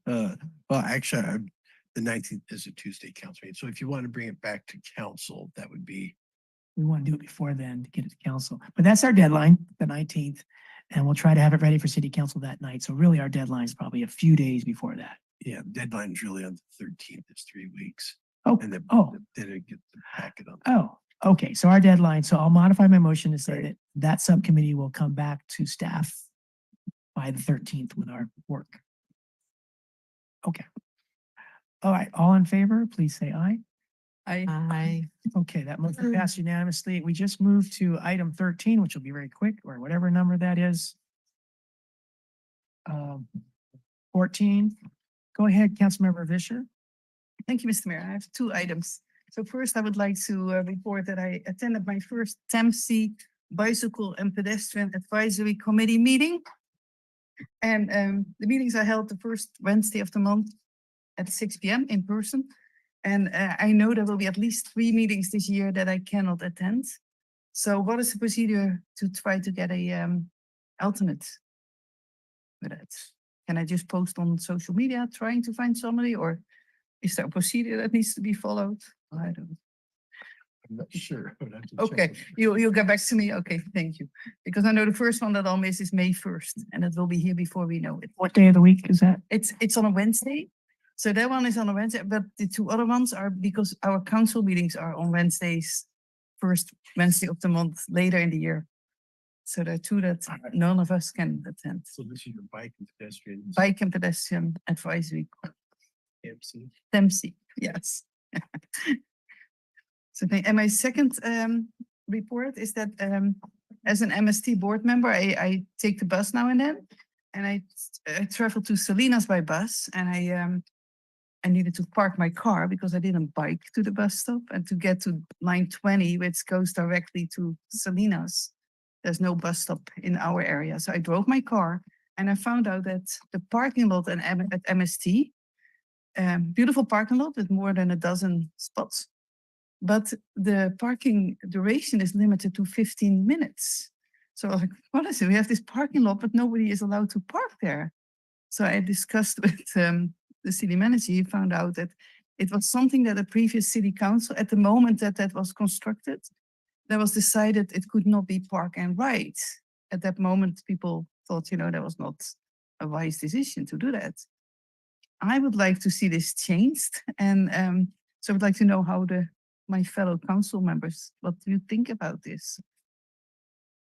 Speaker 6: Well, actually, the 19th is a Tuesday council meeting. So if you want to bring it back to council, that would be.
Speaker 2: We want to do it before then to get it to council, but that's our deadline, the 19th. And we'll try to have it ready for city council that night. So really our deadline is probably a few days before that.
Speaker 6: Yeah, deadline is really on the 13th, it's 3 weeks.
Speaker 2: Oh,
Speaker 6: And then,
Speaker 2: oh.
Speaker 6: then it gets the packet on.
Speaker 2: Oh, okay. So our deadline, so I'll modify my motion to say that that subcommittee will come back to staff by the 13th with our work. Okay. All right, all in favor, please say aye.
Speaker 5: I
Speaker 2: Okay, that motion passed unanimously. We just moved to item 13, which will be very quick, or whatever number that is. 14. Go ahead, Councilmember Vischer.
Speaker 8: Thank you, Mr. Mayor. I have 2 items. So first, I would like to report that I attended my first TAMC Bicycle and Pedestrian Advisory Committee meeting. And the meetings are held the first Wednesday of the month at 6 p.m. in person. And I know there will be at least 3 meetings this year that I cannot attend. So what is the procedure to try to get a alternate with it? Can I just post on social media trying to find somebody, or is there a procedure that needs to be followed? I don't.
Speaker 6: I'm not sure. I would have to check
Speaker 8: Okay,
Speaker 6: with-
Speaker 8: you'll get back to me. Okay, thank you. Because I know the first one that I'll miss is May 1st, and it will be here before we know it.
Speaker 2: What day of the week is that?
Speaker 8: It's on a Wednesday. So that one is on a Wednesday, but the 2 other ones are because our council meetings are on Wednesdays, first Wednesday of the month later in the year. So there are 2 that none of us can attend.
Speaker 6: So this is your bike and pedestrian.
Speaker 8: Bike and pedestrian advisory,
Speaker 6: MC.
Speaker 8: Dempsey, yes. So, and my second report is that as an MST board member, I take the bus now and then. And I travel to Salinas by bus, and I needed to park my car because I didn't bike to the bus stop, and to get to line 20, which goes directly to Salinas. There's no bus stop in our area. So I drove my car, and I found out that the parking lot at MST, beautiful parking lot with more than a dozen spots, but the parking duration is limited to 15 minutes. So I was like, what is it? We have this parking lot, but nobody is allowed to park there. So I discussed with the city manager. He found out that it was something that the previous city council, at the moment that that was constructed, that was decided it could not be park and ride. At that moment, people thought, that was not a wise decision to do that. I would like to see this changed. And so I would like to know how my fellow council members, what do you think about this?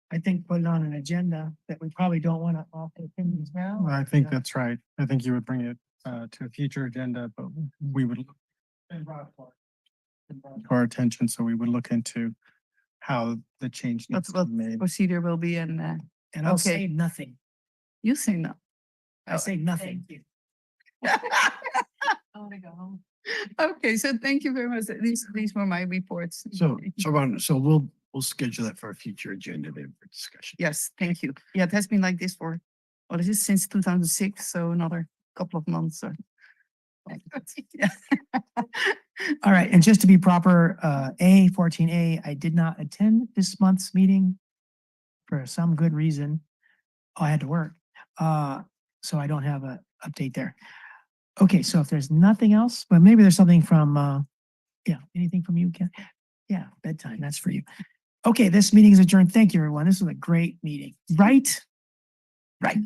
Speaker 2: I think put it on an agenda that we probably don't want to offer opinions now.
Speaker 3: Well, I think that's right. I think you would bring it to a future agenda, but we would look to our attention, so we would look into how the change needs to
Speaker 8: What
Speaker 3: be made.
Speaker 8: procedure will be in,
Speaker 2: And I'll
Speaker 8: okay.
Speaker 2: say nothing.
Speaker 8: You say no.
Speaker 2: I say nothing.
Speaker 8: I want to go home. Okay, so thank you very much. These were my reports.
Speaker 6: So we'll schedule that for a future agenda then for discussion.
Speaker 8: Yes, thank you. Yeah, it has been like this for, what is it, since 2006, so another couple of months. So. Yeah.
Speaker 2: All right, and just to be proper, 14A, I did not attend this month's meeting for some good reason. I had to work, so I don't have an update there. Okay, so if there's nothing else, but maybe there's something from, anything from you, Ken? Yeah, bedtime, that's for you. Okay, this meeting is adjourned. Thank you, everyone. This was a great meeting, right? Right.